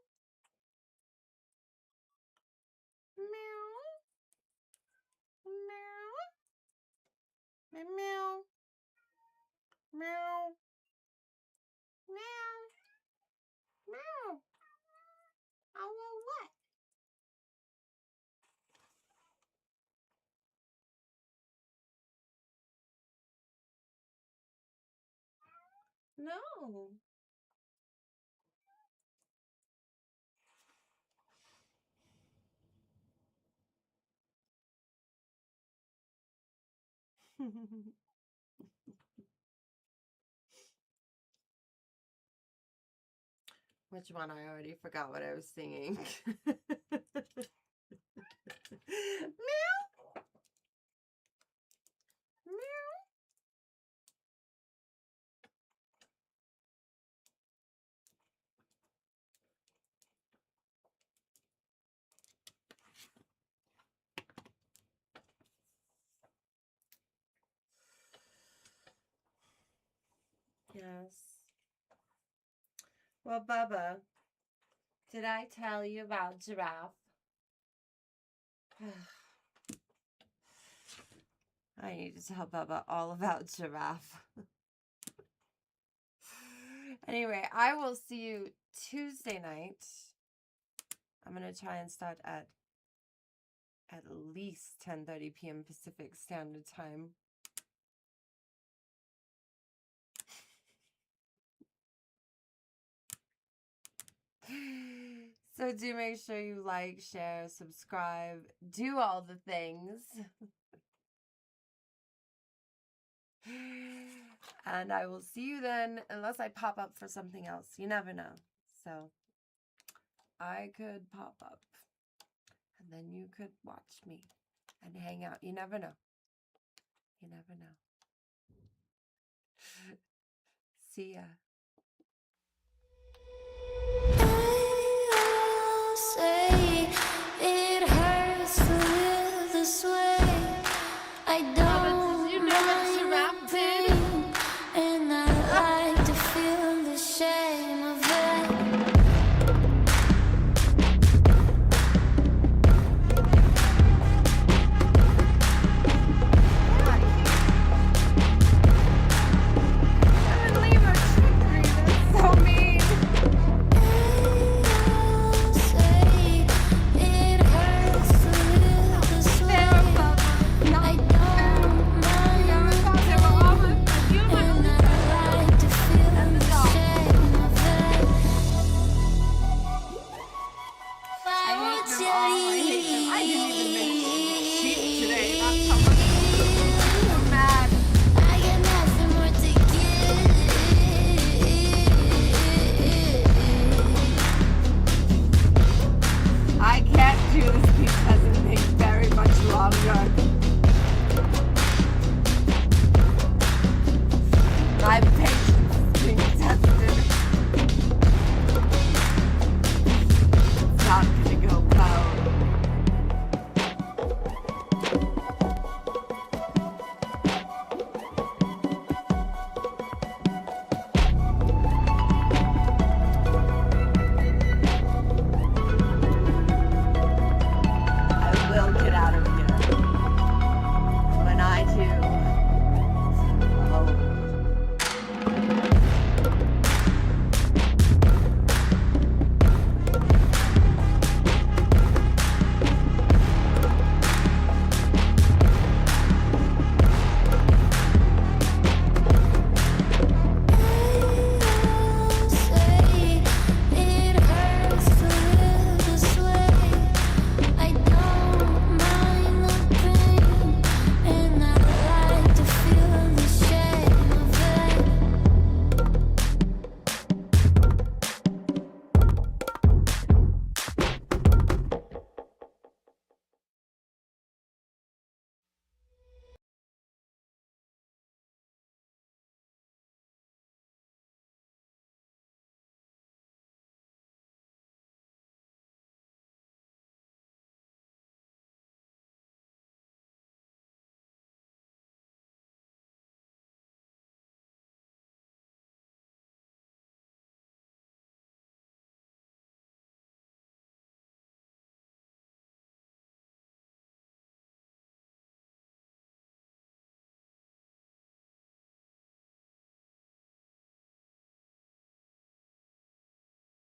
Meow. Meow. Meow. Meow. Meow. Meow. I want what? No. Which one? I already forgot what I was singing. Meow. Meow. Yes. Well, Bubba, did I tell you about Giraffe? I need to tell Bubba all about Giraffe. Anyway, I will see you Tuesday night I'm going to try and start at least 10:30 p.m. Pacific Standard Time. So do make sure you like, share, subscribe, do all the things. And I will see you then, unless I pop up for something else. You never know. So I could pop up, and then you could watch me and hang out. You never know. You never know. See ya.